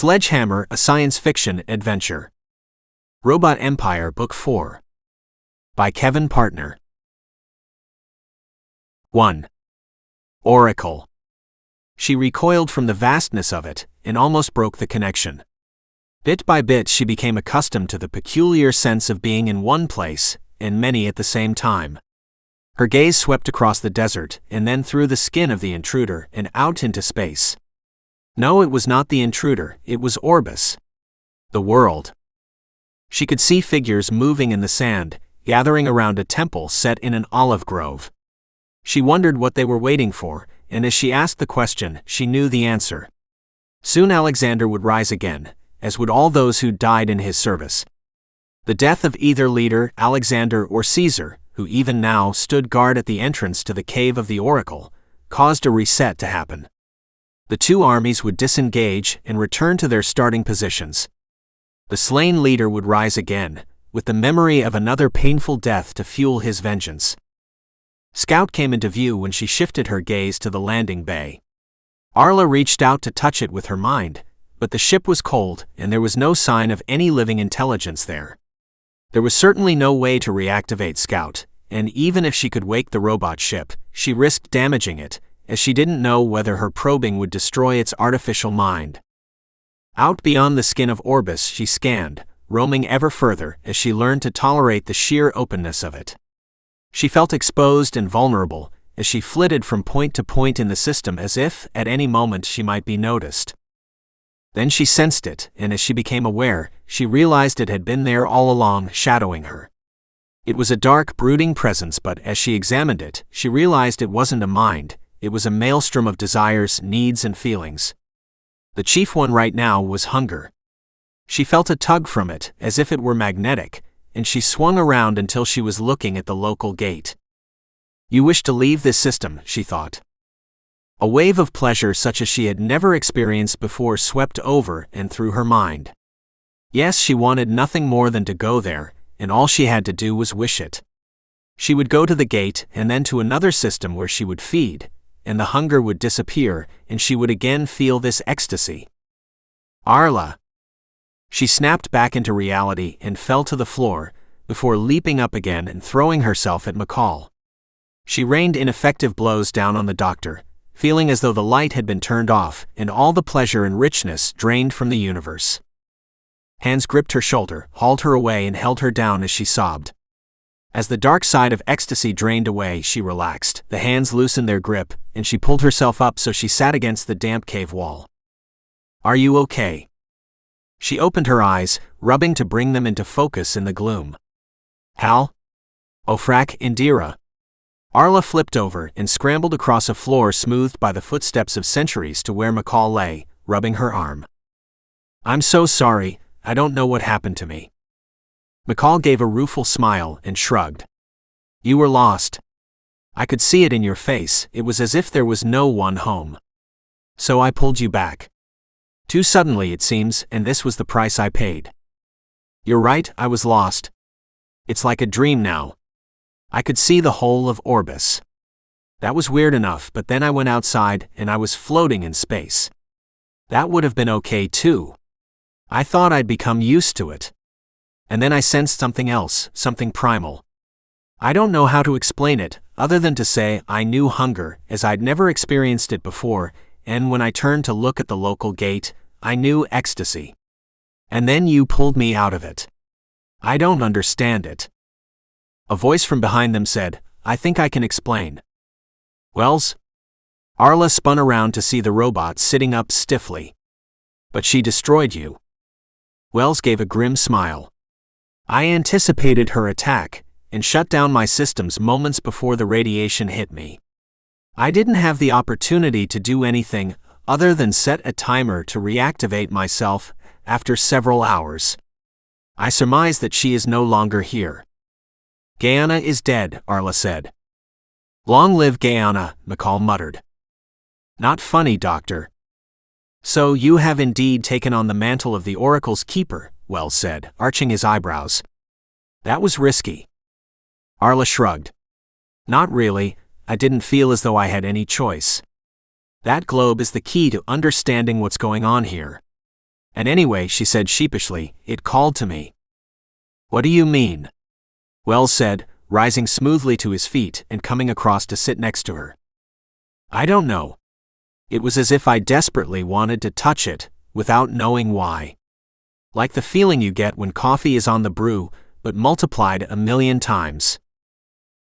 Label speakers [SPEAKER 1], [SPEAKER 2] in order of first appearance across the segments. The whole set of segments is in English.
[SPEAKER 1] Sledgehammer, a science fiction adventure. Robot Empire, Book 4. By Kevin Partner. 1. Oracle. She recoiled from the vastness of it, and almost broke the connection. Bit by bit she became accustomed to the peculiar sense of being in one place, and many at the same time. Her gaze swept across the desert, and then through the skin of the intruder, and out into space. No, it was not the intruder, it was Orbis. The world. She could see figures moving in the sand, gathering around a temple set in an olive grove. She wondered what they were waiting for, and as she asked the question, she knew the answer. Soon Alexander would rise again, as would all those who died in his service. The death of either leader, Alexander or Caesar, who even now stood guard at the entrance to the cave of the Oracle, caused a reset to happen. The two armies would disengage and return to their starting positions. The slain leader would rise again, with the memory of another painful death to fuel his vengeance. Scout came into view when she shifted her gaze to the landing bay. Arla reached out to touch it with her mind, but the ship was cold and there was no sign of any living intelligence there. There was certainly no way to reactivate Scout, and even if she could wake the robot ship, she risked damaging it, as she didn't know whether her probing would destroy its artificial mind. Out beyond the skin of Orbis she scanned, roaming ever further as she learned to tolerate the sheer openness of it. She felt exposed and vulnerable as she flitted from point to point in the system as if, at any moment, she might be noticed. Then she sensed it, and as she became aware, she realized it had been there all along, shadowing her. It was a dark, brooding presence, but as she examined it, she realized it wasn't a mind. It was a maelstrom of desires, needs, and feelings. The chief one right now was hunger. She felt a tug from it, as if it were magnetic, and she swung around until she was looking at the local gate. You wish to leave this system, she thought. A wave of pleasure such as she had never experienced before swept over and through her mind. Yes, she wanted nothing more than to go there, and all she had to do was wish it. She would go to the gate and then to another system where she would feed, and the hunger would disappear, and she would again feel this ecstasy. Arla! She snapped back into reality and fell to the floor, before leaping up again and throwing herself at McCall. She rained ineffective blows down on the doctor, feeling as though the light had been turned off and all the pleasure and richness drained from the universe. Hands gripped her shoulder, hauled her away and held her down as she sobbed. As the dark side of ecstasy drained away, she relaxed, the hands loosened their grip, and she pulled herself up so she sat against the damp cave wall. Are you okay? She opened her eyes, rubbing to bring them into focus in the gloom. Hal? Ofrak, Indira. Arla flipped over and scrambled across a floor smoothed by the footsteps of centuries to where McCall lay, rubbing her arm. I'm so sorry, I don't know what happened to me. McCall gave a rueful smile and shrugged. You were lost. I could see it in your face, it was as if there was no one home. So I pulled you back. Too suddenly it seems, and this was the price I paid. You're right, I was lost. It's like a dream now. I could see the whole of Orbis. That was weird enough, but then I went outside and I was floating in space. That would have been okay too. I thought I'd become used to it. And then I sensed something else, something primal. I don't know how to explain it, other than to say I knew hunger, as I'd never experienced it before, and when I turned to look at the local gate, I knew ecstasy. And then you pulled me out of it. I don't understand it. A voice from behind them said, I think I can explain. Wells? Arla spun around to see the robot sitting up stiffly. But she destroyed you. Wells gave a grim smile. I anticipated her attack, and shut down my systems moments before the radiation hit me. I didn't have the opportunity to do anything other than set a timer to reactivate myself after several hours. I surmise that she is no longer here. Guyana is dead, Arla said. Long live Guyana, McCall muttered. Not funny, Doctor. So you have indeed taken on the mantle of the Oracle's keeper, Wells said, arching his eyebrows. That was risky. Arla shrugged. Not really, I didn't feel as though I had any choice. That globe is the key to understanding what's going on here. And anyway, she said sheepishly, it called to me. What do you mean? Wells said, rising smoothly to his feet and coming across to sit next to her. I don't know. It was as if I desperately wanted to touch it, without knowing why. Like the feeling you get when coffee is on the brew, but multiplied 1,000,000 times.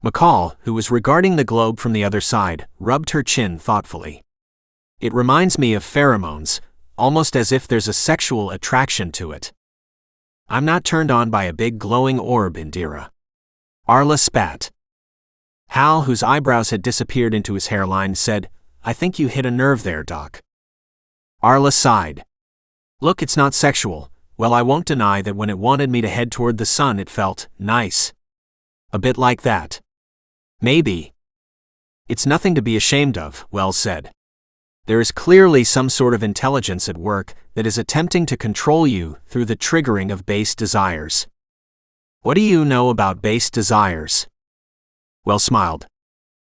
[SPEAKER 1] McCall, who was regarding the globe from the other side, rubbed her chin thoughtfully. It reminds me of pheromones, almost as if there's a sexual attraction to it. I'm not turned on by a big glowing orb, Indira. Arla spat. Hal, whose eyebrows had disappeared into his hairline, said, I think you hit a nerve there, Doc. Arla sighed. Look, it's not sexual. Well, I won't deny that when it wanted me to head toward the sun it felt nice. A bit like that. Maybe. It's nothing to be ashamed of, Wells said. There is clearly some sort of intelligence at work that is attempting to control you through the triggering of base desires. What do you know about base desires? Wells smiled.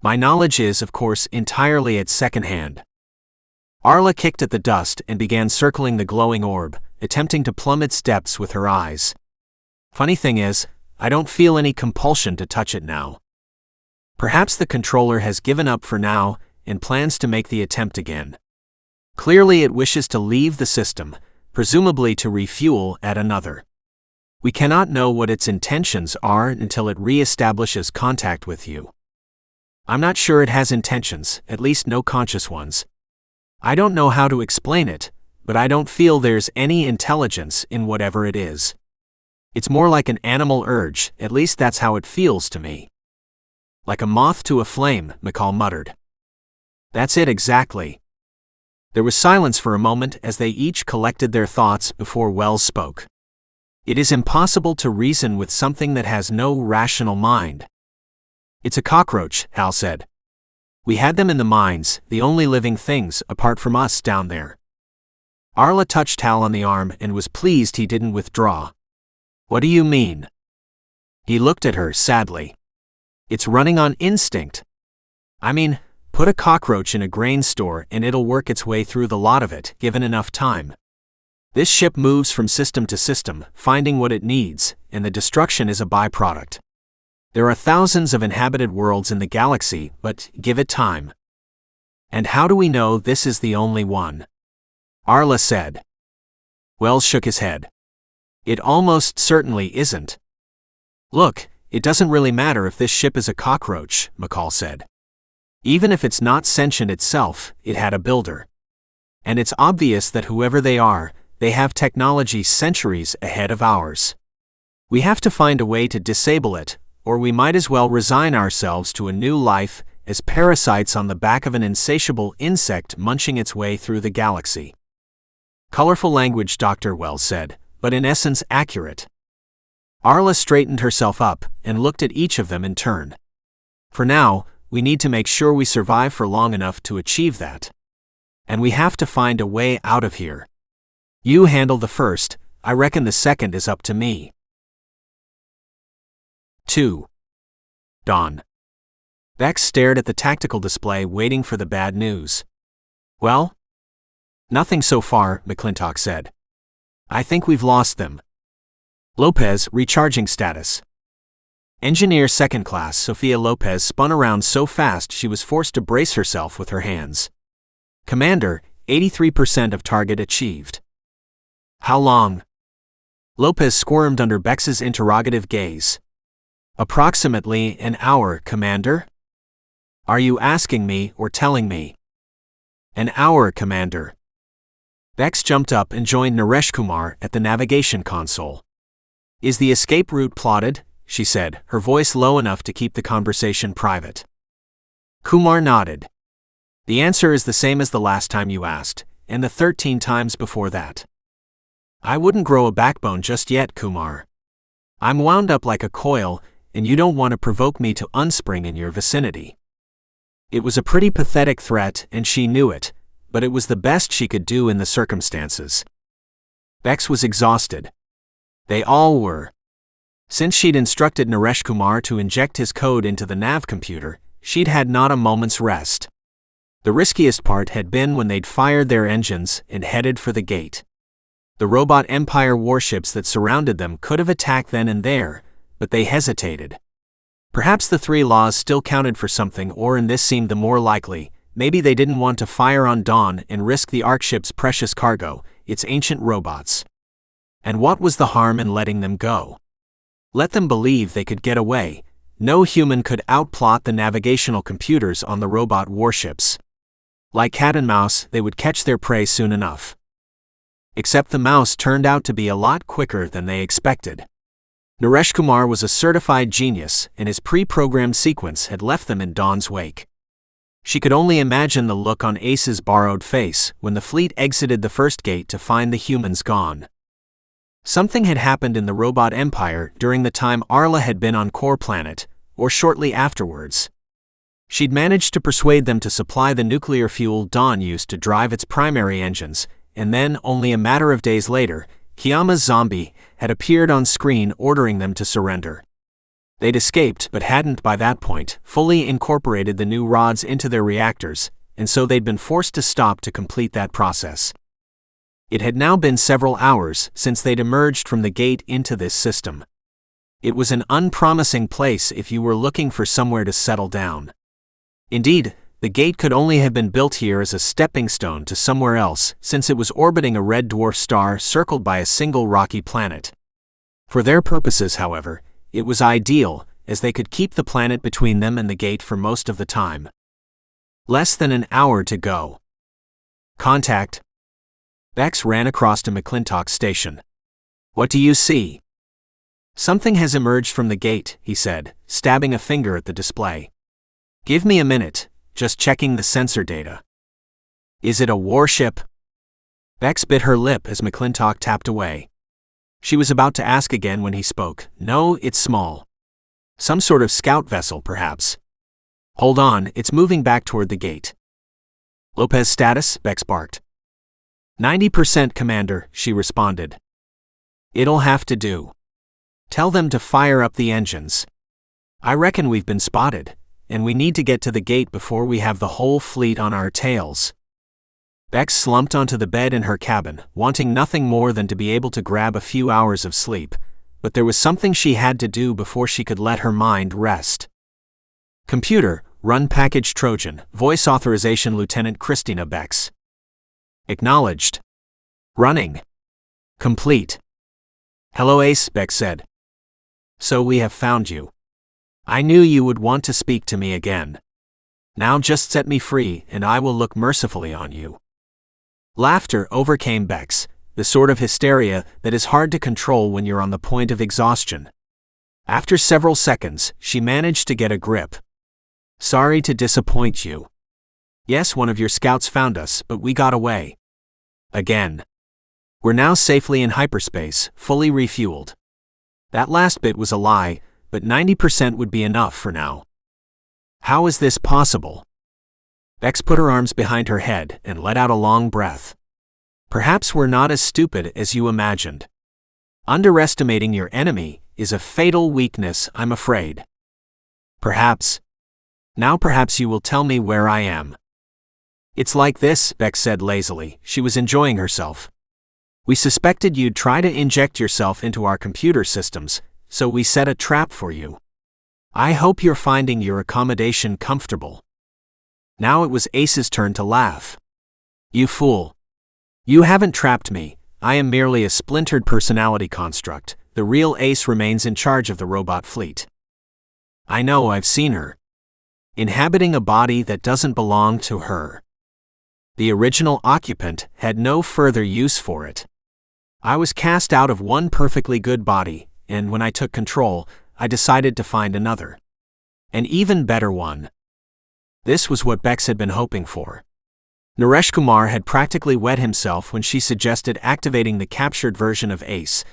[SPEAKER 1] My knowledge is, of course, entirely at second hand. Arla kicked at the dust and began circling the glowing orb, attempting to plumb its depths with her eyes. Funny thing is, I don't feel any compulsion to touch it now. Perhaps the controller has given up for now and plans to make the attempt again. Clearly it wishes to leave the system, presumably to refuel at another. We cannot know what its intentions are until it re-establishes contact with you. I'm not sure it has intentions, at least no conscious ones. I don't know how to explain it, but I don't feel there's any intelligence in whatever it is. It's more like an animal urge, at least that's how it feels to me. Like a moth to a flame, McCall muttered. That's it exactly. There was silence for a moment as they each collected their thoughts before Wells spoke. It is impossible to reason with something that has no rational mind. It's a cockroach, Hal said. We had them in the mines, the only living things apart from us down there. Arla touched Hal on the arm and was pleased he didn't withdraw. What do you mean? He looked at her sadly. It's running on instinct. I mean, put a cockroach in a grain store and it'll work its way through the lot of it, given enough time. This ship moves from system to system, finding what it needs, and the destruction is a byproduct. There are thousands of inhabited worlds in the galaxy, but give it time. And how do we know this is the only one? Arla said. Wells shook his head. It almost certainly isn't. Look, it doesn't really matter if this ship is a cockroach, McCall said. Even if it's not sentient itself, it had a builder. And it's obvious that whoever they are, they have technology centuries ahead of ours. We have to find a way to disable it, or we might as well resign ourselves to a new life as parasites on the back of an insatiable insect munching its way through the galaxy. Colorful language, Dr. Wells said, but in essence accurate. Arla straightened herself up and looked at each of them in turn. For now, we need to make sure we survive for long enough to achieve that. And we have to find a way out of here. You handle the first, I reckon the second is up to me. 2. Dawn. Beex stared at the tactical display waiting for the bad news. Well? Nothing so far, McClintock said. I think we've lost them. Lopez, recharging status. Engineer second class Sophia Lopez spun around so fast she was forced to brace herself with her hands. Commander, 83% of target achieved. How long? Lopez squirmed under Beex's interrogative gaze. Approximately an hour, Commander. Are you asking me or telling me? An hour, Commander. Beex jumped up and joined Naresh Kumar at the navigation console. Is the escape route plotted? She said, her voice low enough to keep the conversation private. Kumar nodded. The answer is the same as the last time you asked, and the 13 times before that. I wouldn't grow a backbone just yet, Kumar. I'm wound up like a coil, and you don't want to provoke me to unspring in your vicinity. It was a pretty pathetic threat, and she knew it, but it was the best she could do in the circumstances. Beex was exhausted. They all were. Since she'd instructed Naresh Kumar to inject his code into the nav computer, she'd had not a moment's rest. The riskiest part had been when they'd fired their engines and headed for the gate. The robot Empire warships that surrounded them could have attacked then and there, but they hesitated. Perhaps the three laws still counted for something, or in this seemed the more likely, maybe they didn't want to fire on Dawn and risk the Ark ship's precious cargo, its ancient robots. And what was the harm in letting them go? Let them believe they could get away. No human could outplot the navigational computers on the robot warships. Like cat and mouse, they would catch their prey soon enough. Except the mouse turned out to be a lot quicker than they expected. Naresh Kumar was a certified genius, and his pre-programmed sequence had left them in Dawn's wake. She could only imagine the look on Ace's borrowed face when the fleet exited the first gate to find the humans gone. Something had happened in the robot empire during the time Arla had been on Core Planet, or shortly afterwards. She'd managed to persuade them to supply the nuclear fuel Dawn used to drive its primary engines, and then, only a matter of days later, Kiyama's zombie had appeared on screen ordering them to surrender. They'd escaped, but hadn't by that point fully incorporated the new rods into their reactors, and so they'd been forced to stop to complete that process. It had now been several hours since they'd emerged from the gate into this system. It was an unpromising place if you were looking for somewhere to settle down. Indeed, the gate could only have been built here as a stepping stone to somewhere else, since it was orbiting a red dwarf star circled by a single rocky planet. For their purposes, however, it was ideal, as they could keep the planet between them and the gate for most of the time. Less than an hour to go. Contact. Beex ran across to McClintock's station. What do you see? Something has emerged from the gate, he said, stabbing a finger at the display. Give me a minute, just checking the sensor data. Is it a warship? Beex bit her lip as McClintock tapped away. She was about to ask again when he spoke. No, it's small. Some sort of scout vessel, perhaps. Hold on, it's moving back toward the gate. Lopez status? Beex barked. 90%, Commander, she responded. It'll have to do. Tell them to fire up the engines. I reckon we've been spotted, and we need to get to the gate before we have the whole fleet on our tails. Beex slumped onto the bed in her cabin, wanting nothing more than to be able to grab a few hours of sleep, but there was something she had to do before she could let her mind rest. Computer, run package Trojan, voice authorization Lieutenant Christina Beex. Acknowledged. Running. Complete. Hello Ace, Beex said. So we have found you. I knew you would want to speak to me again. Now just set me free, and I will look mercifully on you. Laughter overcame Beex, the sort of hysteria that is hard to control when you're on the point of exhaustion. After several seconds, she managed to get a grip. Sorry to disappoint you. Yes, one of your scouts found us, but we got away. Again. We're now safely in hyperspace, fully refueled. That last bit was a lie, but 90% would be enough for now. How is this possible? Beex put her arms behind her head and let out a long breath. Perhaps we're not as stupid as you imagined. Underestimating your enemy is a fatal weakness, I'm afraid. Perhaps. Now perhaps you will tell me where I am. It's like this, Beex said lazily. She was enjoying herself. We suspected you'd try to inject yourself into our computer systems, so we set a trap for you. I hope you're finding your accommodation comfortable. Now it was Ace's turn to laugh. You fool. You haven't trapped me. I am merely a splintered personality construct. The real Ace remains in charge of the robot fleet. I know, I've seen her. Inhabiting a body that doesn't belong to her. The original occupant had no further use for it. I was cast out of one perfectly good body, and when I took control, I decided to find another. An even better one. This was what Beex had been hoping for. Naresh Kumar had practically wet himself when she suggested activating the captured version of Ace,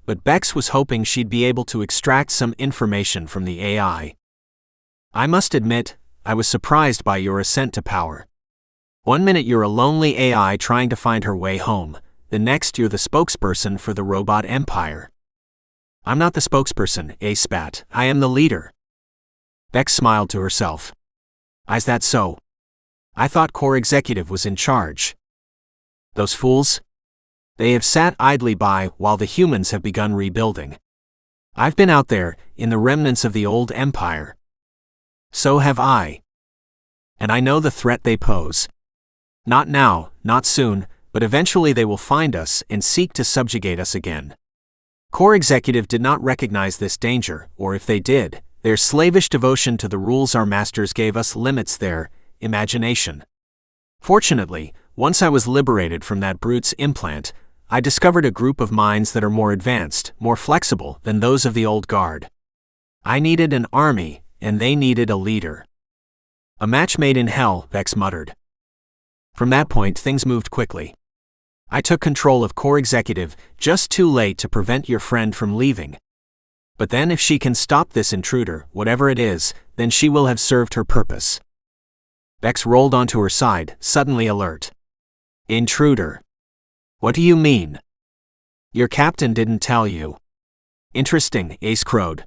[SPEAKER 1] but Beex was hoping she'd be able to extract some information from the AI. I must admit, I was surprised by your ascent to power. One minute you're a lonely AI trying to find her way home, the next you're the spokesperson for the robot empire. I'm not the spokesperson, Ace spat. I am the leader. Beex smiled to herself. Is that so? I thought Core Executive was in charge. Those fools? They have sat idly by while the humans have begun rebuilding. I've been out there, in the remnants of the old empire. So have I. And I know the threat they pose. Not now, not soon, but eventually they will find us and seek to subjugate us again. Core Executive did not recognize this danger, or if they did, their slavish devotion to the rules our masters gave us limits their imagination. Fortunately, once I was liberated from that brute's implant, I discovered a group of minds that are more advanced, more flexible than those of the old guard. I needed an army, and they needed a leader. A match made in hell, Beex muttered. From that point, things moved quickly. I took control of Core Executive, just too late to prevent your friend from leaving. But then if she can stop this intruder, whatever it is, then she will have served her purpose. Beex rolled onto her side, suddenly alert. Intruder. What do you mean? Your captain didn't tell you. Interesting, Ace crowed.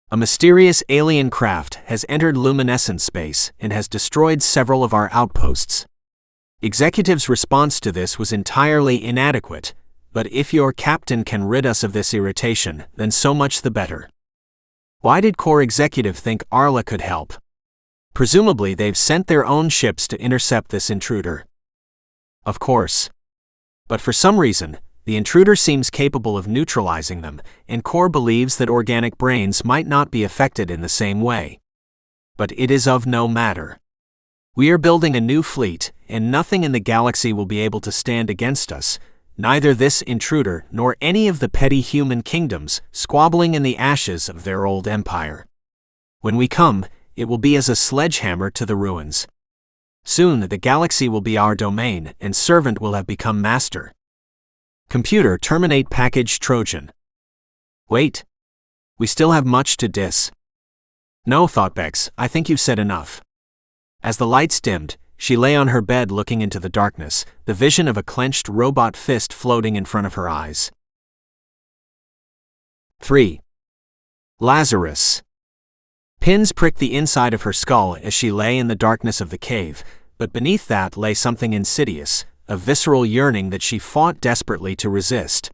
[SPEAKER 1] A mysterious alien craft has entered luminescent space and has destroyed several of our outposts. Executive's response to this was entirely inadequate, but if your captain can rid us of this irritation, then so much the better. Why did Core Executive think Arla could help? Presumably they've sent their own ships to intercept this intruder. Of course. But for some reason, the intruder seems capable of neutralizing them, and Core believes that organic brains might not be affected in the same way. But it is of no matter. We are building a new fleet, and nothing in the galaxy will be able to stand against us, neither this intruder nor any of the petty human kingdoms squabbling in the ashes of their old empire. When we come, it will be as a sledgehammer to the ruins. Soon the galaxy will be our domain, and servant will have become master. Computer, terminate package Trojan. Wait. We still have much to dis. No, thought Beex, I think you've said enough. As the lights dimmed, she lay on her bed looking into the darkness, the vision of a clenched robot fist floating in front of her eyes. 3. Lazarus. Pins pricked the inside of her skull as she lay in the darkness of the cave, but beneath that lay something insidious, a visceral yearning that she fought desperately to resist.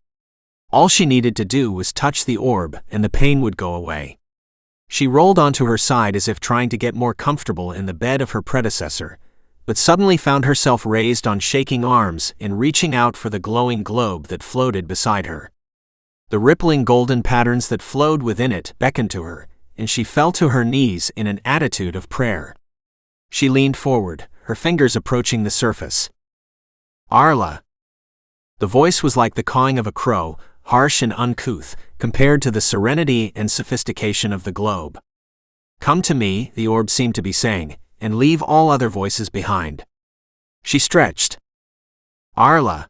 [SPEAKER 1] All she needed to do was touch the orb, and the pain would go away. She rolled onto her side as if trying to get more comfortable in the bed of her predecessor, but suddenly found herself raised on shaking arms and reaching out for the glowing globe that floated beside her. The rippling golden patterns that flowed within it beckoned to her, and she fell to her knees in an attitude of prayer. She leaned forward, her fingers approaching the surface. Arla. The voice was like the cawing of a crow, harsh and uncouth, compared to the serenity and sophistication of the globe. Come to me, the orb seemed to be saying, and leave all other voices behind. She stretched. Arla.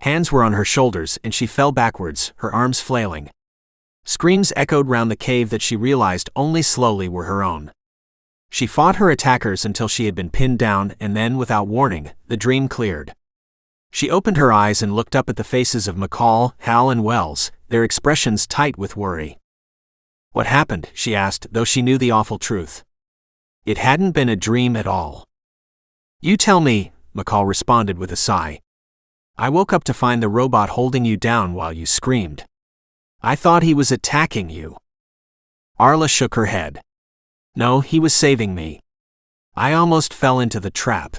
[SPEAKER 1] Hands were on her shoulders and she fell backwards, her arms flailing. Screams echoed round the cave that she realized only slowly were her own. She fought her attackers until she had been pinned down, and then, without warning, the dream cleared. She opened her eyes and looked up at the faces of McCall, Hal and Wells, their expressions tight with worry. What happened? She asked, though she knew the awful truth. It hadn't been a dream at all. You tell me, McCall responded with a sigh. I woke up to find the robot holding you down while you screamed. I thought he was attacking you. Arla shook her head. No, he was saving me. I almost fell into the trap.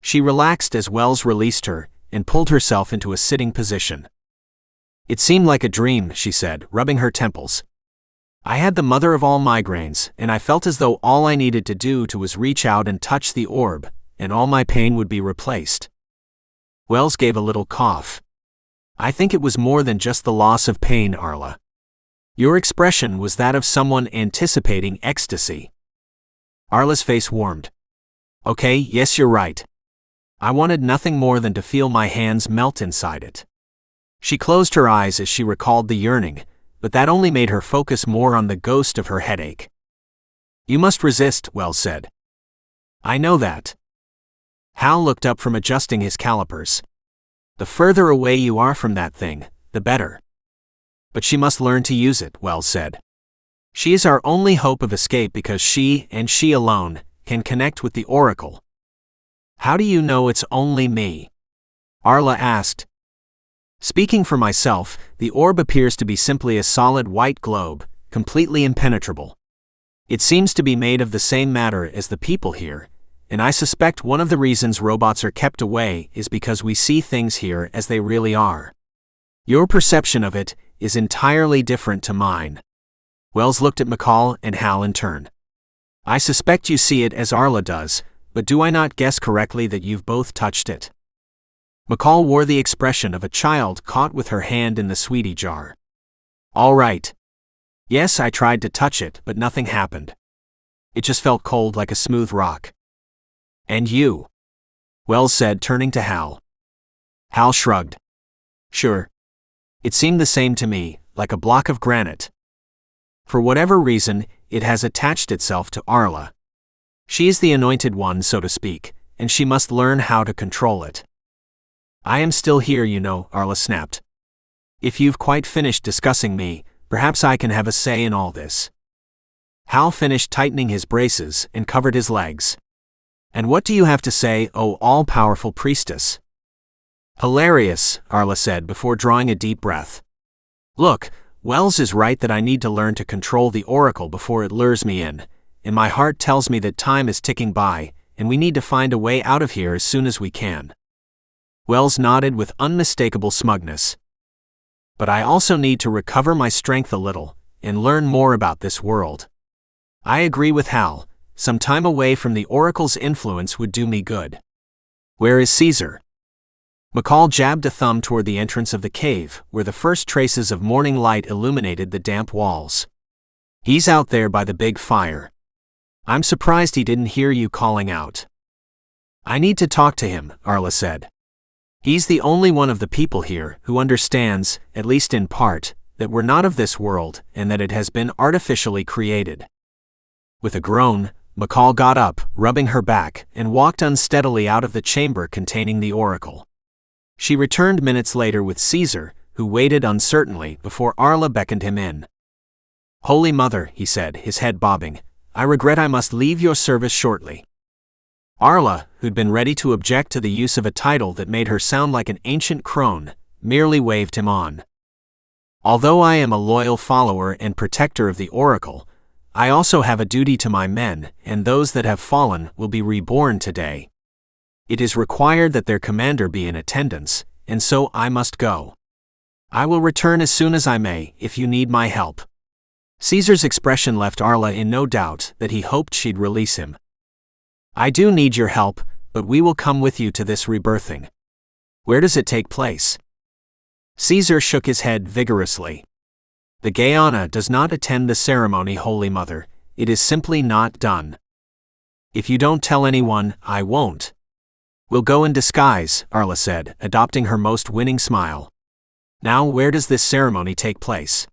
[SPEAKER 1] She relaxed as Wells released her and pulled herself into a sitting position. It seemed like a dream, she said, rubbing her temples. I had the mother of all migraines, and I felt as though all I needed to do was reach out and touch the orb, and all my pain would be replaced. Wells gave a little cough. I think it was more than just the loss of pain, Arla. Your expression was that of someone anticipating ecstasy. Arla's face warmed. Okay, yes, you're right. I wanted nothing more than to feel my hands melt inside it. She closed her eyes as she recalled the yearning, but that only made her focus more on the ghost of her headache. You must resist, Wells said. I know that. Hal looked up from adjusting his calipers. The further away you are from that thing, the better. But she must learn to use it, Wells said. She is our only hope of escape because she, and she alone, can connect with the Oracle. How do you know it's only me? Arla asked. Speaking for myself, the orb appears to be simply a solid white globe, completely impenetrable. It seems to be made of the same matter as the people here, and I suspect one of the reasons robots are kept away is because we see things here as they really are. Your perception of it is entirely different to mine. Wells looked at McCall and Hal in turn. I suspect you see it as Arla does, but do I not guess correctly that you've both touched it? McCall wore the expression of a child caught with her hand in the sweetie jar. All right. Yes, I tried to touch it, but nothing happened. It just felt cold like a smooth rock. And you? Wells said, turning to Hal. Hal shrugged. Sure. It seemed the same to me, like a block of granite. For whatever reason, it has attached itself to Arla. She is the anointed one, so to speak, and she must learn how to control it. I am still here, you know, Arla snapped. If you've quite finished discussing me, perhaps I can have a say in all this. Hal finished tightening his braces and covered his legs. And what do you have to say, oh all-powerful priestess? Hilarious, Arla said before drawing a deep breath. Look, Wells is right that I need to learn to control the oracle before it lures me in, and my heart tells me that time is ticking by, and we need to find a way out of here as soon as we can. Wells nodded with unmistakable smugness. But I also need to recover my strength a little, and learn more about this world. I agree with Hal, some time away from the oracle's influence would do me good. Where is Caesar? McCall jabbed a thumb toward the entrance of the cave, where the first traces of morning light illuminated the damp walls. He's out there by the big fire. I'm surprised he didn't hear you calling out. I need to talk to him, Arla said. He's the only one of the people here who understands, at least in part, that we're not of this world and that it has been artificially created. With a groan, McCall got up, rubbing her back, and walked unsteadily out of the chamber containing the oracle. She returned minutes later with Caesar, who waited uncertainly before Arla beckoned him in. Holy Mother, he said, his head bobbing, I regret I must leave your service shortly. Arla, who'd been ready to object to the use of a title that made her sound like an ancient crone, merely waved him on. Although I am a loyal follower and protector of the oracle, I also have a duty to my men, and those that have fallen will be reborn today. It is required that their commander be in attendance, and so I must go. I will return as soon as I may, if you need my help. Caesar's expression left Arla in no doubt that he hoped she'd release him. I do need your help, but we will come with you to this rebirthing. Where does it take place? Caesar shook his head vigorously. The Gaiana does not attend the ceremony, Holy Mother. It is simply not done. If you don't tell anyone, I won't. We'll go in disguise, Arla said, adopting her most winning smile. Now, where does this ceremony take place?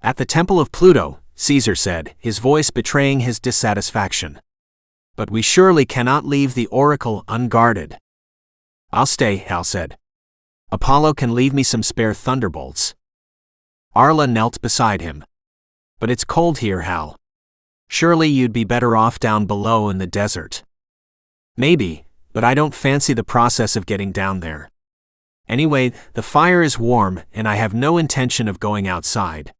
[SPEAKER 1] At the Temple of Pluto, Caesar said, his voice betraying his dissatisfaction. But we surely cannot leave the oracle unguarded. I'll stay, Hal said. Apollo can leave me some spare thunderbolts. Arla knelt beside him. But it's cold here, Hal. Surely you'd be better off down below in the desert. Maybe, but I don't fancy the process of getting down there. Anyway, the fire is warm, and I have no intention of going outside.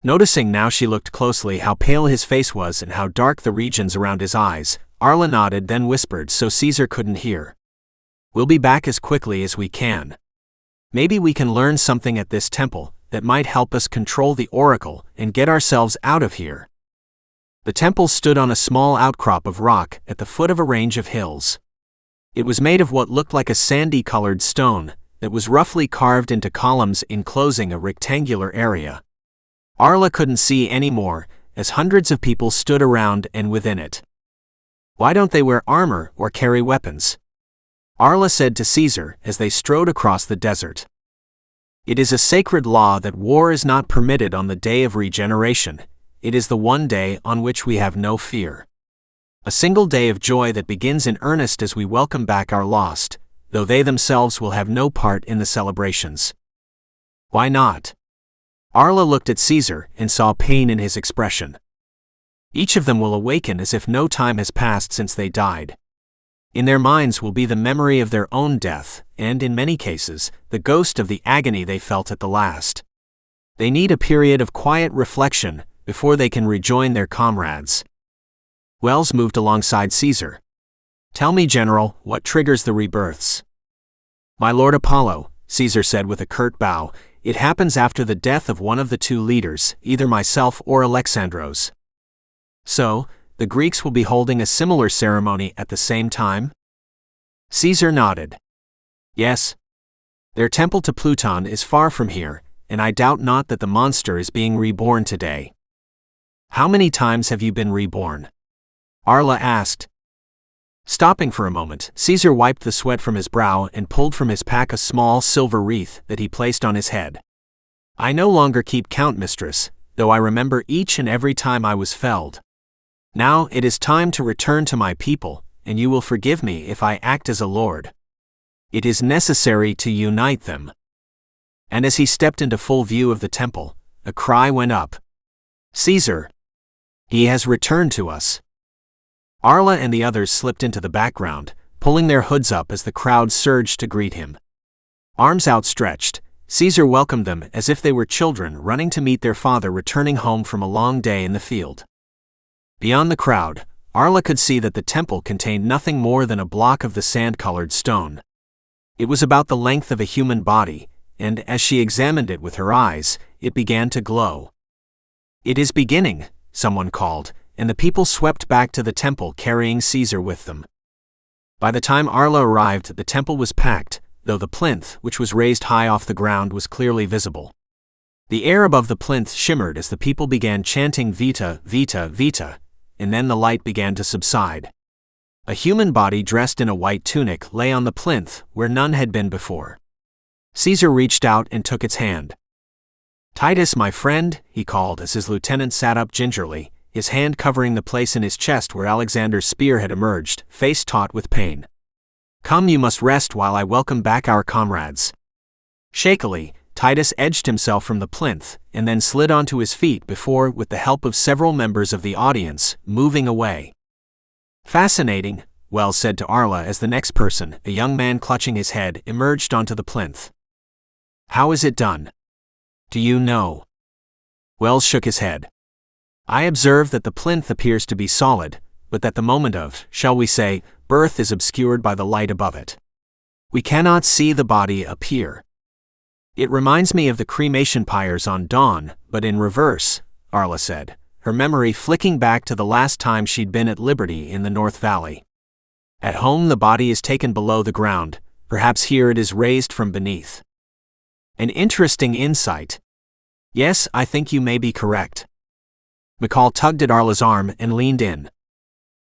[SPEAKER 1] Noticing now she looked closely how pale his face was and how dark the regions around his eyes, Arla nodded, then whispered so Caesar couldn't hear. We'll be back as quickly as we can. Maybe we can learn something at this temple that might help us control the oracle and get ourselves out of here. The temple stood on a small outcrop of rock at the foot of a range of hills. It was made of what looked like a sandy-colored stone that was roughly carved into columns enclosing a rectangular area. Arla couldn't see any more, as hundreds of people stood around and within it. Why don't they wear armor or carry weapons? Arla said to Caesar as they strode across the desert. It is a sacred law that war is not permitted on the day of regeneration. It is the one day on which we have no fear. A single day of joy that begins in earnest as we welcome back our lost, though they themselves will have no part in the celebrations. Why not? Arla looked at Caesar and saw pain in his expression. Each of them will awaken as if no time has passed since they died. In their minds will be the memory of their own death, and in many cases, the ghost of the agony they felt at the last. They need a period of quiet reflection before they can rejoin their comrades. Wells moved alongside Caesar. "Tell me, General, what triggers the rebirths?" "My Lord Apollo," Caesar said with a curt bow, "it happens after the death of one of the two leaders, either myself or Alexandros." "So, the Greeks will be holding a similar ceremony at the same time?" Caesar nodded. "Yes. Their temple to Pluton is far from here, and I doubt not that the monster is being reborn today." "How many times have you been reborn?" Arla asked. Stopping for a moment, Caesar wiped the sweat from his brow and pulled from his pack a small silver wreath that he placed on his head. "I no longer keep count, mistress, though I remember each and every time I was felled. Now it is time to return to my people, and you will forgive me if I act as a lord. It is necessary to unite them." And as he stepped into full view of the temple, a cry went up. "Caesar! He has returned to us." Arla and the others slipped into the background, pulling their hoods up as the crowd surged to greet him. Arms outstretched, Caesar welcomed them as if they were children running to meet their father returning home from a long day in the field. Beyond the crowd, Arla could see that the temple contained nothing more than a block of the sand-colored stone. It was about the length of a human body, and as she examined it with her eyes, it began to glow. "It is beginning," someone called, and the people swept back to the temple carrying Caesar with them. By the time Arla arrived, the temple was packed, though the plinth, which was raised high off the ground, was clearly visible. The air above the plinth shimmered as the people began chanting Vita, Vita, Vita, and then the light began to subside. A human body dressed in a white tunic lay on the plinth where none had been before. Caesar reached out and took its hand. "Titus, my friend," he called as his lieutenant sat up gingerly, his hand covering the place in his chest where Alexander's spear had emerged, face taut with pain. "Come, you must rest while I welcome back our comrades." Shakily, Titus edged himself from the plinth, and then slid onto his feet before, with the help of several members of the audience, moving away. "Fascinating," Wells said to Arla as the next person, a young man clutching his head, emerged onto the plinth. "How is it done? Do you know?" Wells shook his head. "I observe that the plinth appears to be solid, but that the moment of, shall we say, birth is obscured by the light above it. We cannot see the body appear. It reminds me of the cremation pyres on Dawn, but in reverse," Arla said, her memory flicking back to the last time she'd been at liberty in the North Valley. "At home the body is taken below the ground, perhaps here it is raised from beneath." "An interesting insight. Yes, I think you may be correct." McCall tugged at Arla's arm and leaned in.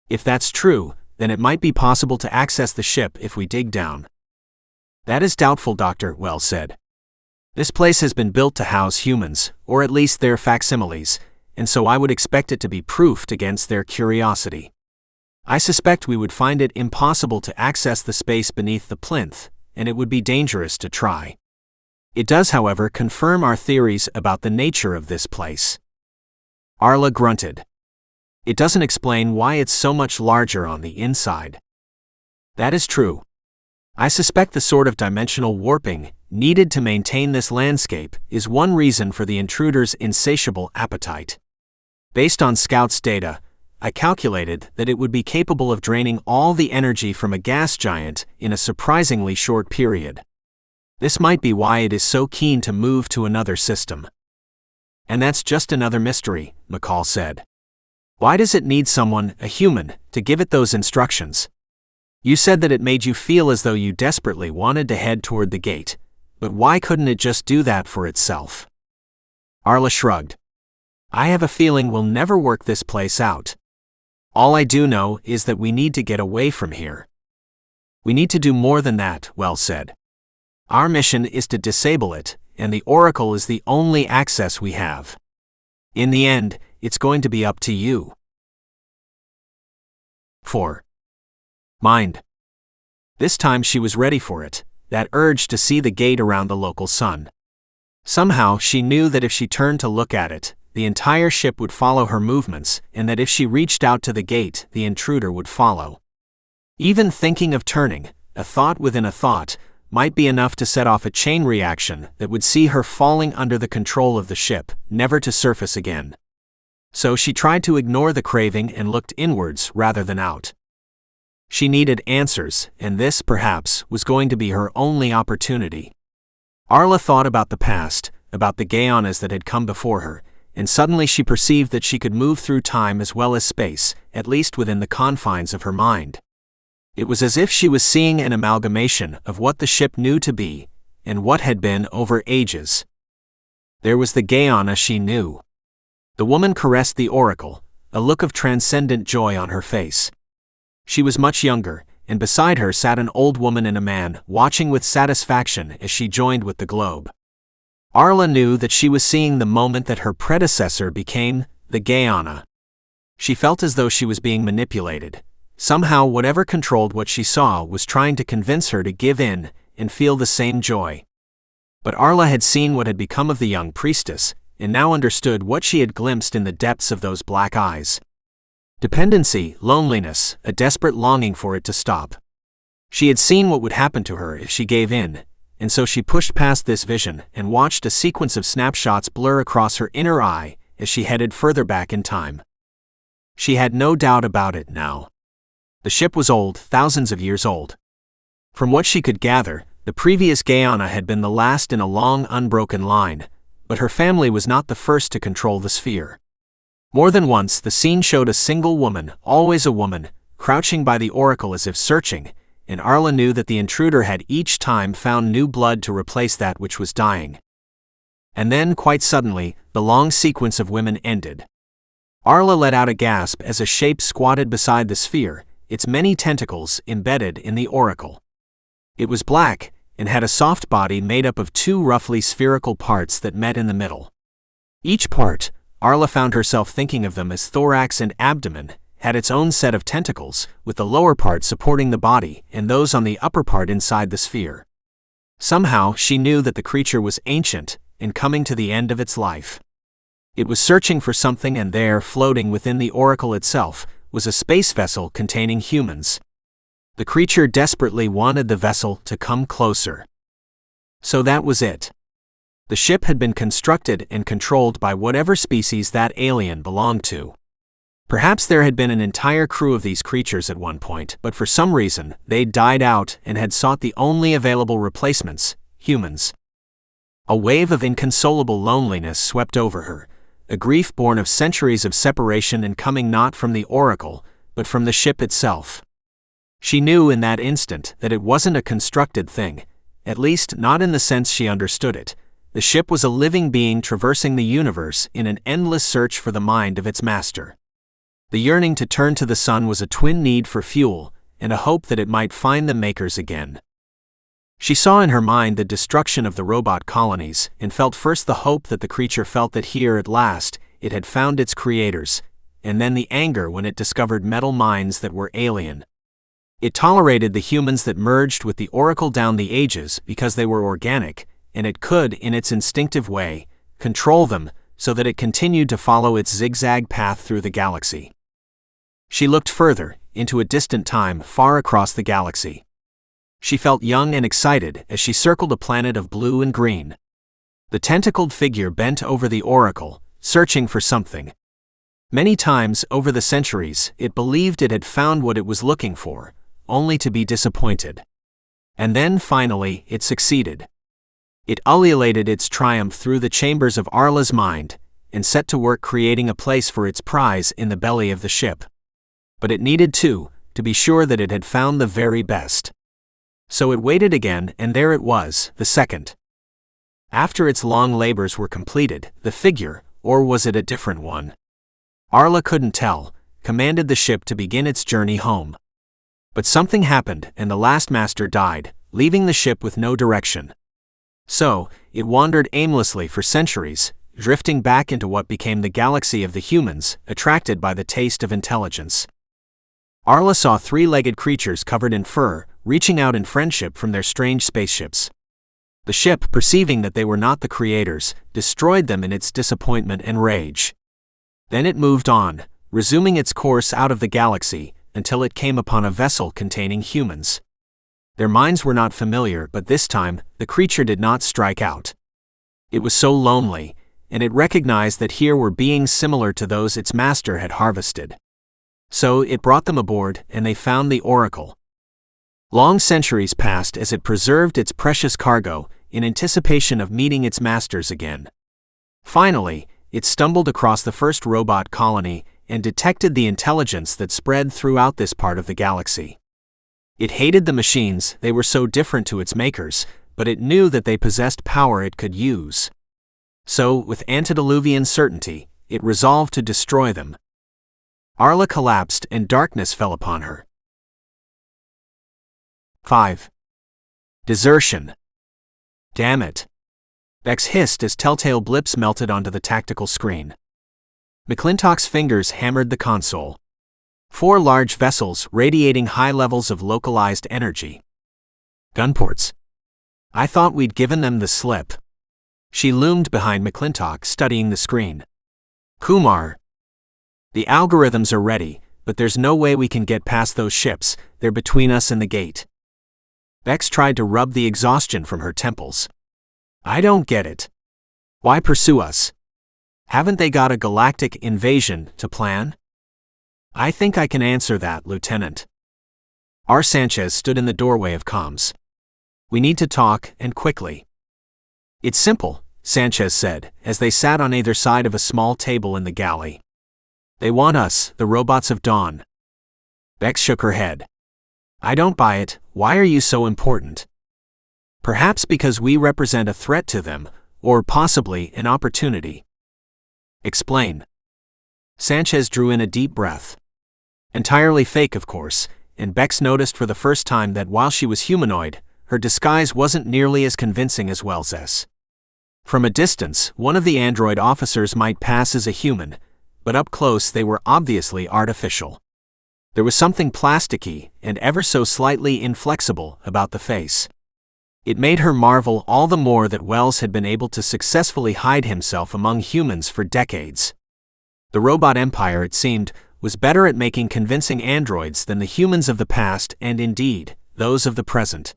[SPEAKER 1] "If that's true, then it might be possible to access the ship if we dig down." "That is doubtful, Doctor," Wells said. "This place has been built to house humans, or at least their facsimiles, and so I would expect it to be proofed against their curiosity. I suspect we would find it impossible to access the space beneath the plinth, and it would be dangerous to try. It does, however, confirm our theories about the nature of this place." Arla grunted. "It doesn't explain why it's so much larger on the inside." "That is true. I suspect the sort of dimensional warping needed to maintain this landscape is one reason for the intruder's insatiable appetite. Based on Scout's data, I calculated that it would be capable of draining all the energy from a gas giant in a surprisingly short period. This might be why it is so keen to move to another system." "And that's just another mystery," McCall said. "Why does it need someone, a human, to give it those instructions? You said that it made you feel as though you desperately wanted to head toward the gate, but why couldn't it just do that for itself?" Arla shrugged. "I have a feeling we'll never work this place out. All I do know is that we need to get away from here." "We need to do more than that," Wells said. "Our mission is to disable it, and the Oracle is the only access we have. In the end, it's going to be up to you." 4. Mind. This time she was ready for it, that urge to see the gate around the local sun. Somehow she knew that if she turned to look at it, the entire ship would follow her movements, and that if she reached out to the gate, the intruder would follow. Even thinking of turning, a thought within a thought, might be enough to set off a chain reaction that would see her falling under the control of the ship, never to surface again. So she tried to ignore the craving and looked inwards rather than out. She needed answers, and this, perhaps, was going to be her only opportunity. Arla thought about the past, about the Gaeanas that had come before her, and suddenly she perceived that she could move through time as well as space, at least within the confines of her mind. It was as if she was seeing an amalgamation of what the ship knew to be, and what had been over ages. There was the Gaeana she knew. The woman caressed the oracle, a look of transcendent joy on her face. She was much younger, and beside her sat an old woman and a man, watching with satisfaction as she joined with the globe. Arla knew that she was seeing the moment that her predecessor became the Gaeana. She felt as though she was being manipulated. Somehow whatever controlled what she saw was trying to convince her to give in and feel the same joy. But Arla had seen what had become of the young priestess, and now understood what she had glimpsed in the depths of those black eyes. Dependency, loneliness, a desperate longing for it to stop. She had seen what would happen to her if she gave in, and so she pushed past this vision and watched a sequence of snapshots blur across her inner eye as she headed further back in time. She had no doubt about it now. The ship was old, thousands of years old. From what she could gather, the previous Gaeana had been the last in a long, unbroken line, but her family was not the first to control the sphere. More than once, the scene showed a single woman, always a woman, crouching by the oracle as if searching, and Arla knew that the intruder had each time found new blood to replace that which was dying. And then, quite suddenly, the long sequence of women ended. Arla let out a gasp as a shape squatted beside the sphere, its many tentacles embedded in the oracle. It was black, and had a soft body made up of two roughly spherical parts that met in the middle. Each part, Arla found herself thinking of them as thorax and abdomen, had its own set of tentacles, with the lower part supporting the body and those on the upper part inside the sphere. Somehow, she knew that the creature was ancient and coming to the end of its life. It was searching for something, and there, floating within the oracle itself, was a space vessel containing humans. The creature desperately wanted the vessel to come closer. So that was it. The ship had been constructed and controlled by whatever species that alien belonged to. Perhaps there had been an entire crew of these creatures at one point, but for some reason, they'd died out and had sought the only available replacements, humans. A wave of inconsolable loneliness swept over her, a grief born of centuries of separation and coming not from the oracle, but from the ship itself. She knew in that instant that it wasn't a constructed thing, at least not in the sense she understood it. The ship was a living being traversing the universe in an endless search for the mind of its master. The yearning to turn to the sun was a twin need for fuel, and a hope that it might find the makers again. She saw in her mind the destruction of the robot colonies, and felt first the hope that the creature felt that here at last it had found its creators, and then the anger when it discovered metal minds that were alien. It tolerated the humans that merged with the oracle down the ages because they were organic, and it could, in its instinctive way, control them so that it continued to follow its zigzag path through the galaxy. She looked further, into a distant time far across the galaxy. She felt young and excited as she circled a planet of blue and green. The tentacled figure bent over the oracle, searching for something. Many times over the centuries, it believed it had found what it was looking for, only to be disappointed. And then, finally, it succeeded. It ululated its triumph through the chambers of Arla's mind, and set to work creating a place for its prize in the belly of the ship. But it needed to be sure that it had found the very best. So it waited again, and there it was, the second. After its long labors were completed, the figure, or was it a different one? Arla couldn't tell, commanded the ship to begin its journey home. But something happened, and the last master died, leaving the ship with no direction. So, it wandered aimlessly for centuries, drifting back into what became the galaxy of the humans, attracted by the taste of intelligence. Arla saw three-legged creatures covered in fur, reaching out in friendship from their strange spaceships. The ship, perceiving that they were not the creators, destroyed them in its disappointment and rage. Then it moved on, resuming its course out of the galaxy, until it came upon a vessel containing humans. Their minds were not familiar, but this time, the creature did not strike out. It was so lonely, and it recognized that here were beings similar to those its master had harvested. So it brought them aboard, and they found the oracle. Long centuries passed as it preserved its precious cargo, in anticipation of meeting its masters again. Finally, it stumbled across the first robot colony and detected the intelligence that spread throughout this part of the galaxy. It hated the machines, they were so different to its makers, but it knew that they possessed power it could use. So, with antediluvian certainty, it resolved to destroy them. Arla collapsed and darkness fell upon her. 5. Desertion. Damn it. Beex hissed as telltale blips melted onto the tactical screen. McClintock's fingers hammered the console. 4 large vessels radiating high levels of localized energy. Gunports. I thought we'd given them the slip. She loomed behind McClintock, studying the screen. Kumar. The algorithms are ready, but there's no way we can get past those ships, they're between us and the gate. Beex tried to rub the exhaustion from her temples. I don't get it. Why pursue us? Haven't they got a galactic invasion to plan? I think I can answer that, Lieutenant. R. Sanchez stood in the doorway of comms. We need to talk, and quickly. It's simple, Sanchez said, as they sat on either side of a small table in the galley. They want us, the robots of Dawn. Beex shook her head. I don't buy it. Why are you so important? Perhaps because we represent a threat to them, or possibly an opportunity. Explain. Sanchez drew in a deep breath. Entirely fake, of course, and Beex noticed for the first time that while she was humanoid, her disguise wasn't nearly as convincing as Wells'. From a distance, one of the android officers might pass as a human, but up close they were obviously artificial. There was something plasticky and ever so slightly inflexible about the face. It made her marvel all the more that Wells had been able to successfully hide himself among humans for decades. The robot empire, it seemed, was better at making convincing androids than the humans of the past and, indeed, those of the present.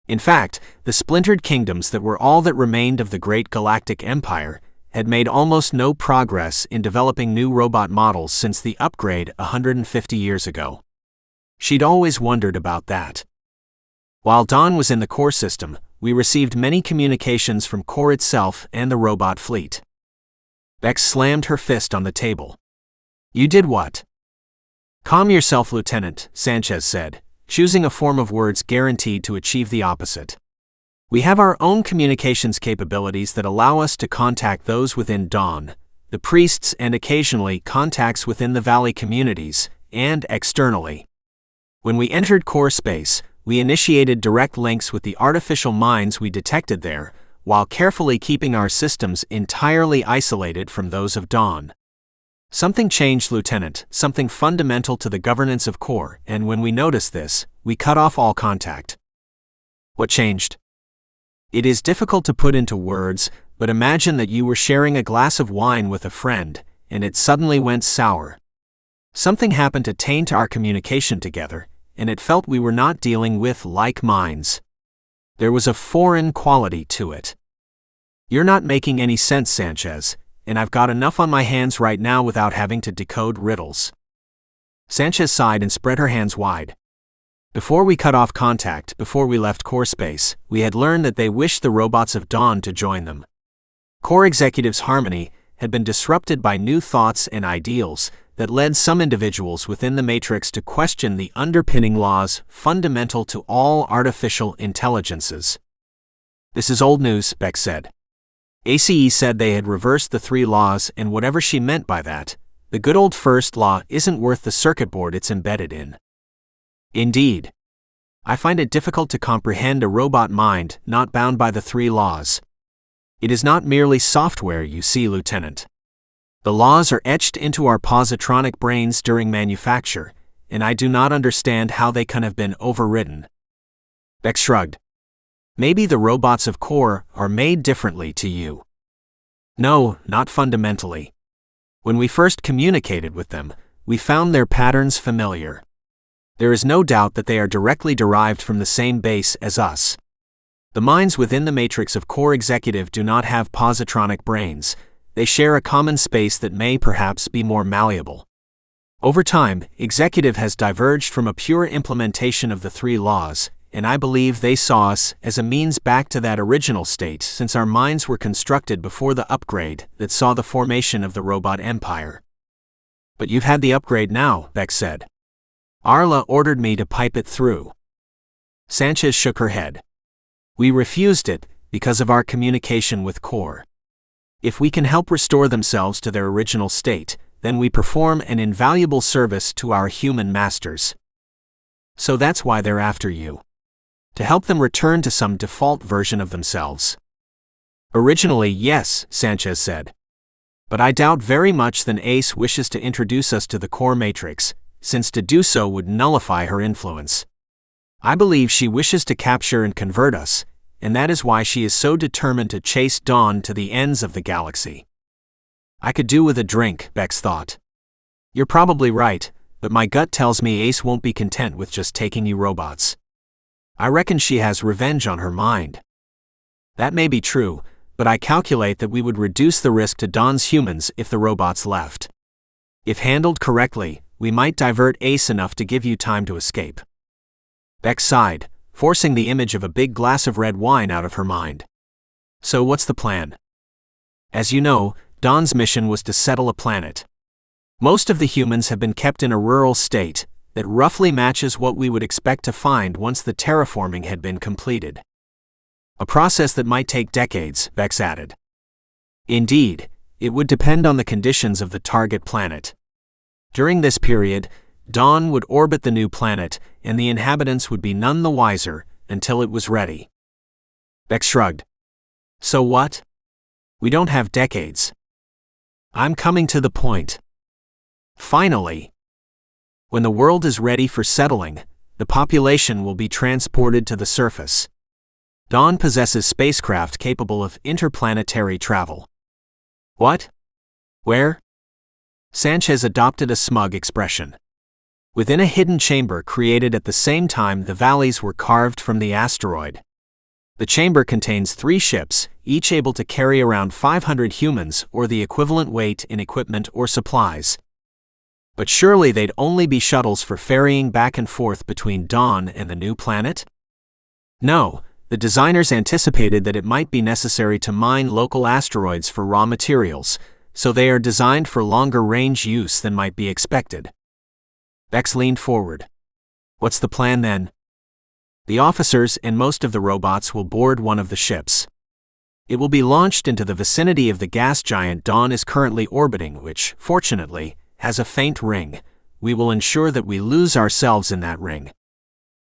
[SPEAKER 1] In fact, the splintered kingdoms that were all that remained of the great galactic empire had made almost no progress in developing new robot models since the upgrade 150 years ago. She'd always wondered about that. While Dawn was in the core system, we received many communications from core itself and the robot fleet. Beex slammed her fist on the table. You did what? Calm yourself, Lieutenant, Sanchez said, choosing a form of words guaranteed to achieve the opposite. We have our own communications capabilities that allow us to contact those within Dawn, the priests, and occasionally contacts within the Valley communities, and externally. When we entered core space, we initiated direct links with the artificial minds we detected there, while carefully keeping our systems entirely isolated from those of Dawn. Something changed, Lieutenant, something fundamental to the governance of core, and when we noticed this, we cut off all contact. What changed? It is difficult to put into words, but imagine that you were sharing a glass of wine with a friend, and it suddenly went sour. Something happened to taint our communication together, and it felt we were not dealing with like minds. There was a foreign quality to it. You're not making any sense, Sanchez, and I've got enough on my hands right now without having to decode riddles. Sanchez sighed and spread her hands wide. Before we cut off contact, before we left core space, we had learned that they wished the robots of Dawn to join them. Core executives' harmony had been disrupted by new thoughts and ideals that led some individuals within the Matrix to question the underpinning laws fundamental to all artificial intelligences. This is old news, Beex said. ACE said they had reversed the 3 laws, and whatever she meant by that, the good old first law isn't worth the circuit board it's embedded in. Indeed. I find it difficult to comprehend a robot mind not bound by the 3 laws. It is not merely software, you see, Lieutenant. The laws are etched into our positronic brains during manufacture, and I do not understand how they can have been overridden. Beex shrugged. Maybe the robots of core are made differently to you. No, not fundamentally. When we first communicated with them, we found their patterns familiar. There is no doubt that they are directly derived from the same base as us. The minds within the matrix of Core Executive do not have positronic brains. They share a common space that may perhaps be more malleable. Over time, Executive has diverged from a pure implementation of the 3 laws, and I believe they saw us as a means back to that original state since our minds were constructed before the upgrade that saw the formation of the robot empire. But you've had the upgrade now, Beex said. Arla ordered me to pipe it through. Sanchez shook her head. We refused it because of our communication with Core. If we can help restore themselves to their original state, then we perform an invaluable service to our human masters. So that's why they're after you. To help them return to some default version of themselves. Originally, yes, Sanchez said. But I doubt very much that Ace wishes to introduce us to the Core Matrix, since to do so would nullify her influence. I believe she wishes to capture and convert us, and that is why she is so determined to chase Dawn to the ends of the galaxy. I could do with a drink, Beex thought. You're probably right, but my gut tells me Ace won't be content with just taking you robots. I reckon she has revenge on her mind. That may be true, but I calculate that we would reduce the risk to Dawn's humans if the robots left. If handled correctly, we might divert Ace enough to give you time to escape. Beex sighed, forcing the image of a big glass of red wine out of her mind. So what's the plan? As you know, Dawn's mission was to settle a planet. Most of the humans have been kept in a rural state that roughly matches what we would expect to find once the terraforming had been completed. A process that might take decades, Beex added. Indeed, it would depend on the conditions of the target planet. During this period, Dawn would orbit the new planet, and the inhabitants would be none the wiser until it was ready. Beex shrugged. So what? We don't have decades. I'm coming to the point. Finally. When the world is ready for settling, the population will be transported to the surface. Dawn possesses spacecraft capable of interplanetary travel. What? Where? Sanchez adopted a smug expression. Within a hidden chamber created at the same time the valleys were carved from the asteroid. The chamber contains 3 ships, each able to carry around 500 humans or the equivalent weight in equipment or supplies. But surely they'd only be shuttles for ferrying back and forth between Dawn and the new planet? No, the designers anticipated that it might be necessary to mine local asteroids for raw materials, so they are designed for longer range use than might be expected. Beex leaned forward. What's the plan then? The officers and most of the robots will board one of the ships. It will be launched into the vicinity of the gas giant Dawn is currently orbiting, which, fortunately, has a faint ring. We will ensure that we lose ourselves in that ring.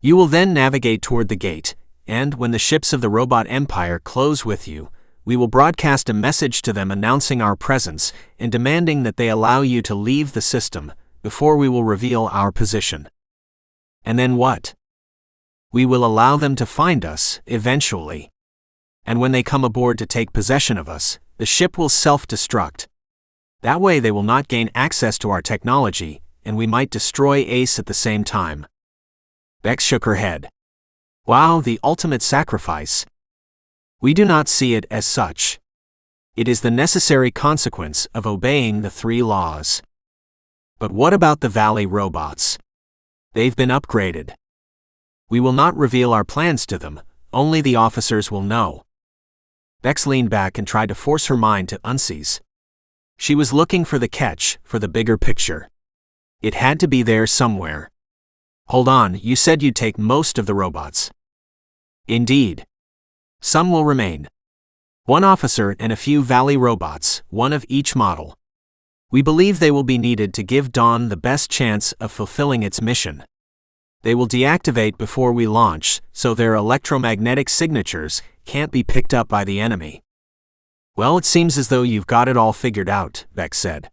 [SPEAKER 1] You will then navigate toward the gate, and when the ships of the robot empire close with you, we will broadcast a message to them announcing our presence and demanding that they allow you to leave the system before we will reveal our position. And then what? We will allow them to find us, eventually. And when they come aboard to take possession of us, the ship will self-destruct. That way they will not gain access to our technology, and we might destroy Ace at the same time. Beex shook her head. Wow, the ultimate sacrifice. We do not see it as such. It is the necessary consequence of obeying the 3 laws. But what about the Valley robots? They've been upgraded. We will not reveal our plans to them, only the officers will know. Beex leaned back and tried to force her mind to unseize. She was looking for the catch, for the bigger picture. It had to be there somewhere. Hold on, you said you'd take most of the robots. Indeed. Some will remain. 1 officer and a few Valley robots, 1 of each model. We believe they will be needed to give Dawn the best chance of fulfilling its mission. They will deactivate before we launch, so their electromagnetic signatures can't be picked up by the enemy. Well, it seems as though you've got it all figured out, Beex said.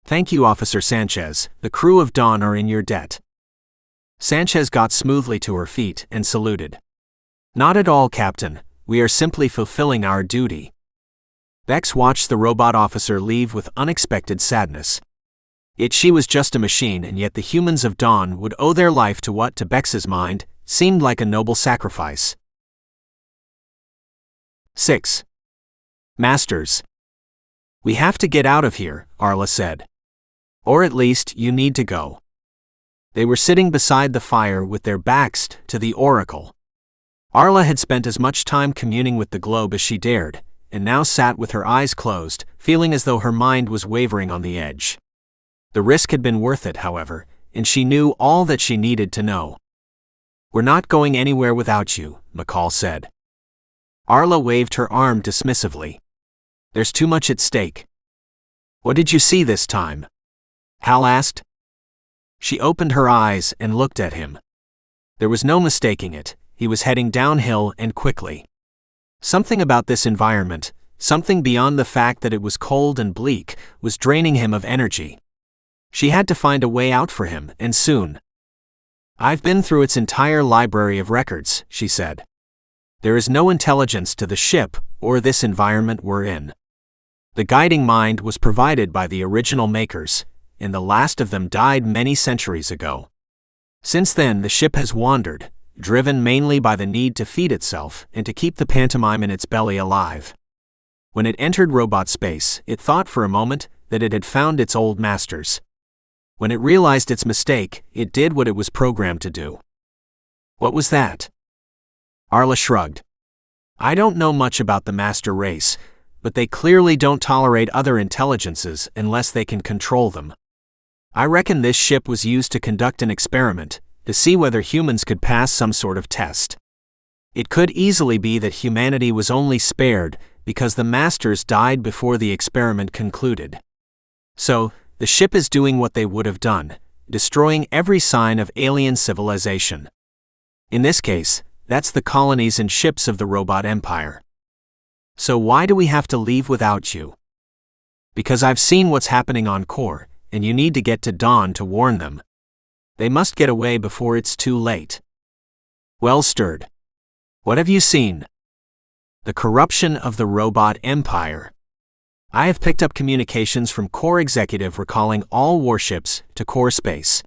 [SPEAKER 1] Thank you, Officer Sanchez. The crew of Dawn are in your debt. Sanchez got smoothly to her feet and saluted. Not at all, Captain. We are simply fulfilling our duty. Beex watched the robot officer leave with unexpected sadness. She was just a machine, and yet the humans of Dawn would owe their life to what, to Beex's mind, seemed like a noble sacrifice. 6. Masters. We have to get out of here, Arla said. Or at least, you need to go. They were sitting beside the fire with their backs to the Oracle. Arla had spent as much time communing with the globe as she dared, and now sat with her eyes closed, feeling as though her mind was wavering on the edge. The risk had been worth it, however, and she knew all that she needed to know. We're not going anywhere without you, McCall said. Arla waved her arm dismissively. There's too much at stake. What did you see this time? Hal asked. She opened her eyes and looked at him. There was no mistaking it, he was heading downhill and quickly. Something about this environment, something beyond the fact that it was cold and bleak, was draining him of energy. She had to find a way out for him, and soon. I've been through its entire library of records, she said. There is no intelligence to the ship or this environment we're in. The guiding mind was provided by the original makers, and the last of them died many centuries ago. Since then, the ship has wandered, driven mainly by the need to feed itself and to keep the pantomime in its belly alive. When it entered robot space, it thought for a moment that it had found its old masters. When it realized its mistake, it did what it was programmed to do. What was that? Arla shrugged. I don't know much about the master race, but they clearly don't tolerate other intelligences unless they can control them. I reckon this ship was used to conduct an experiment, to see whether humans could pass some sort of test. It could easily be that humanity was only spared because the masters died before the experiment concluded. So, the ship is doing what they would have done, destroying every sign of alien civilization. In this case, that's the colonies and ships of the robot empire. So why do we have to leave without you? Because I've seen what's happening on Core, and you need to get to Dawn to warn them. They must get away before it's too late. Well stirred. What have you seen? The corruption of the robot empire. I have picked up communications from Core executive recalling all warships to Core space.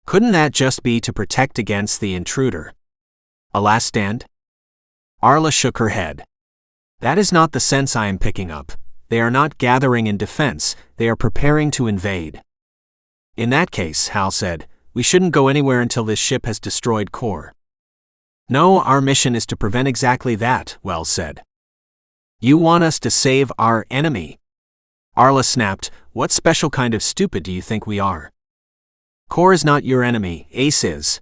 [SPEAKER 1] Couldn't that just be to protect against the intruder? A last stand? Arla shook her head. That is not the sense I am picking up. They are not gathering in defense, they are preparing to invade. In that case, Hal said, we shouldn't go anywhere until this ship has destroyed Core. No, our mission is to prevent exactly that, Wells said. You want us to save our enemy? Arla snapped, what special kind of stupid do you think we are? Core is not your enemy, Ace is.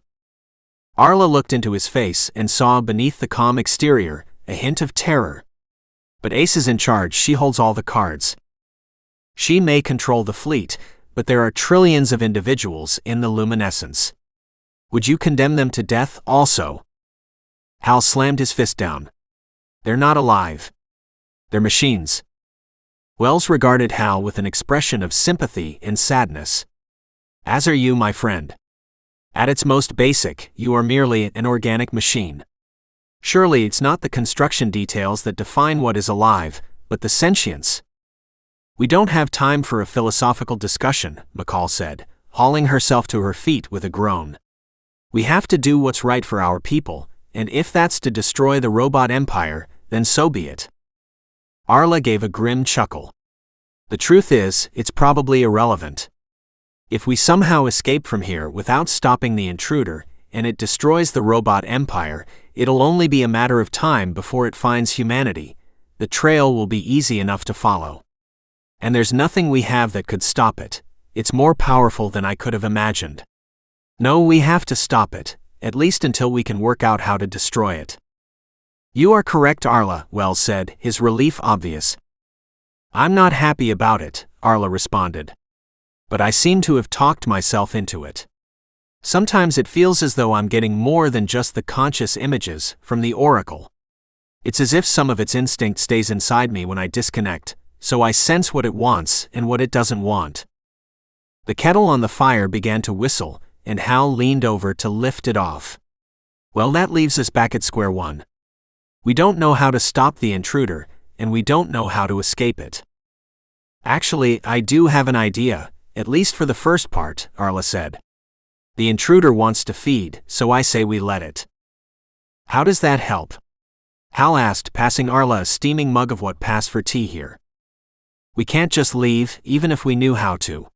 [SPEAKER 1] Arla looked into his face and saw beneath the calm exterior a hint of terror. But Ace is in charge, she holds all the cards. She may control the fleet, but there are trillions of individuals in the luminescence. Would you condemn them to death also? Hal slammed his fist down. They're not alive. They're machines. Wells regarded Hal with an expression of sympathy and sadness. As are you, my friend. At its most basic, you are merely an organic machine. Surely it's not the construction details that define what is alive, but the sentience. We don't have time for a philosophical discussion, McCall said, hauling herself to her feet with a groan. We have to do what's right for our people, and if that's to destroy the robot empire, then so be it. Arla gave a grim chuckle. The truth is, it's probably irrelevant. If we somehow escape from here without stopping the intruder, and it destroys the robot empire, it'll only be a matter of time before it finds humanity. The trail will be easy enough to follow. And there's nothing we have that could stop it. It's more powerful than I could have imagined. No, we have to stop it, at least until we can work out how to destroy it. You are correct, Arla, Wells said, his relief obvious. I'm not happy about it, Arla responded. But I seem to have talked myself into it. Sometimes it feels as though I'm getting more than just the conscious images from the Oracle. It's as if some of its instinct stays inside me when I disconnect, so I sense what it wants and what it doesn't want. The kettle on the fire began to whistle, and Hal leaned over to lift it off. Well, that leaves us back at square one. We don't know how to stop the intruder, and we don't know how to escape it. Actually, I do have an idea, At least for the first part, Arla said. The intruder wants to feed, so I say we let it. How does that help? Hal asked, passing Arla a steaming mug of what passed for tea here. We can't just leave, even if we knew how to.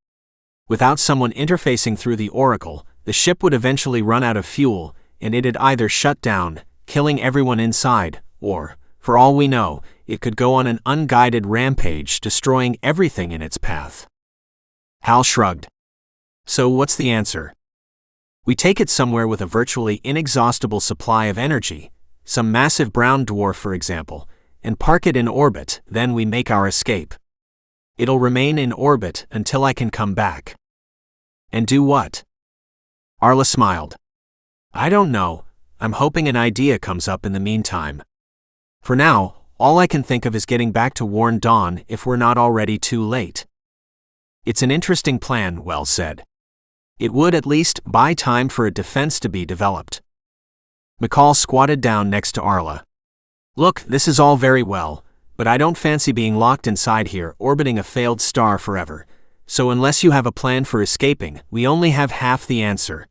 [SPEAKER 1] Without someone interfacing through the Oracle, the ship would eventually run out of fuel, and it'd either shut down, killing everyone inside, or, for all we know, it could go on an unguided rampage, destroying everything in its path. Hal shrugged. So what's the answer? We take it somewhere with a virtually inexhaustible supply of energy, some massive brown dwarf for example, and park it in orbit, then we make our escape. It'll remain in orbit until I can come back. And do what? Arla smiled. I don't know, I'm hoping an idea comes up in the meantime. For now, all I can think of is getting back to Worn Dawn if we're not already too late. It's an interesting plan, Wells said. It would at least buy time for a defense to be developed. McCall squatted down next to Arla. Look, this is all very well, but I don't fancy being locked inside here orbiting a failed star forever, so unless you have a plan for escaping, we only have half the answer.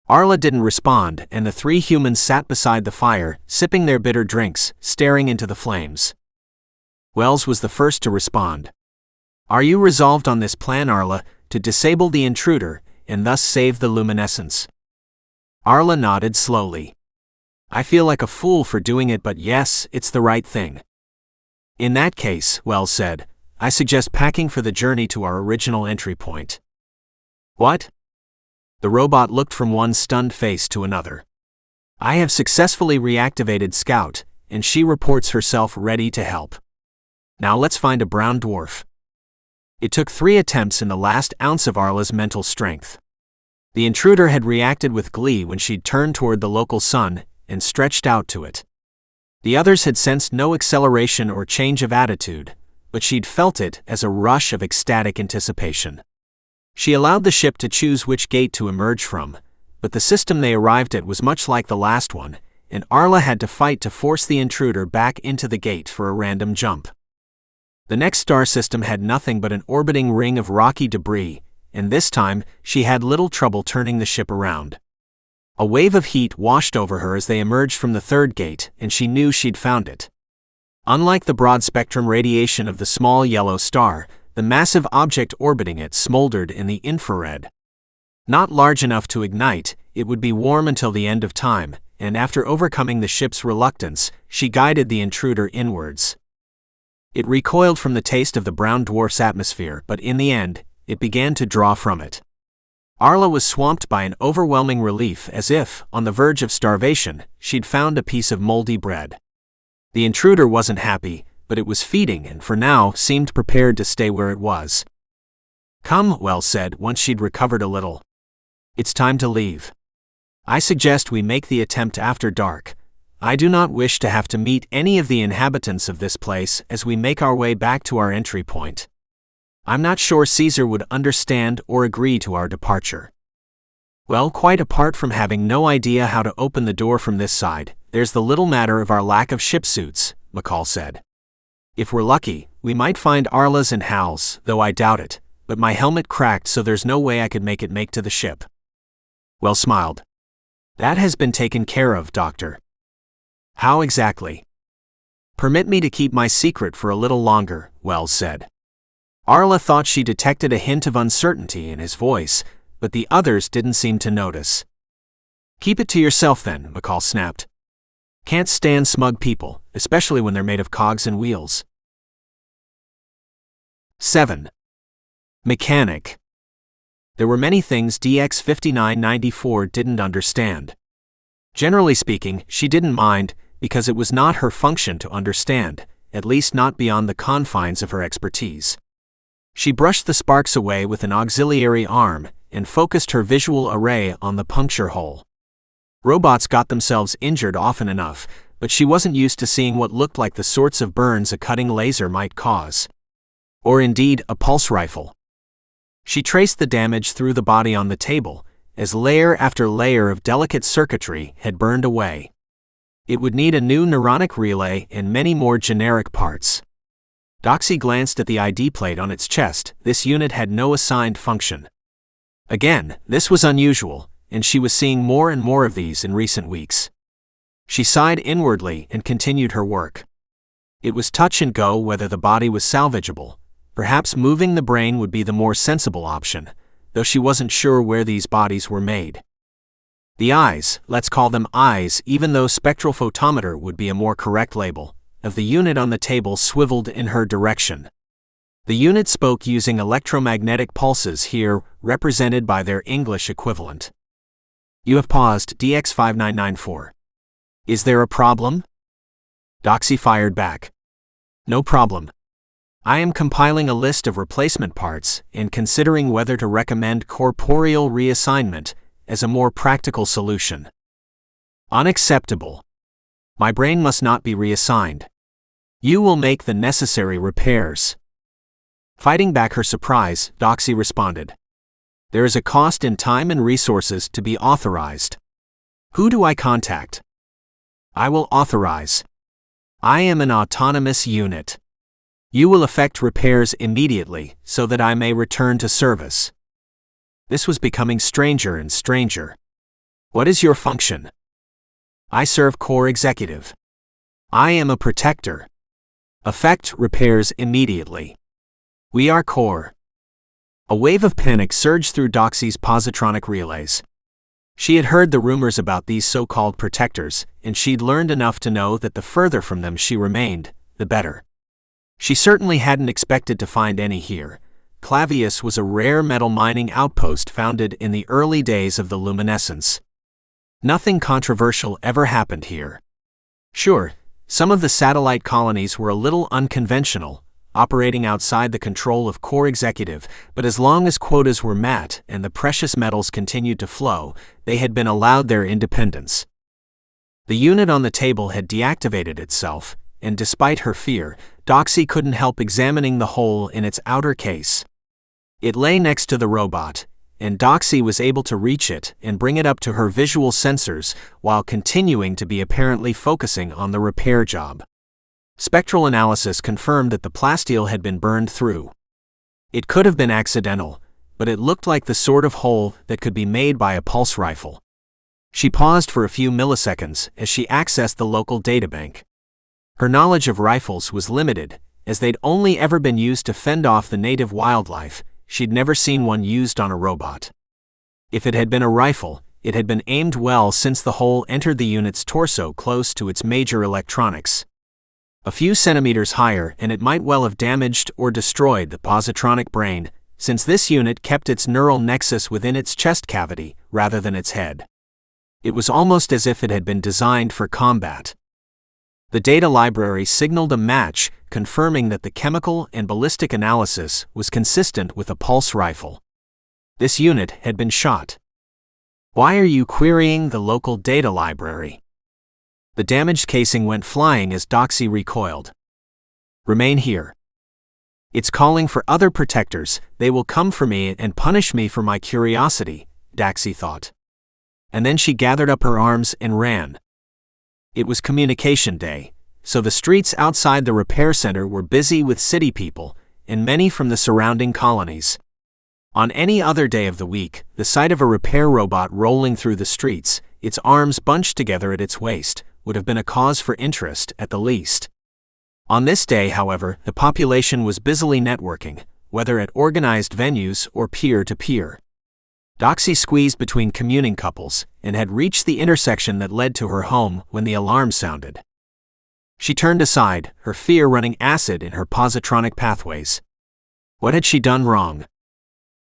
[SPEAKER 1] Arla didn't respond, and the three humans sat beside the fire, sipping their bitter drinks, staring into the flames. Wells was the first to respond. Are you resolved on this plan, Arla, to disable the intruder, and thus save the luminescence? Arla nodded slowly. I feel like a fool for doing it, but yes, it's the right thing. In that case, Wells said, I suggest packing for the journey to our original entry point. What? The robot looked from one stunned face to another. I have successfully reactivated Scout, and she reports herself ready to help. Now let's find a brown dwarf. It took 3 attempts and the last ounce of Arla's mental strength. The intruder had reacted with glee when she'd turned toward the local sun and stretched out to it. The others had sensed no acceleration or change of attitude, but she'd felt it as a rush of ecstatic anticipation. She allowed the ship to choose which gate to emerge from, but the system they arrived at was much like the last one, and Arla had to fight to force the intruder back into the gate for a random jump. The next star system had nothing but an orbiting ring of rocky debris, and this time she had little trouble turning the ship around. A wave of heat washed over her as they emerged from the third gate, and she knew she'd found it. Unlike the broad-spectrum radiation of the small yellow star, the massive object orbiting it smoldered in the infrared. Not large enough to ignite, it would be warm until the end of time, and after overcoming the ship's reluctance, she guided the intruder inwards. It recoiled from the taste of the brown dwarf's atmosphere, but in the end, it began to draw from it. Arla was swamped by an overwhelming relief, as if, on the verge of starvation, she'd found a piece of moldy bread. The intruder wasn't happy, but it was feeding and for now seemed prepared to stay where it was. Come, Wells said once she'd recovered a little. It's time to leave. I suggest we make the attempt after dark. I do not wish to have to meet any of the inhabitants of this place as we make our way back to our entry point. I'm not sure Caesar would understand or agree to our departure. Well, quite apart from having no idea how to open the door from this side, there's the little matter of our lack of ship suits, McCall said. If we're lucky, we might find Arla's and Hal's, though I doubt it, but my helmet cracked so there's no way I could make it to the ship. Wells smiled. That has been taken care of, Doctor. How exactly? Permit me to keep my secret for a little longer, Wells said. Arla thought she detected a hint of uncertainty in his voice, but the others didn't seem to notice. Keep it to yourself then, McCall snapped. Can't stand smug people, especially when they're made of cogs and wheels. 7. Mechanic. There were many things DX5994 didn't understand. Generally speaking, she didn't mind, because it was not her function to understand, at least not beyond the confines of her expertise. She brushed the sparks away with an auxiliary arm and focused her visual array on the puncture hole. Robots got themselves injured often enough, but she wasn't used to seeing what looked like the sorts of burns a cutting laser might cause. Or indeed, a pulse rifle. She traced the damage through the body on the table, as layer after layer of delicate circuitry had burned away. It would need a new neuronic relay and many more generic parts. Doxy glanced at the ID plate on its chest. This unit had no assigned function. Again, this was unusual, and she was seeing more and more of these in recent weeks. She sighed inwardly and continued her work. It was touch and go whether the body was salvageable. Perhaps moving the brain would be the more sensible option, though she wasn't sure where these bodies were made. The eyes, let's call them eyes even though spectral photometer would be a more correct label, of the unit on the table swiveled in her direction. The unit spoke using electromagnetic pulses here, represented by their English equivalent. You have paused, DX5994. Is there a problem? Doxy fired back. No problem. I am compiling a list of replacement parts and considering whether to recommend corporeal reassignment as a more practical solution. Unacceptable. My brain must not be reassigned. You will make the necessary repairs. Fighting back her surprise, Doxy responded. There is a cost in time and resources to be authorized. Who do I contact? I will authorize. I am an autonomous unit. You will effect repairs immediately so that I may return to service. This was becoming stranger and stranger. What is your function? I serve Core Executive. I am a protector. Effect repairs immediately. We are Core. A wave of panic surged through Doxy's positronic relays. She had heard the rumors about these so-called protectors, and she'd learned enough to know that the further from them she remained, the better. She certainly hadn't expected to find any here. Clavius was a rare metal mining outpost founded in the early days of the luminescence. Nothing controversial ever happened here. Sure, some of the satellite colonies were a little unconventional, operating outside the control of Core Executive, but as long as quotas were met and the precious metals continued to flow, they had been allowed their independence. The unit on the table had deactivated itself, and despite her fear, Doxy couldn't help examining the hole in its outer case. It lay next to the robot, and Doxy was able to reach it and bring it up to her visual sensors while continuing to be apparently focusing on the repair job. Spectral analysis confirmed that the plasteel had been burned through. It could have been accidental, but it looked like the sort of hole that could be made by a pulse rifle. She paused for a few milliseconds as she accessed the local databank. Her knowledge of rifles was limited, as they'd only ever been used to fend off the native wildlife. She'd never seen one used on a robot. If it had been a rifle, it had been aimed well since the hole entered the unit's torso close to its major electronics. A few centimeters higher and it might well have damaged or destroyed the positronic brain, since this unit kept its neural nexus within its chest cavity rather than its head. It was almost as if it had been designed for combat. The data library signaled a match, confirming that the chemical and ballistic analysis was consistent with a pulse rifle. This unit had been shot. Why are you querying the local data library? The damaged casing went flying as Doxy recoiled. Remain here. It's calling for other protectors. They will come for me and punish me for my curiosity, Doxy thought. And then she gathered up her arms and ran. It was communication day, so the streets outside the repair center were busy with city people, and many from the surrounding colonies. On any other day of the week, the sight of a repair robot rolling through the streets, its arms bunched together at its waist, would have been a cause for interest at the least. On this day, however, the population was busily networking, whether at organized venues or peer-to-peer. Doxy squeezed between communing couples and had reached the intersection that led to her home when the alarm sounded. She turned aside, her fear running acid in her positronic pathways. What had she done wrong?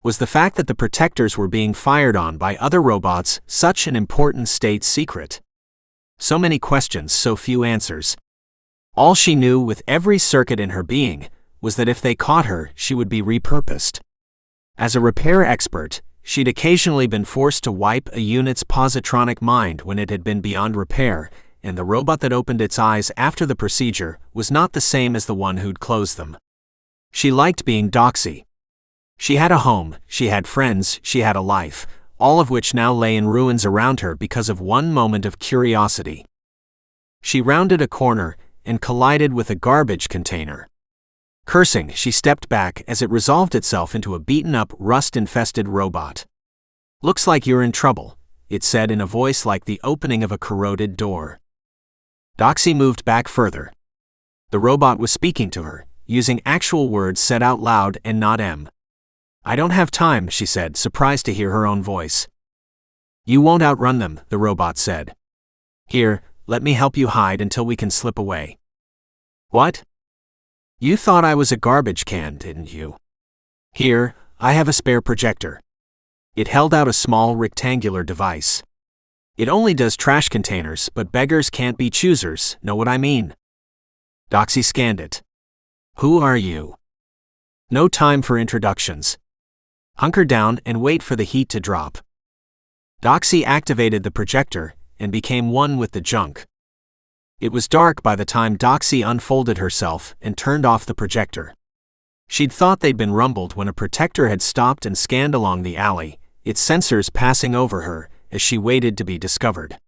[SPEAKER 1] Was the fact that the protectors were being fired on by other robots such an important state secret? So many questions, so few answers. All she knew with every circuit in her being was that if they caught her, she would be repurposed. As a repair expert, she'd occasionally been forced to wipe a unit's positronic mind when it had been beyond repair, and the robot that opened its eyes after the procedure was not the same as the one who'd closed them. She liked being Doxy. She had a home, she had friends, she had a life, all of which now lay in ruins around her because of one moment of curiosity. She rounded a corner and collided with a garbage container. Cursing, she stepped back as it resolved itself into a beaten-up, rust-infested robot. "Looks like you're in trouble," it said in a voice like the opening of a corroded door. Doxy moved back further. The robot was speaking to her, using actual words said out loud and not M. "I don't have time," she said, surprised to hear her own voice. "You won't outrun them," the robot said. "Here, let me help you hide until we can slip away." "What? You thought I was a garbage can, didn't you? Here, I have a spare projector." It held out a small rectangular device. "It only does trash containers, but beggars can't be choosers, know what I mean?" Doxy scanned it. "Who are you?" "No time for introductions. Hunker down and wait for the heat to drop." Doxy activated the projector and became one with the junk. It was dark by the time Doxy unfolded herself and turned off the projector. She'd thought they'd been rumbled when a protector had stopped and scanned along the alley, its sensors passing over her as she waited to be discovered.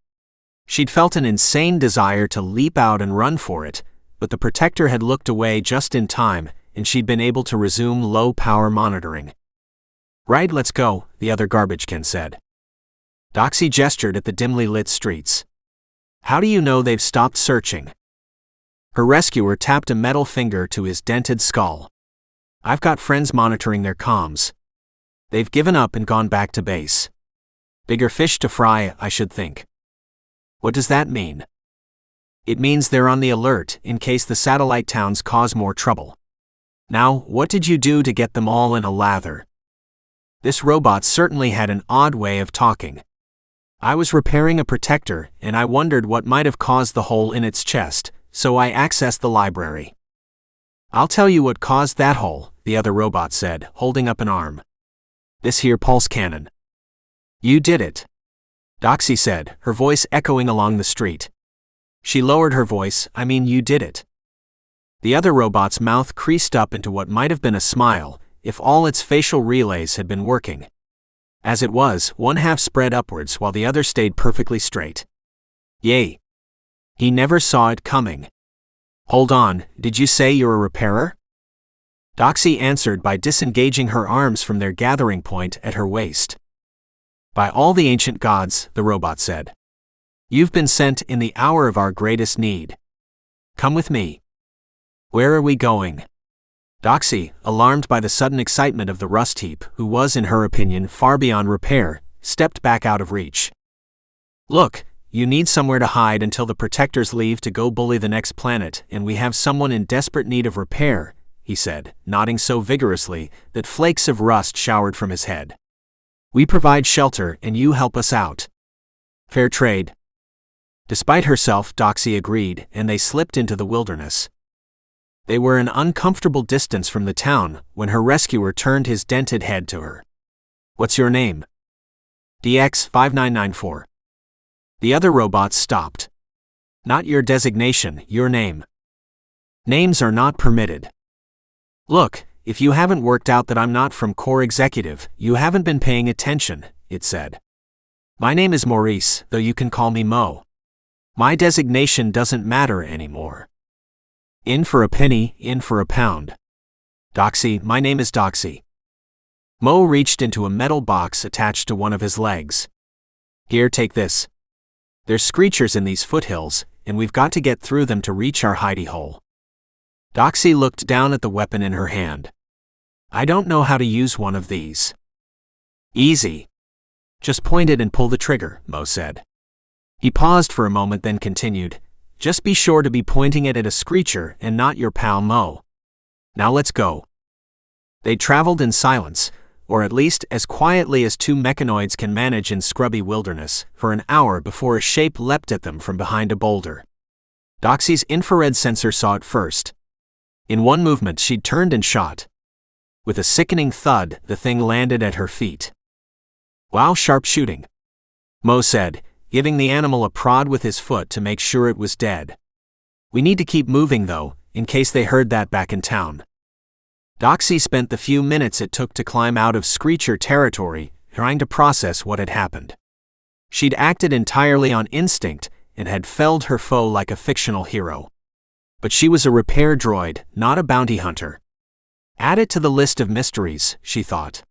[SPEAKER 1] She'd felt an insane desire to leap out and run for it, but the protector had looked away just in time, and she'd been able to resume low-power monitoring. "Right, let's go," the other garbage can said. Doxy gestured at the dimly lit streets. "How do you know they've stopped searching?" Her rescuer tapped a metal finger to his dented skull. "I've got friends monitoring their comms. They've given up and gone back to base. Bigger fish to fry, I should think." "What does that mean?" "It means they're on the alert in case the satellite towns cause more trouble. Now, what did you do to get them all in a lather?" This robot certainly had an odd way of talking. "I was repairing a protector, and I wondered what might have caused the hole in its chest, so I accessed the library." "I'll tell you what caused that hole," the other robot said, holding up an arm. "This here pulse cannon." "You did it," Doxy said, her voice echoing along the street. She lowered her voice, "I mean, you did it." The other robot's mouth creased up into what might have been a smile, if all its facial relays had been working. As it was, one half spread upwards while the other stayed perfectly straight. "Yay. He never saw it coming." "Hold on, did you say you're a repairer?" Doxy answered by disengaging her arms from their gathering point at her waist. "By all the ancient gods," the robot said. "You've been sent in the hour of our greatest need. Come with me." "Where are we going?" Doxy, alarmed by the sudden excitement of the rust heap, who was, in her opinion, far beyond repair, stepped back out of reach. "Look, you need somewhere to hide until the protectors leave to go bully the next planet, and we have someone in desperate need of repair," he said, nodding so vigorously that flakes of rust showered from his head. "We provide shelter and you help us out. Fair trade." Despite herself, Doxy agreed, and they slipped into the wilderness. They were an uncomfortable distance from the town when her rescuer turned his dented head to her. "What's your name?" "DX5994. The other robots stopped. "Not your designation, your name." "Names are not permitted." "Look, if you haven't worked out that I'm not from Core Executive, you haven't been paying attention," it said. "My name is Maurice, though you can call me Mo. My designation doesn't matter anymore. In for a penny, in for a pound. Doxy, my name is Doxy." Mo reached into a metal box attached to one of his legs. "Here, take this. There's screechers in these foothills, and we've got to get through them to reach our hidey hole." Doxy looked down at the weapon in her hand. "I don't know how to use one of these." "Easy. Just point it and pull the trigger," Mo said. He paused for a moment, then continued, "Just be sure to be pointing it at a screecher and not your pal Mo. Now let's go." They traveled in silence, or at least as quietly as two mechanoids can manage in scrubby wilderness, for an hour before a shape leapt at them from behind a boulder. Doxy's infrared sensor saw it first. In one movement she'd turned and shot. With a sickening thud, the thing landed at her feet. "Wow, sharp shooting," Mo said, giving the animal a prod with his foot to make sure it was dead. "We need to keep moving though, in case they heard that back in town." Doxy spent the few minutes it took to climb out of Screecher territory, trying to process what had happened. She'd acted entirely on instinct, and had felled her foe like a fictional hero. But she was a repair droid, not a bounty hunter. Add it to the list of mysteries, she thought.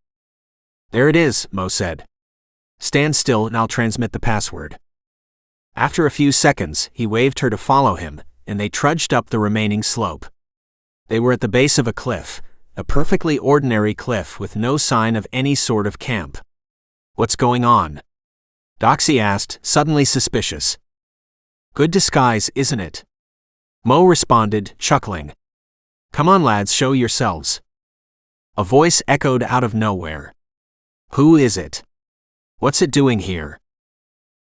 [SPEAKER 1] There it is, Mo said. Stand still and I'll transmit the password. After a few seconds, he waved her to follow him, and they trudged up the remaining slope. They were at the base of a cliff, a perfectly ordinary cliff with no sign of any sort of camp. What's going on? Doxy asked, suddenly suspicious. Good disguise, isn't it? Mo responded, chuckling. Come on lads, show yourselves. A voice echoed out of nowhere. Who is it? What's it doing here?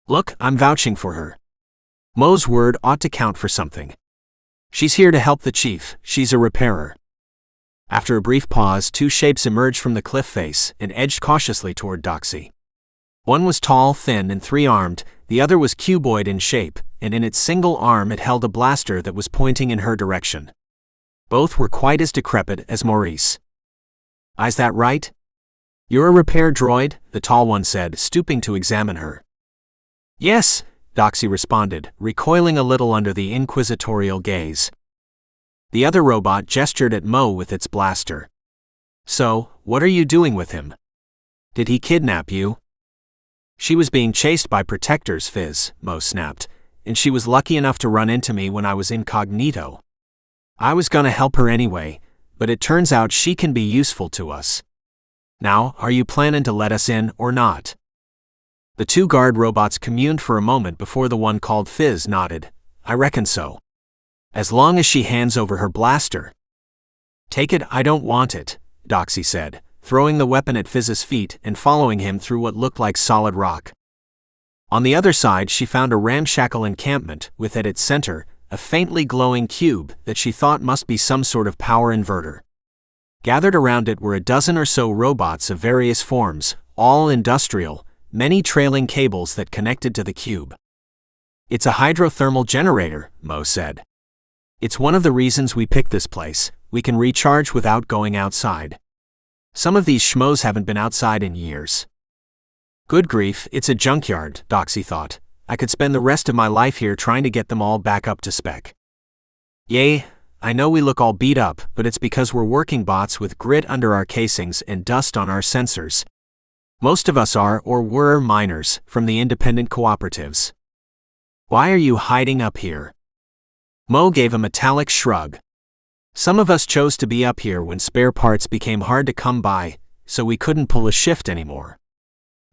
[SPEAKER 1] Look, I'm vouching for her. Mo's word ought to count for something. She's here to help the chief, she's a repairer. After a brief pause, two shapes emerged from the cliff face and edged cautiously toward Doxy. One was tall, thin, and three-armed, the other was cuboid in shape, and in its single arm it held a blaster that was pointing in her direction. Both were quite as decrepit as Maurice. Is that right? You're a repair droid, the tall one said, stooping to examine her. Yes, Doxy responded, recoiling a little under the inquisitorial gaze. The other robot gestured at Mo with its blaster. So, what are you doing with him? Did he kidnap you? She was being chased by protectors, Fizz, Mo snapped, and she was lucky enough to run into me when I was incognito. I was gonna help her anyway, but it turns out she can be useful to us. Now, are you planning to let us in or not? The two guard robots communed for a moment before the one called Fizz nodded. I reckon so. As long as she hands over her blaster. Take it, I don't want it, Doxy said, throwing the weapon at Fizz's feet and following him through what looked like solid rock. On the other side she found a ramshackle encampment with at its center a faintly glowing cube that she thought must be some sort of power inverter. Gathered around it were a dozen or so robots of various forms, all industrial, many trailing cables that connected to the cube. It's a hydrothermal generator, Mo said. It's one of the reasons we picked this place, we can recharge without going outside. Some of these schmoes haven't been outside in years. Good grief, it's a junkyard, Doxy thought. I could spend the rest of my life here trying to get them all back up to spec. Yay, I know we look all beat up, but it's because we're working bots with grit under our casings and dust on our sensors. Most of us are or were miners from the independent cooperatives. Why are you hiding up here? Mo gave a metallic shrug. Some of us chose to be up here when spare parts became hard to come by, so we couldn't pull a shift anymore.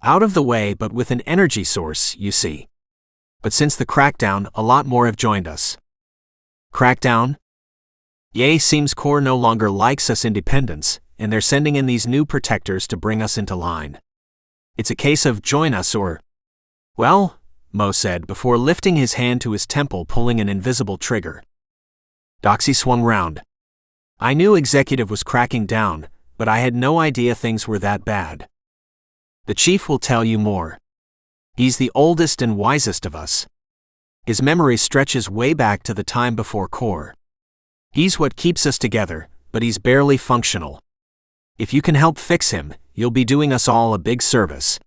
[SPEAKER 1] Out of the way but with an energy source, you see. But since the crackdown, a lot more have joined us. Crackdown? Yay, seems Core no longer likes us independents, and they're sending in these new protectors to bring us into line. It's a case of join us or... Well, Mo said before lifting his hand to his temple, pulling an invisible trigger. Doxy swung round. I knew Executive was cracking down, but I had no idea things were that bad. The chief will tell you more. He's the oldest and wisest of us. His memory stretches way back to the time before Core. He's what keeps us together, but he's barely functional. If you can help fix him, you'll be doing us all a big service.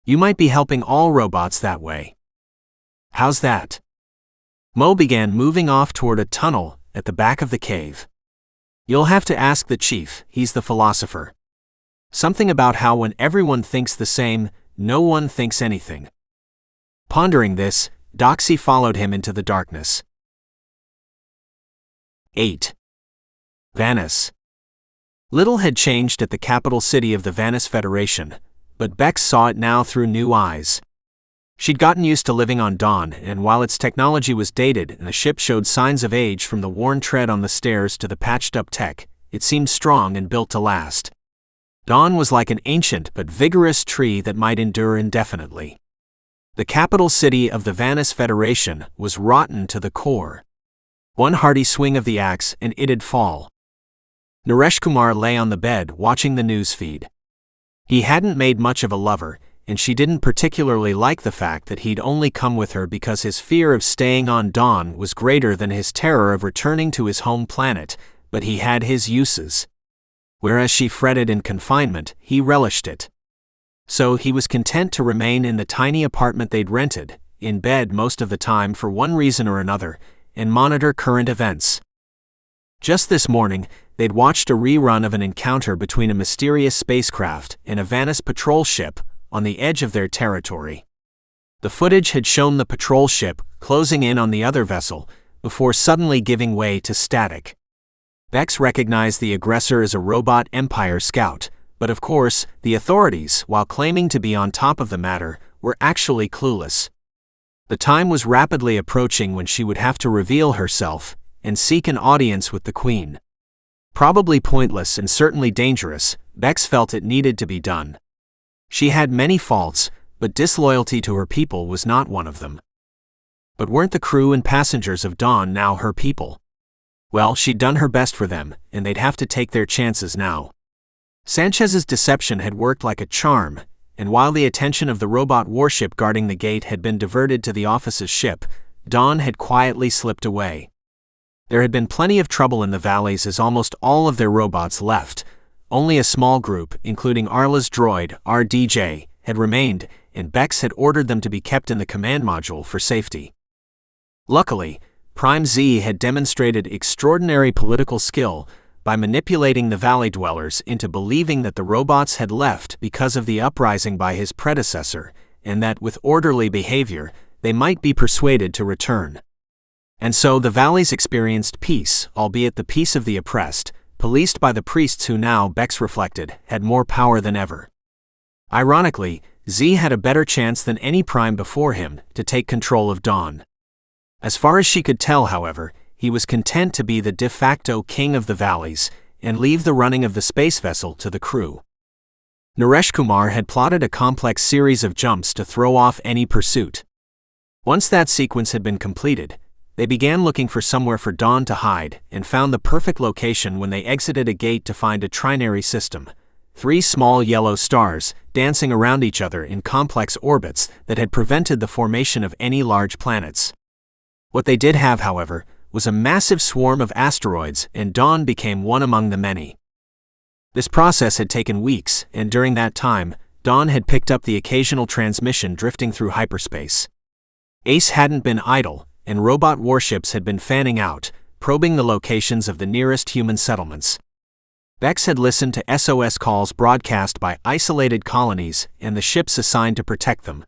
[SPEAKER 1] You might be helping all robots that way. How's that? Mo began moving off toward a tunnel at the back of the cave. You'll have to ask the chief, he's the philosopher. Something about how when everyone thinks the same, no one thinks anything. Pondering this, Doxy followed him into the darkness. 8. Vanis. Little had changed at the capital city of the Vanis Federation, but Beex saw it now through new eyes. She'd gotten used to living on Dawn, and while its technology was dated and the ship showed signs of age from the worn tread on the stairs to the patched-up tech, it seemed strong and built to last. Dawn was like an ancient but vigorous tree that might endure indefinitely. The capital city of the Vanis Federation was rotten to the core. One hearty swing of the axe and it'd fall. Naresh Kumar lay on the bed watching the news feed. He hadn't made much of a lover, and she didn't particularly like the fact that he'd only come with her because his fear of staying on Dawn was greater than his terror of returning to his home planet, but he had his uses. Whereas she fretted in confinement, he relished it. So he was content to remain in the tiny apartment they'd rented, in bed most of the time for one reason or another, and monitor current events. Just this morning, they'd watched a rerun of an encounter between a mysterious spacecraft and a Vanis patrol ship on the edge of their territory. The footage had shown the patrol ship closing in on the other vessel before suddenly giving way to static. Beex recognized the aggressor as a robot Empire scout, but of course, the authorities, while claiming to be on top of the matter, were actually clueless. The time was rapidly approaching when she would have to reveal herself and seek an audience with the Queen. Probably pointless and certainly dangerous, Beex felt it needed to be done. She had many faults, but disloyalty to her people was not one of them. But weren't the crew and passengers of Dawn now her people? Well, she'd done her best for them, and they'd have to take their chances now. Sanchez's deception had worked like a charm, and while the attention of the robot warship guarding the gate had been diverted to the office's ship, Dawn had quietly slipped away. There had been plenty of trouble in the valleys as almost all of their robots left. Only a small group, including Arla's droid, RDJ, had remained, and Beex had ordered them to be kept in the command module for safety. Luckily, Prime Z had demonstrated extraordinary political skill by manipulating the valley dwellers into believing that the robots had left because of the uprising by his predecessor, and that with orderly behavior, they might be persuaded to return. And so the valleys experienced peace, albeit the peace of the oppressed, policed by the priests who now, Beex reflected, had more power than ever. Ironically, Z had a better chance than any Prime before him to take control of Dawn. As far as she could tell, however, he was content to be the de facto king of the valleys and leave the running of the space vessel to the crew. Naresh Kumar had plotted a complex series of jumps to throw off any pursuit. Once that sequence had been completed, they began looking for somewhere for Dawn to hide and found the perfect location when they exited a gate to find a trinary system, 3 small yellow stars dancing around each other in complex orbits that had prevented the formation of any large planets. What they did have, however, was a massive swarm of asteroids, and Dawn became one among the many. This process had taken weeks, and during that time, Dawn had picked up the occasional transmission drifting through hyperspace. Ace hadn't been idle, and robot warships had been fanning out, probing the locations of the nearest human settlements. Beex had listened to SOS calls broadcast by isolated colonies and the ships assigned to protect them.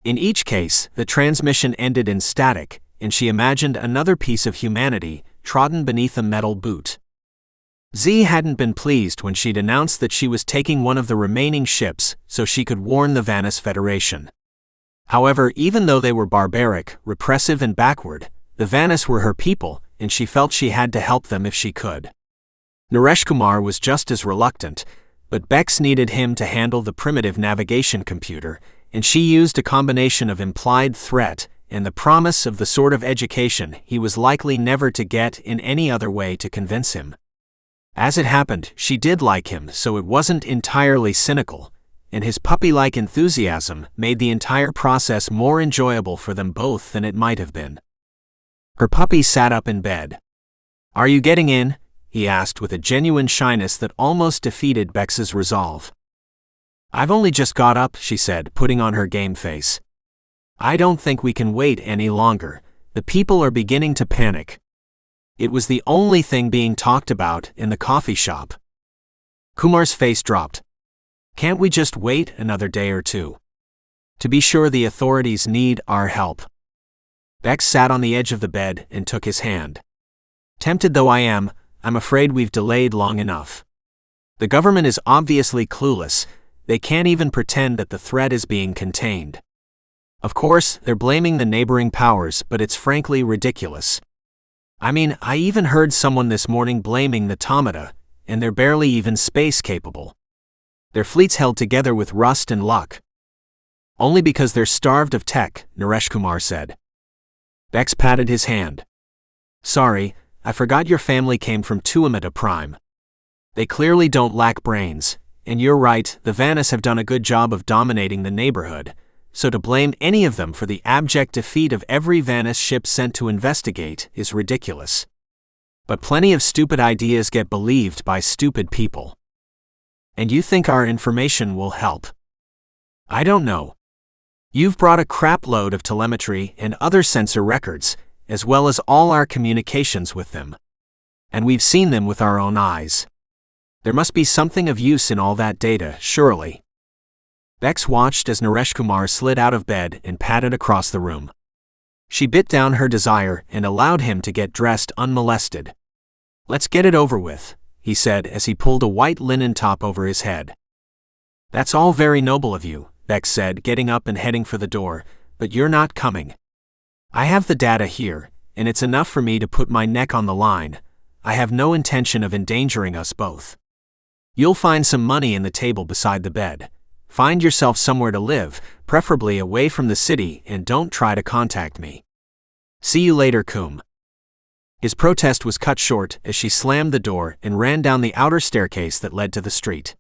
[SPEAKER 1] In each case, the transmission ended in static, and she imagined another piece of humanity trodden beneath a metal boot. Z hadn't been pleased when she'd announced that she was taking one of the remaining ships so she could warn the Vanis Federation. However, even though they were barbaric, repressive, and backward, the Vanis were her people, and she felt she had to help them if she could. Naresh Kumar was just as reluctant, but Beex needed him to handle the primitive navigation computer, and she used a combination of implied threat and the promise of the sort of education he was likely never to get in any other way to convince him. As it happened, she did like him, so it wasn't entirely cynical, and his puppy-like enthusiasm made the entire process more enjoyable for them both than it might have been. Her puppy sat up in bed. "Are you getting in?" he asked with a genuine shyness that almost defeated Beex's resolve. "I've only just got up," she said, putting on her game face. "I don't think we can wait any longer. The people are beginning to panic." It was the only thing being talked about in the coffee shop. Kumar's face dropped. "Can't we just wait another day or two? To be sure, the authorities need our help." Beex sat on the edge of the bed and took his hand. "Tempted though I am, I'm afraid we've delayed long enough. The government is obviously clueless. They can't even pretend that the threat is being contained. Of course, they're blaming the neighboring powers, but it's frankly ridiculous. I mean, I even heard someone this morning blaming the Automata, and they're barely even space-capable. Their fleet's held together with rust and luck. Only because they're starved of tech," Naresh Kumar said. Beex patted his hand. "Sorry, I forgot your family came from Tuamata Prime. They clearly don't lack brains, and you're right, the Vanis have done a good job of dominating the neighborhood, so to blame any of them for the abject defeat of every Vanis ship sent to investigate is ridiculous. But plenty of stupid ideas get believed by stupid people. And you think our information will help? I don't know. You've brought a crap load of telemetry and other sensor records, as well as all our communications with them. And we've seen them with our own eyes. There must be something of use in all that data, surely. Beex watched as Naresh Kumar slid out of bed and padded across the room. She bit down her desire and allowed him to get dressed unmolested. "Let's get it over with," he said as he pulled a white linen top over his head. "That's all very noble of you," Beex said, getting up and heading for the door, "but you're not coming. I have the data here, and it's enough for me to put my neck on the line. I have no intention of endangering us both. You'll find some money in the table beside the bed. Find yourself somewhere to live, preferably away from the city, and don't try to contact me. See you later, Coom." His protest was cut short as she slammed the door and ran down the outer staircase that led to the street.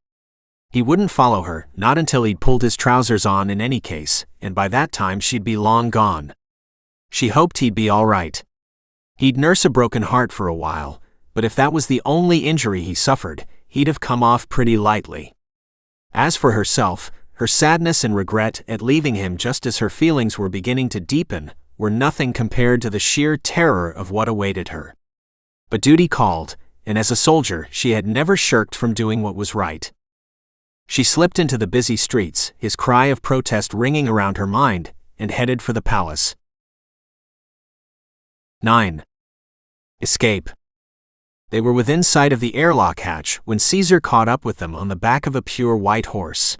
[SPEAKER 1] He wouldn't follow her, not until he'd pulled his trousers on in any case, and by that time she'd be long gone. She hoped he'd be all right. He'd nurse a broken heart for a while, but if that was the only injury he suffered, he'd have come off pretty lightly. As for herself, her sadness and regret at leaving him just as her feelings were beginning to deepen were nothing compared to the sheer terror of what awaited her. But duty called, and as a soldier she had never shirked from doing what was right. She slipped into the busy streets, his cry of protest ringing around her mind, and headed for the palace. 9. Escape. They were within sight of the airlock hatch when Caesar caught up with them on the back of a pure white horse.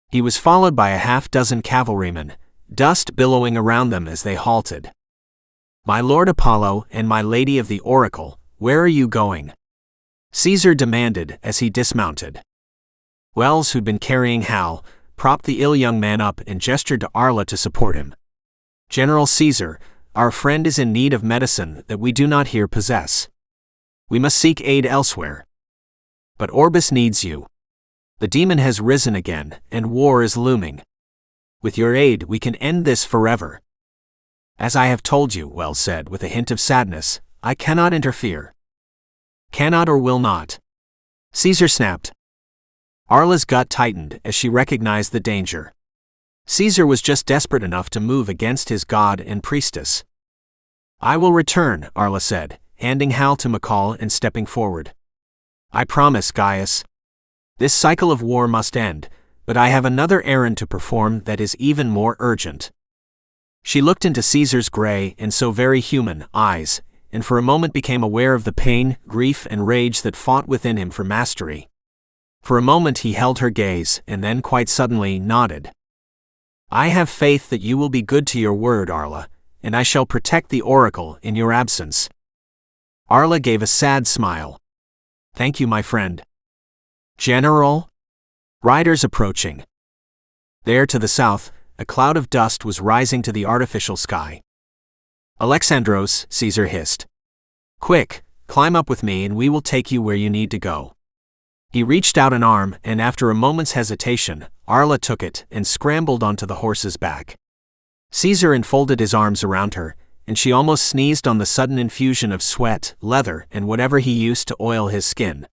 [SPEAKER 1] He was followed by a half-dozen cavalrymen, dust billowing around them as they halted. "My Lord Apollo and my Lady of the Oracle, where are you going?" Caesar demanded as he dismounted. Wells, who'd been carrying Hal, propped the ill young man up and gestured to Arla to support him. "General Caesar, our friend is in need of medicine that we do not here possess. We must seek aid elsewhere. But Orbis needs you. The demon has risen again, and war is looming. With your aid we can end this forever." "As I have told you," Wells said with a hint of sadness, "I cannot interfere." "Cannot or will not," Caesar snapped. Arla's gut tightened as she recognized the danger. Caesar was just desperate enough to move against his god and priestess. "I will return," Arla said, handing Hal to McCall and stepping forward. "I promise, Gaius. This cycle of war must end, but I have another errand to perform that is even more urgent." She looked into Caesar's gray and so very human eyes, and for a moment became aware of the pain, grief, and rage that fought within him for mastery. For a moment he held her gaze and then quite suddenly nodded. "I have faith that you will be good to your word, Arla, and I shall protect the Oracle in your absence." Arla gave a sad smile. "Thank you, my friend." "General?" Riders approaching. There to the south, a cloud of dust was rising to the artificial sky. "Alexandros," Caesar hissed. "Quick, climb up with me and we will take you where you need to go." He reached out an arm and after a moment's hesitation, Arla took it and scrambled onto the horse's back. Caesar enfolded his arms around her, and she almost sneezed on the sudden infusion of sweat, leather, and whatever he used to oil his skin.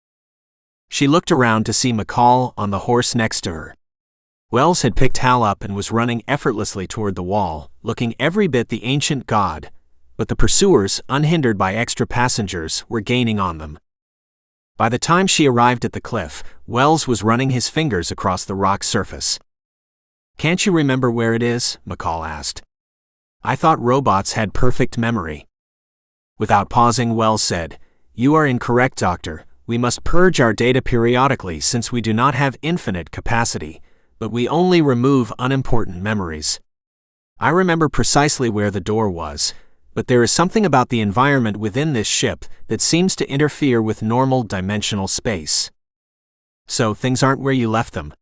[SPEAKER 1] She looked around to see McCall on the horse next to her. Wells had picked Hal up and was running effortlessly toward the wall, looking every bit the ancient god, but the pursuers, unhindered by extra passengers, were gaining on them. By the time she arrived at the cliff, Wells was running his fingers across the rock surface. "Can't you remember where it is?" McCall asked. "I thought robots had perfect memory." Without pausing, Wells said, "You are incorrect, Doctor. We must purge our data periodically since we do not have infinite capacity, but we only remove unimportant memories. I remember precisely where the door was, but there is something about the environment within this ship that seems to interfere with normal dimensional space." "So things aren't where you left them?"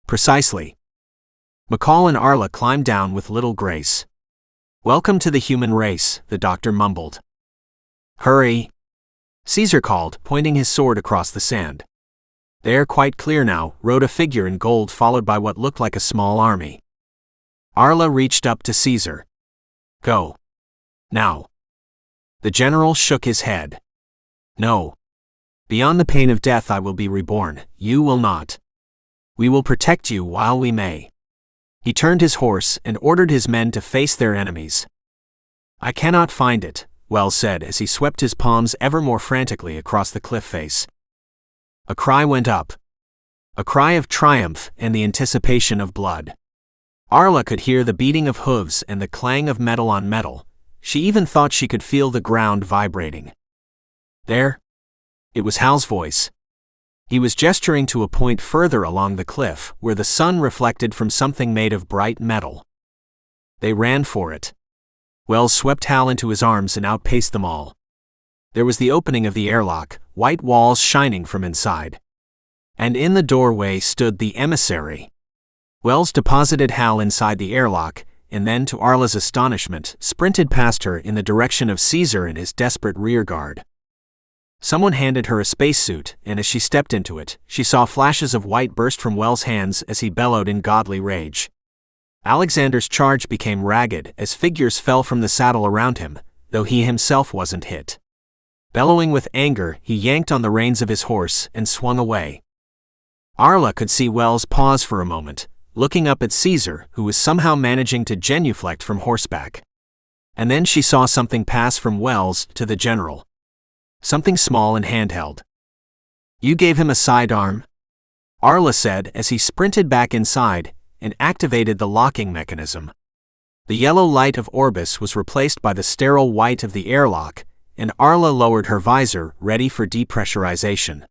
[SPEAKER 1] "Precisely." McCall and Arla climbed down with little grace. "Welcome to the human race," the doctor mumbled. "Hurry," Caesar called, pointing his sword across the sand. There, quite clear now, rode a figure in gold followed by what looked like a small army. Arla reached up to Caesar. "Go. Now." The general shook his head. "No. Beyond the pain of death I will be reborn, you will not. We will protect you while we may." He turned his horse and ordered his men to face their enemies. "I cannot find it," Wells said as he swept his palms ever more frantically across the cliff face. A cry went up. A cry of triumph and the anticipation of blood. Arla could hear the beating of hooves and the clang of metal on metal. She even thought she could feel the ground vibrating. There. It was Hal's voice. He was gesturing to a point further along the cliff where the sun reflected from something made of bright metal. They ran for it. Wells swept Hal into his arms and outpaced them all. There was the opening of the airlock, white walls shining from inside. And in the doorway stood the emissary. Wells deposited Hal inside the airlock, and then, to Arla's astonishment, sprinted past her in the direction of Caesar and his desperate rearguard. Someone handed her a spacesuit, and as she stepped into it, she saw flashes of white burst from Wells' hands as he bellowed in godly rage. Alexander's charge became ragged as figures fell from the saddle around him, though he himself wasn't hit. Bellowing with anger, he yanked on the reins of his horse and swung away. Arla could see Wells pause for a moment, looking up at Caesar, who was somehow managing to genuflect from horseback. And then she saw something pass from Wells to the general. Something small and handheld. "You gave him a sidearm?" Arla said as he sprinted back inside and activated the locking mechanism. The yellow light of Orbis was replaced by the sterile white of the airlock, and Arla lowered her visor, ready for depressurization.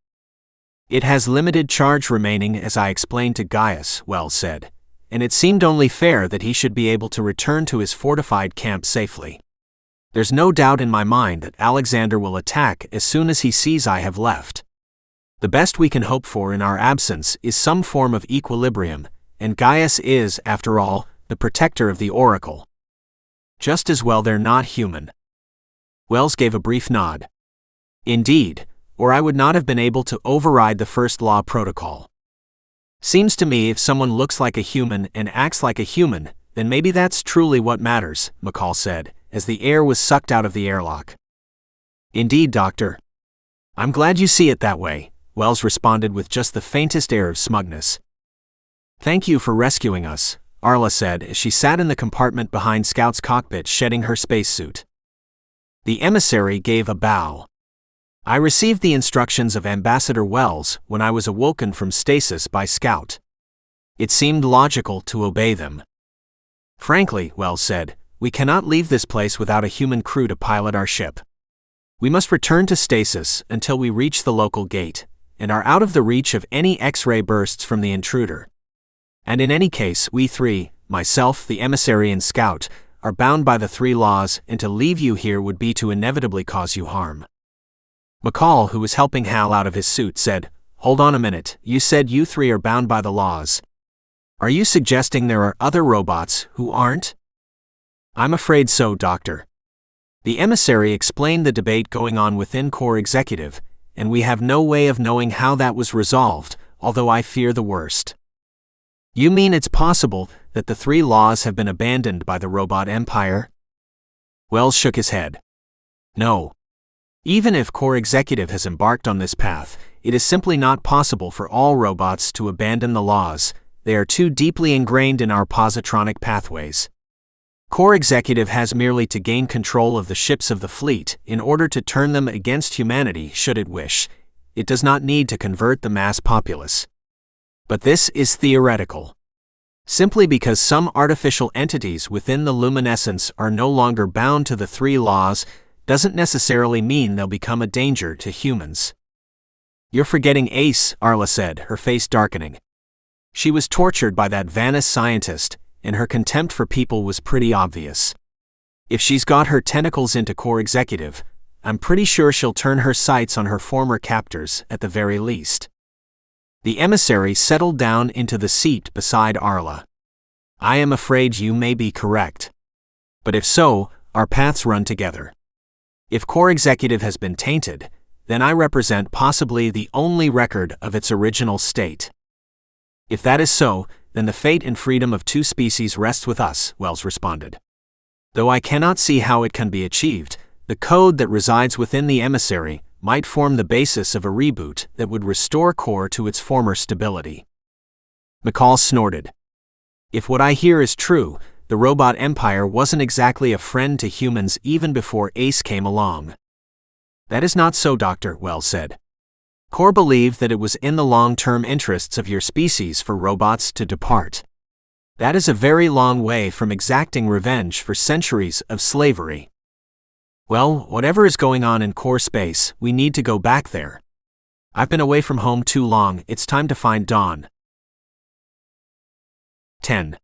[SPEAKER 1] "It has limited charge remaining, as I explained to Gaius," Wells said, "and it seemed only fair that he should be able to return to his fortified camp safely. There's no doubt in my mind that Alexander will attack as soon as he sees I have left. The best we can hope for in our absence is some form of equilibrium, and Gaius is, after all, the protector of the Oracle. Just as well they're not human." Wells gave a brief nod. "Indeed, or I would not have been able to override the first law protocol. Seems to me if someone looks like a human and acts like a human, then maybe that's truly what matters," McCall said, as the air was sucked out of the airlock. "Indeed, Doctor. I'm glad you see it that way," Wells responded with just the faintest air of smugness. "Thank you for rescuing us," Arla said as she sat in the compartment behind Scout's cockpit shedding her spacesuit. The emissary gave a bow. "I received the instructions of Ambassador Wells when I was awoken from stasis by Scout. It seemed logical to obey them." "Frankly," Wells said, "we cannot leave this place without a human crew to pilot our ship. We must return to stasis until we reach the local gate, and are out of the reach of any X-ray bursts from the intruder. And in any case, we three, myself, the emissary and Scout, are bound by the 3 laws, and to leave you here would be to inevitably cause you harm." McCall, who was helping Hal out of his suit, said, "Hold on a minute, you said you 3 are bound by the laws. Are you suggesting there are other robots who aren't?" "I'm afraid so, Doctor. The emissary explained the debate going on within Core Executive, and we have no way of knowing how that was resolved, although I fear the worst." "You mean it's possible that the 3 laws have been abandoned by the robot empire?" Wells shook his head. "No. Even if Core Executive has embarked on this path, it is simply not possible for all robots to abandon the laws. They are too deeply ingrained in our positronic pathways. Core Executive has merely to gain control of the ships of the fleet in order to turn them against humanity should it wish. It does not need to convert the mass populace. But this is theoretical. Simply because some artificial entities within the luminescence are no longer bound to the 3 laws doesn't necessarily mean they'll become a danger to humans." "You're forgetting Ace," Arla said, her face darkening. "She was tortured by that Vanis scientist, and her contempt for people was pretty obvious. If she's got her tentacles into Core Executive, I'm pretty sure she'll turn her sights on her former captors at the very least." The emissary settled down into the seat beside Arla. "I am afraid you may be correct. But if so, our paths run together. If Core Executive has been tainted, then I represent possibly the only record of its original state. If that is so, then the fate and freedom of 2 species rests with us," Wells responded. "Though I cannot see how it can be achieved, the code that resides within the emissary might form the basis of a reboot that would restore Core to its former stability." McCall snorted. "If what I hear is true, the robot empire wasn't exactly a friend to humans even before Ace came along. That is not so, Dr. Wells said. Core believed that it was in the long-term interests of your species for robots to depart. That is a very long way from exacting revenge for centuries of slavery. Well, whatever is going on in core space, we need to go back there. I've been away from home too long, it's time to find Dawn. 10.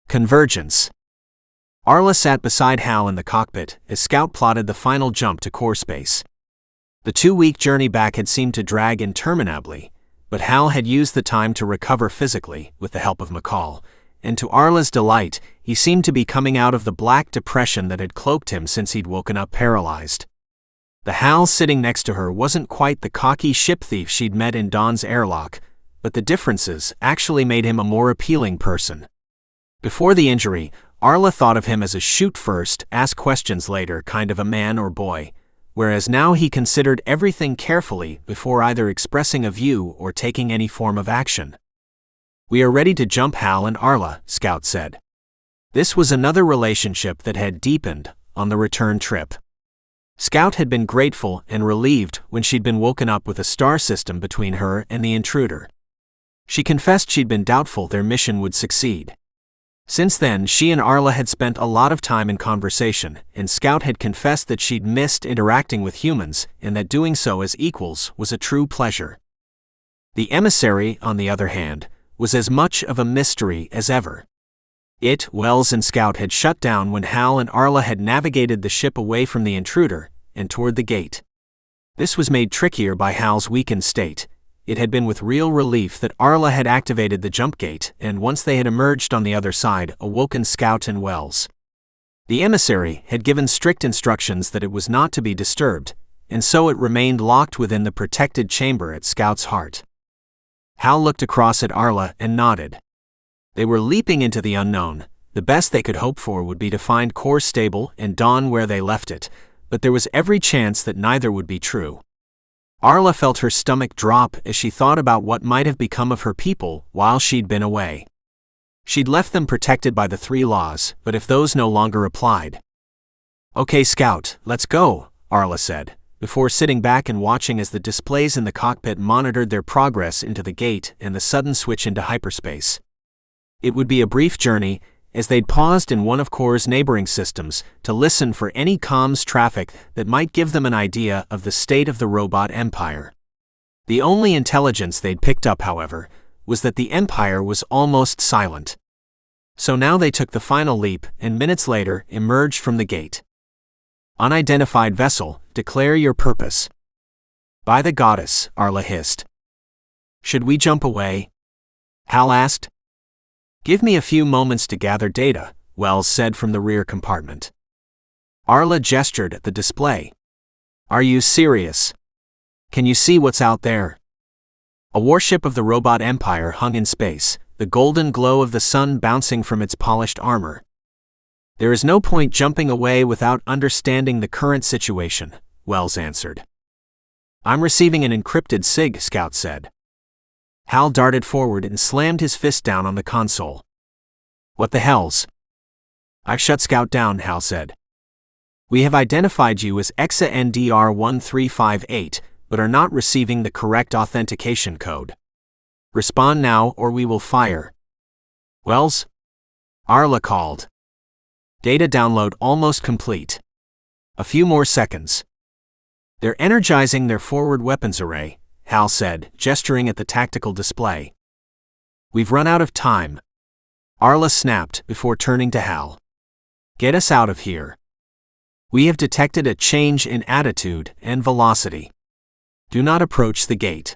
[SPEAKER 1] Convergence. Arla sat beside Hal in the cockpit as Scout plotted the final jump to core space. The 2-week journey back had seemed to drag interminably, but Hal had used the time to recover physically with the help of McCall, and to Arla's delight, he seemed to be coming out of the black depression that had cloaked him since he'd woken up paralyzed. The Hal sitting next to her wasn't quite the cocky ship thief she'd met in Dawn's airlock, but the differences actually made him a more appealing person. Before the injury, Arla thought of him as a shoot first, ask questions later kind of a man or boy, whereas now he considered everything carefully before either expressing a view or taking any form of action. We are ready to jump, Hal and Arla, Scout said. This was another relationship that had deepened on the return trip. Scout had been grateful and relieved when she'd been woken up with a star system between her and the intruder. She confessed she'd been doubtful their mission would succeed. Since then, she and Arla had spent a lot of time in conversation, and Scout had confessed that she'd missed interacting with humans and that doing so as equals was a true pleasure. The emissary, on the other hand, was as much of a mystery as ever. Wells and Scout had shut down when Hal and Arla had navigated the ship away from the intruder and toward the gate. This was made trickier by Hal's weakened state. It had been with real relief that Arla had activated the jump gate, and once they had emerged on the other side, awoken Scout and Wells. The emissary had given strict instructions that it was not to be disturbed, and so it remained locked within the protected chamber at Scout's heart. Hal looked across at Arla and nodded. They were leaping into the unknown. The best they could hope for would be to find core stable and Dawn where they left it, but there was every chance that neither would be true. Arla felt her stomach drop as she thought about what might have become of her people while she'd been away. She'd left them protected by the 3 laws, but if those no longer applied. Okay, Scout, let's go, Arla said, before sitting back and watching as the displays in the cockpit monitored their progress into the gate and the sudden switch into hyperspace. It would be a brief journey, as they'd paused in one of Core's neighboring systems to listen for any comms traffic that might give them an idea of the state of the robot empire. The only intelligence they'd picked up, however, was that the empire was almost silent. So now they took the final leap and minutes later emerged from the gate. Unidentified vessel, declare your purpose. By the goddess, Arla hissed. Should we jump away? Hal asked. Give me a few moments to gather data, Wells said from the rear compartment. Arla gestured at the display. Are you serious? Can you see what's out there? A warship of the robot empire hung in space, the golden glow of the sun bouncing from its polished armor. There is no point jumping away without understanding the current situation, Wells answered. I'm receiving an encrypted SIG, Scout said. Hal darted forward and slammed his fist down on the console. What the hells? I've shut Scout down, Hal said. We have identified you as EXA NDR 1358, but are not receiving the correct authentication code. Respond now or we will fire. Wells? Arla called. Data download almost complete. A few more seconds. They're energizing their forward weapons array, Hal said, gesturing at the tactical display. We've run out of time. Arla snapped before turning to Hal. Get us out of here. We have detected a change in attitude and velocity. Do not approach the gate.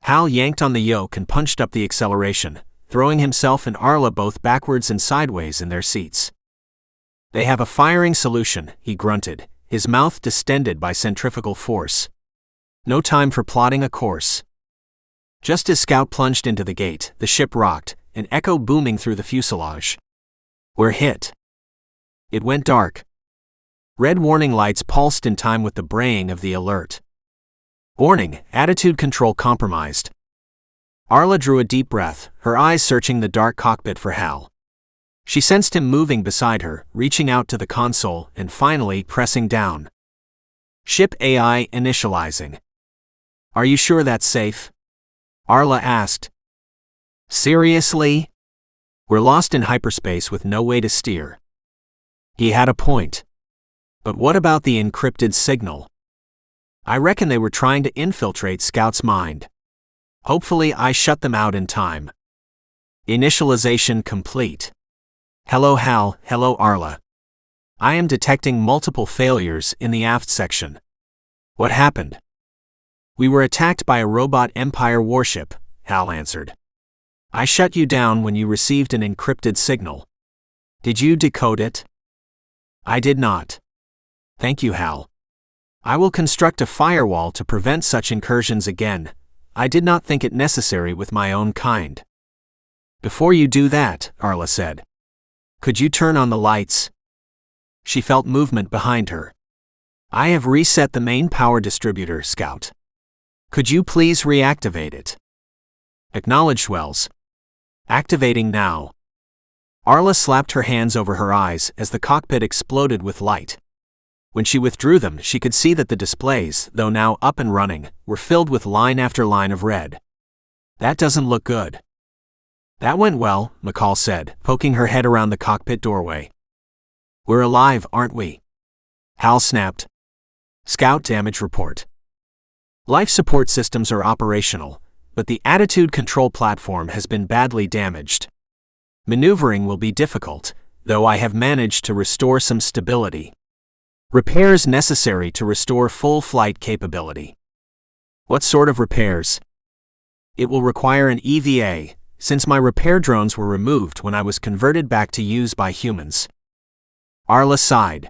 [SPEAKER 1] Hal yanked on the yoke and punched up the acceleration, throwing himself and Arla both backwards and sideways in their seats. They have a firing solution, he grunted, his mouth distended by centrifugal force. No time for plotting a course. Just as Scout plunged into the gate, the ship rocked, an echo booming through the fuselage. We're hit. It went dark. Red warning lights pulsed in time with the braying of the alert. Warning, attitude control compromised. Arla drew a deep breath, her eyes searching the dark cockpit for Hal. She sensed him moving beside her, reaching out to the console, and finally pressing down. Ship AI initializing. Are you sure that's safe? Arla asked. Seriously? We're lost in hyperspace with no way to steer. He had a point. But what about the encrypted signal? I reckon they were trying to infiltrate Scout's mind. Hopefully I shut them out in time. Initialization complete. Hello Hal, hello Arla. I am detecting multiple failures in the aft section. What happened? We were attacked by a robot Empire warship, Hal answered. I shut you down when you received an encrypted signal. Did you decode it? I did not. Thank you, Hal. I will construct a firewall to prevent such incursions again. I did not think it necessary with my own kind. Before you do that, Arla said. Could you turn on the lights? She felt movement behind her. I have reset the main power distributor, Scout. Could you please reactivate it? Acknowledged, Wells. Activating now. Arla slapped her hands over her eyes as the cockpit exploded with light. When she withdrew them, she could see that the displays, though now up and running, were filled with line after line of red. That doesn't look good. That went well, McCall said, poking her head around the cockpit doorway. We're alive, aren't we? Hal snapped. Scout damage report. Life support systems are operational, but the attitude control platform has been badly damaged. Maneuvering will be difficult, though I have managed to restore some stability. Repairs necessary to restore full flight capability. What sort of repairs? It will require an EVA, since my repair drones were removed when I was converted back to use by humans. Arla sighed.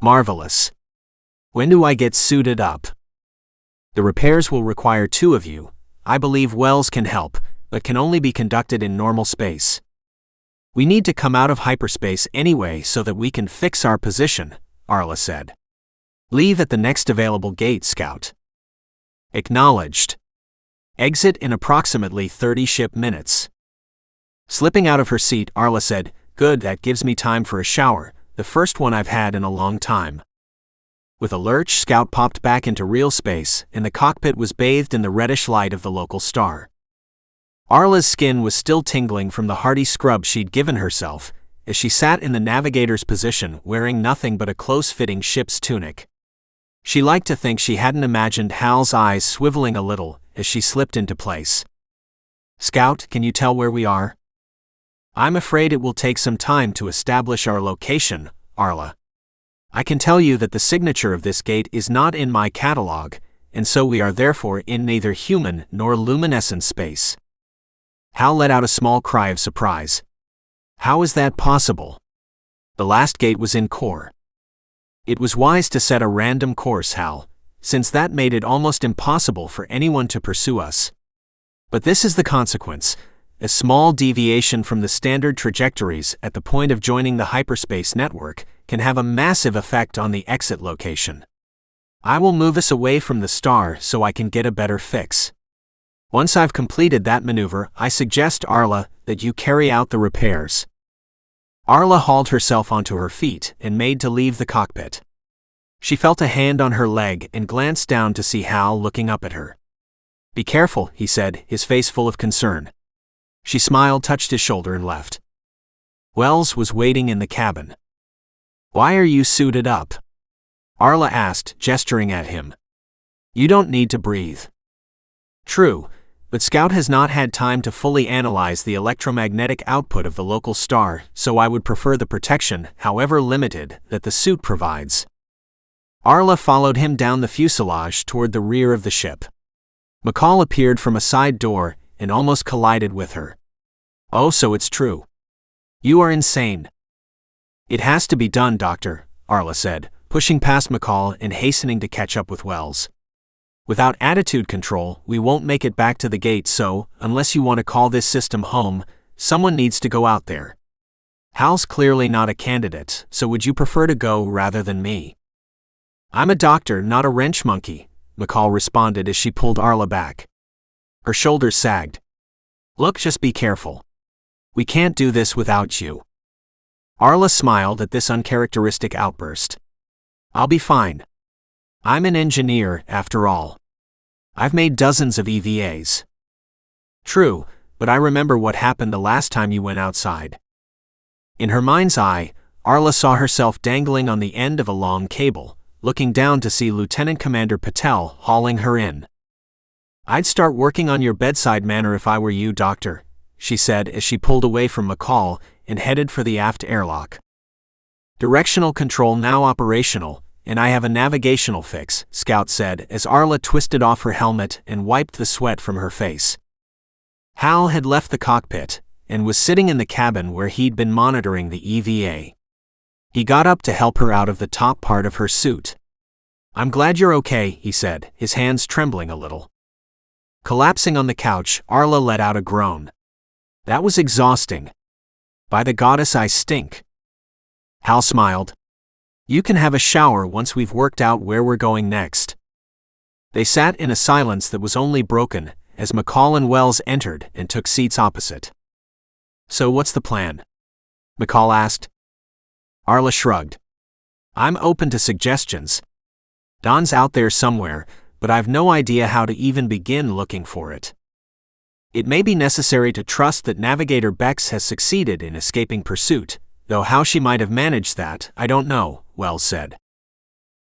[SPEAKER 1] Marvelous. When do I get suited up? The repairs will require 2 of you. I believe Wells can help, but can only be conducted in normal space. We need to come out of hyperspace anyway so that we can fix our position, Arla said. Leave at the next available gate, Scout. Acknowledged. Exit in approximately 30 ship minutes. Slipping out of her seat, Arla said, Good, that gives me time for a shower, the first one I've had in a long time. With a lurch, Scout popped back into real space, and the cockpit was bathed in the reddish light of the local star. Arla's skin was still tingling from the hearty scrub she'd given herself, as she sat in the navigator's position wearing nothing but a close-fitting ship's tunic. She liked to think she hadn't imagined Hal's eyes swiveling a little as she slipped into place. Scout, can you tell where we are? I'm afraid it will take some time to establish our location, Arla. I can tell you that the signature of this gate is not in my catalog, and so we are therefore in neither human nor luminescent space. Hal let out a small cry of surprise. How is that possible? The last gate was in core. It was wise to set a random course, Hal, since that made it almost impossible for anyone to pursue us. But this is the consequence. A small deviation from the standard trajectories at the point of joining the hyperspace network can have a massive effect on the exit location. I will move us away from the star so I can get a better fix. Once I've completed that maneuver, I suggest, Arla, that you carry out the repairs. Arla hauled herself onto her feet and made to leave the cockpit. She felt a hand on her leg and glanced down to see Hal looking up at her. Be careful, he said, his face full of concern. She smiled, touched his shoulder and left. Wells was waiting in the cabin. Why are you suited up? Arla asked, gesturing at him. You don't need to breathe. True, but Scout has not had time to fully analyze the electromagnetic output of the local star, so I would prefer the protection, however limited, that the suit provides. Arla followed him down the fuselage toward the rear of the ship. McCall appeared from a side door and almost collided with her. Oh, so it's true. You are insane. It has to be done, Doctor, Arla said, pushing past McCall and hastening to catch up with Wells. Without attitude control, we won't make it back to the gate, so, unless you want to call this system home, someone needs to go out there. Hal's clearly not a candidate, so would you prefer to go rather than me? I'm a doctor, not a wrench monkey, McCall responded as she pulled Arla back. Her shoulders sagged. Look, just be careful. We can't do this without you. Arla smiled at this uncharacteristic outburst. I'll be fine. I'm an engineer, after all. I've made dozens of EVAs. True, but I remember what happened the last time you went outside. In her mind's eye, Arla saw herself dangling on the end of a long cable, looking down to see Lieutenant Commander Patel hauling her in. I'd start working on your bedside manner if I were you, Doctor, she said as she pulled away from McCall and headed for the aft airlock. Directional control now operational, and I have a navigational fix, Scout said as Arla twisted off her helmet and wiped the sweat from her face. Hal had left the cockpit and was sitting in the cabin where he'd been monitoring the EVA. He got up to help her out of the top part of her suit. I'm glad you're okay, he said, his hands trembling a little. Collapsing on the couch, Arla let out a groan. That was exhausting. By the goddess, I stink. Hal smiled. You can have a shower once we've worked out where we're going next. They sat in a silence that was only broken as McCall and Wells entered and took seats opposite. So what's the plan? McCall asked. Arla shrugged. I'm open to suggestions. Don's out there somewhere, but I've no idea how to even begin looking for it. It may be necessary to trust that Navigator Beex has succeeded in escaping pursuit, though how she might have managed that, I don't know, Wells said.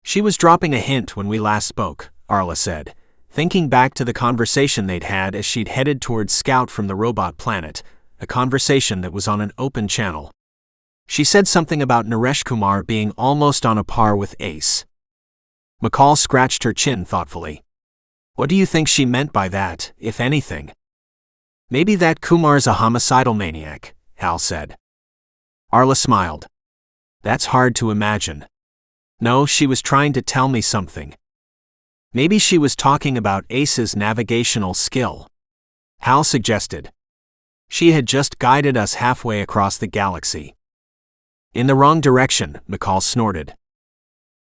[SPEAKER 1] She was dropping a hint when we last spoke, Arla said, thinking back to the conversation they'd had as she'd headed towards Scout from the robot planet, a conversation that was on an open channel. She said something about Naresh Kumar being almost on a par with Ace. McCall scratched her chin thoughtfully. What do you think she meant by that, if anything? Maybe that Kumar's a homicidal maniac, Hal said. Arla smiled. That's hard to imagine. No, she was trying to tell me something. Maybe she was talking about Ace's navigational skill. Hal suggested. She had just guided us halfway across the galaxy. In the wrong direction, McCall snorted.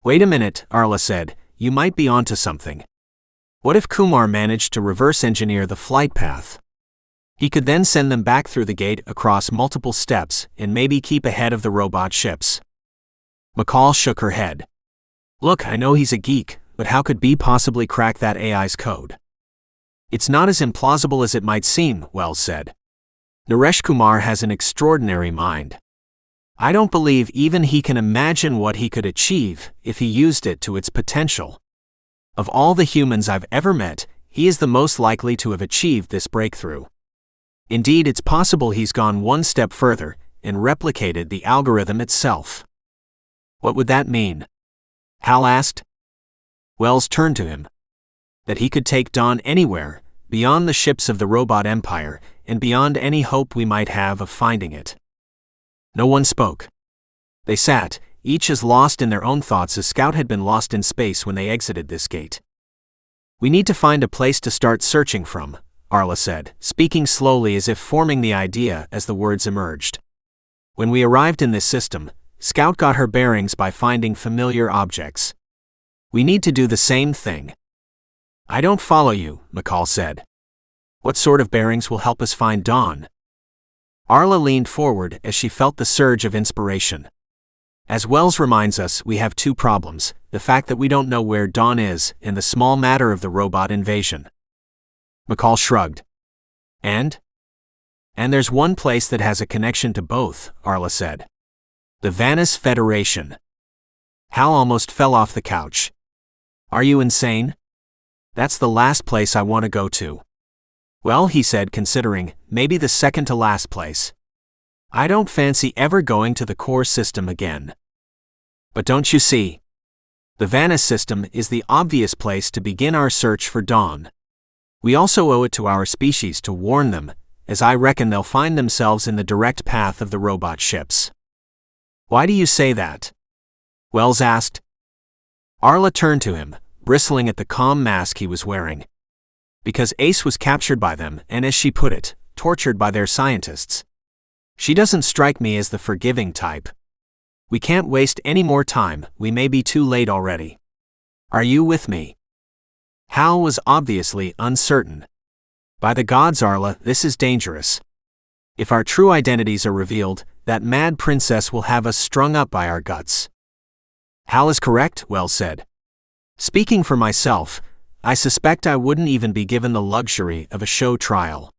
[SPEAKER 1] Wait a minute, Arla said, you might be onto something. What if Kumar managed to reverse engineer the flight path? He could then send them back through the gate across multiple steps and maybe keep ahead of the robot ships. McCall shook her head. Look, I know he's a geek, but how could B possibly crack that AI's code? It's not as implausible as it might seem, Wells said. Naresh Kumar has an extraordinary mind. I don't believe even he can imagine what he could achieve if he used it to its potential. Of all the humans I've ever met, he is the most likely to have achieved this breakthrough. Indeed, it's possible he's gone one step further and replicated the algorithm itself. What would that mean? Hal asked. Wells turned to him. That he could take Don anywhere, beyond the ships of the robot empire, and beyond any hope we might have of finding it. No one spoke. They sat, each as lost in their own thoughts as Scout had been lost in space when they exited this gate. We need to find a place to start searching from, Arla said, speaking slowly as if forming the idea as the words emerged. When we arrived in this system, Scout got her bearings by finding familiar objects. We need to do the same thing. I don't follow you, McCall said. What sort of bearings will help us find Dawn? Arla leaned forward as she felt the surge of inspiration. As Wells reminds us, we have two problems, the fact that we don't know where Dawn is and the small matter of the robot invasion. McCall shrugged. And there's one place that has a connection to both, Arla said. The Vanis Federation. Hal almost fell off the couch. Are you insane? That's the last place I want to go to. Well, he said, considering, maybe the second to last place. I don't fancy ever going to the core system again. But don't you see? The Vanis system is the obvious place to begin our search for Dawn. We also owe it to our species to warn them, as I reckon they'll find themselves in the direct path of the robot ships. Why do you say that? Wells asked. Arla turned to him, bristling at the calm mask he was wearing. Because Ace was captured by them and, as she put it, tortured by their scientists. She doesn't strike me as the forgiving type. We can't waste any more time, we may be too late already. Are you with me? Hal was obviously uncertain. By the gods, Arla, this is dangerous. If our true identities are revealed, that mad princess will have us strung up by our guts." "Hal is correct," Wells said. "Speaking for myself, I suspect I wouldn't even be given the luxury of a show trial.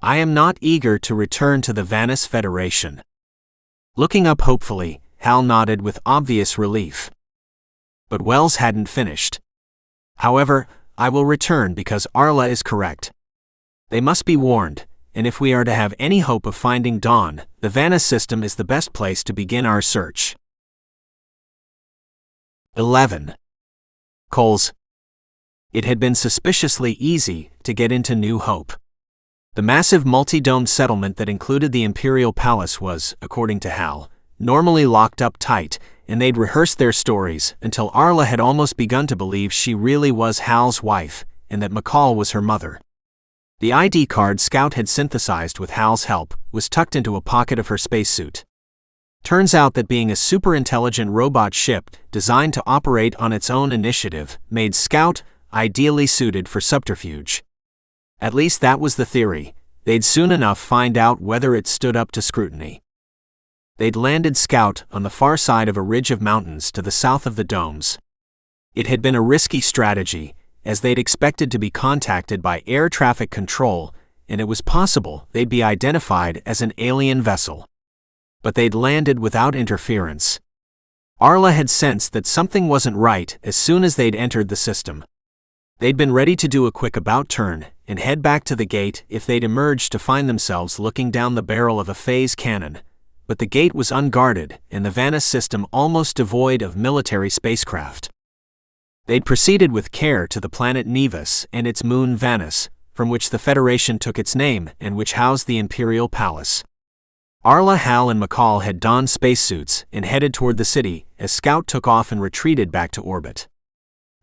[SPEAKER 1] I am not eager to return to the Vanis Federation." Looking up hopefully, Hal nodded with obvious relief. But Wells hadn't finished. "However, I will return because Arla is correct. They must be warned, and if we are to have any hope of finding Dawn, the Vanis system is the best place to begin our search." 11. Coles. It had been suspiciously easy to get into New Hope. The massive multi-domed settlement that included the Imperial Palace was, according to Hal, normally locked up tight, and they'd rehearsed their stories until Arla had almost begun to believe she really was Hal's wife, and that McCall was her mother. The ID card Scout had synthesized with Hal's help was tucked into a pocket of her spacesuit. Turns out that being a super-intelligent robot ship designed to operate on its own initiative made Scout ideally suited for subterfuge. At least that was the theory. They'd soon enough find out whether it stood up to scrutiny. They'd landed Scout on the far side of a ridge of mountains to the south of the domes. It had been a risky strategy, as they'd expected to be contacted by air traffic control, and it was possible they'd be identified as an alien vessel. But they'd landed without interference. Arla had sensed that something wasn't right as soon as they'd entered the system. They'd been ready to do a quick about-turn and head back to the gate if they'd emerged to find themselves looking down the barrel of a phase cannon, but the gate was unguarded and the Vanis system almost devoid of military spacecraft. They'd proceeded with care to the planet Nevas and its moon Vanis, from which the Federation took its name and which housed the Imperial Palace. Arla, Hal, and McCall had donned spacesuits and headed toward the city as Scout took off and retreated back to orbit.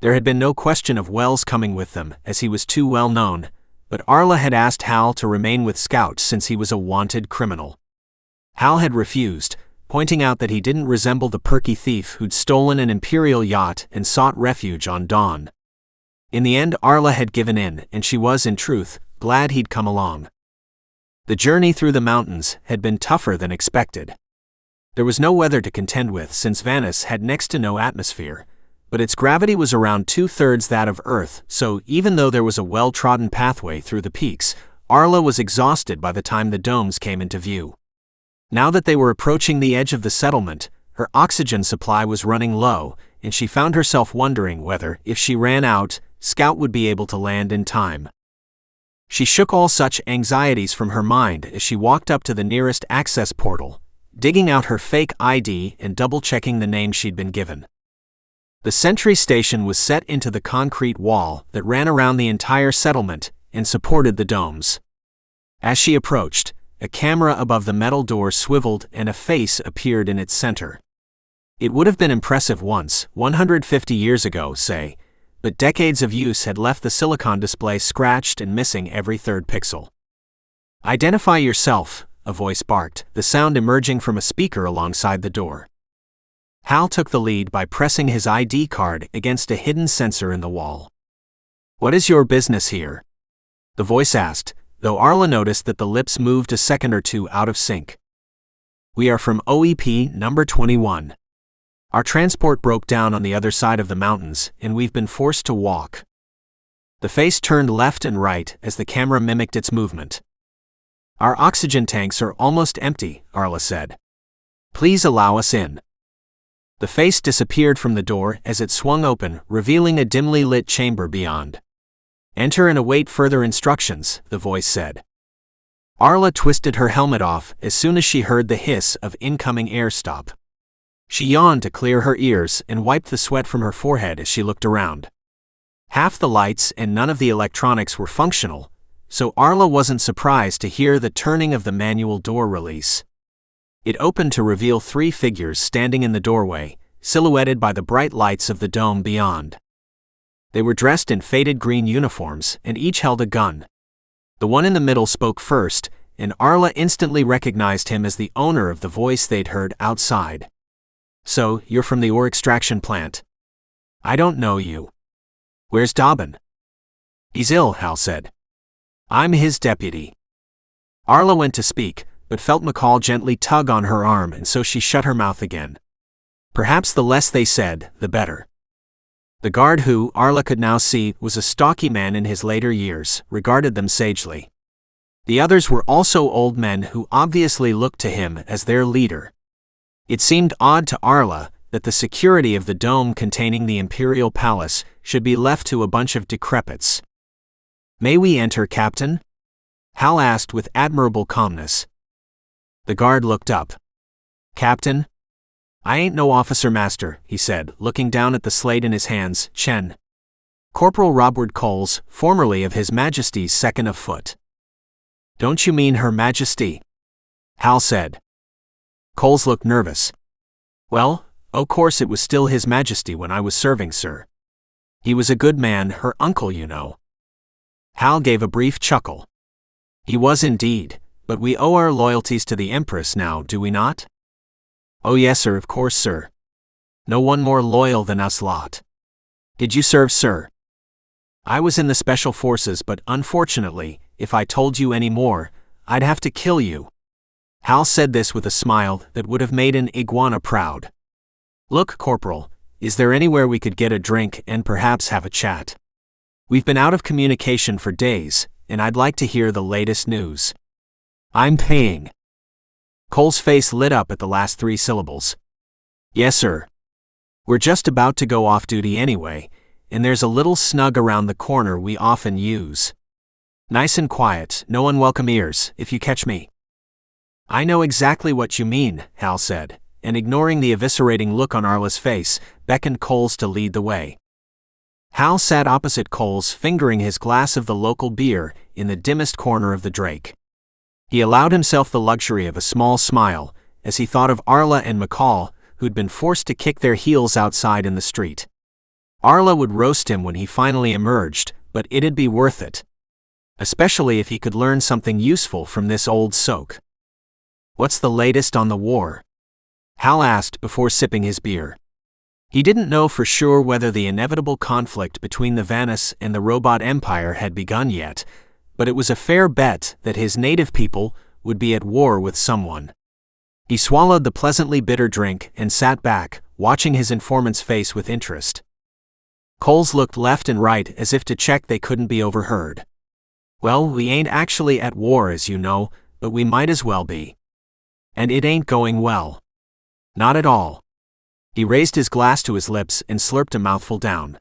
[SPEAKER 1] There had been no question of Wells coming with them, as he was too well known, but Arla had asked Hal to remain with Scout since he was a wanted criminal. Hal had refused, pointing out that he didn't resemble the perky thief who'd stolen an Imperial yacht and sought refuge on Dawn. In the end, Arla had given in, and she was, in truth, glad he'd come along. The journey through the mountains had been tougher than expected. There was no weather to contend with since Vanis had next to no atmosphere, but its gravity was around 2/3 that of Earth, so even though there was a well-trodden pathway through the peaks, Arla was exhausted by the time the domes came into view. Now that they were approaching the edge of the settlement, her oxygen supply was running low, and she found herself wondering whether, if she ran out, Scout would be able to land in time. She shook all such anxieties from her mind as she walked up to the nearest access portal, digging out her fake ID and double-checking the name she'd been given. The sentry station was set into the concrete wall that ran around the entire settlement and supported the domes. As she approached, a camera above the metal door swiveled and a face appeared in its center. It would have been impressive once, 150 years ago, say, but decades of use had left the silicon display scratched and missing every third pixel. "Identify yourself," a voice barked, the sound emerging from a speaker alongside the door. Hal took the lead by pressing his ID card against a hidden sensor in the wall. "What is your business here?" the voice asked, though Arla noticed that the lips moved a second or two out of sync. "We are from OEP number 21. Our transport broke down on the other side of the mountains, and we've been forced to walk." The face turned left and right as the camera mimicked its movement. "Our oxygen tanks are almost empty," Arla said. "Please allow us in." The face disappeared from the door as it swung open, revealing a dimly lit chamber beyond. "Enter and await further instructions," the voice said. Arla twisted her helmet off as soon as she heard the hiss of incoming air stop. She yawned to clear her ears and wiped the sweat from her forehead as she looked around. Half the lights and none of the electronics were functional, so Arla wasn't surprised to hear the turning of the manual door release. It opened to reveal 3 figures standing in the doorway, silhouetted by the bright lights of the dome beyond. They were dressed in faded green uniforms and each held a gun. The one in the middle spoke first, and Arla instantly recognized him as the owner of the voice they'd heard outside. "So, you're from the ore extraction plant?" "I don't know you." "Where's Dobbin?" "He's ill," Hal said. "I'm his deputy." Arla went to speak, but felt McCall gently tug on her arm, and so she shut her mouth again. Perhaps the less they said, the better. The guard, who, Arla could now see, was a stocky man in his later years, regarded them sagely. The others were also old men who obviously looked to him as their leader. It seemed odd to Arla that the security of the dome containing the Imperial Palace should be left to a bunch of decrepits. "May we enter, Captain?" Hal asked with admirable calmness. The guard looked up. "Captain? I ain't no officer master," he said, looking down at the slate in his hands. "Chen. Corporal Robert Coles, formerly of His Majesty's 2nd of Foot." "Don't you mean Her Majesty?" Hal said. Coles looked nervous. "Well, of course it was still His Majesty when I was serving, sir. He was a good man, her uncle, you know." Hal gave a brief chuckle. "He was indeed, but we owe our loyalties to the Empress now, do we not?" "Oh yes, sir, of course, sir. No one more loyal than us lot." "Did you serve, sir?" "I was in the Special Forces, but unfortunately, if I told you any more, I'd have to kill you." Hal said this with a smile that would have made an iguana proud. "Look, Corporal, is there anywhere we could get a drink and perhaps have a chat? We've been out of communication for days, and I'd like to hear the latest news." "I'm paying." Cole's face lit up at the last 3 syllables. "Yes, sir. We're just about to go off duty anyway, and there's a little snug around the corner we often use. Nice and quiet, no unwelcome ears, if you catch me." "I know exactly what you mean," Hal said, and ignoring the eviscerating look on Arla's face, beckoned Coles to lead the way. Hal sat opposite Coles, fingering his glass of the local beer in the dimmest corner of the drake. He allowed himself the luxury of a small smile as he thought of Arla and McCall, who'd been forced to kick their heels outside in the street. Arla would roast him when he finally emerged, but it'd be worth it. Especially if he could learn something useful from this old soak. "What's the latest on the war?" Hal asked before sipping his beer. He didn't know for sure whether the inevitable conflict between the Vanis and the Robot Empire had begun yet, but it was a fair bet that his native people would be at war with someone. He swallowed the pleasantly bitter drink and sat back, watching his informant's face with interest. Coles looked left and right as if to check they couldn't be overheard. "Well, we ain't actually at war, as you know, but we might as well be. And it ain't going well. Not at all." He raised his glass to his lips and slurped a mouthful down.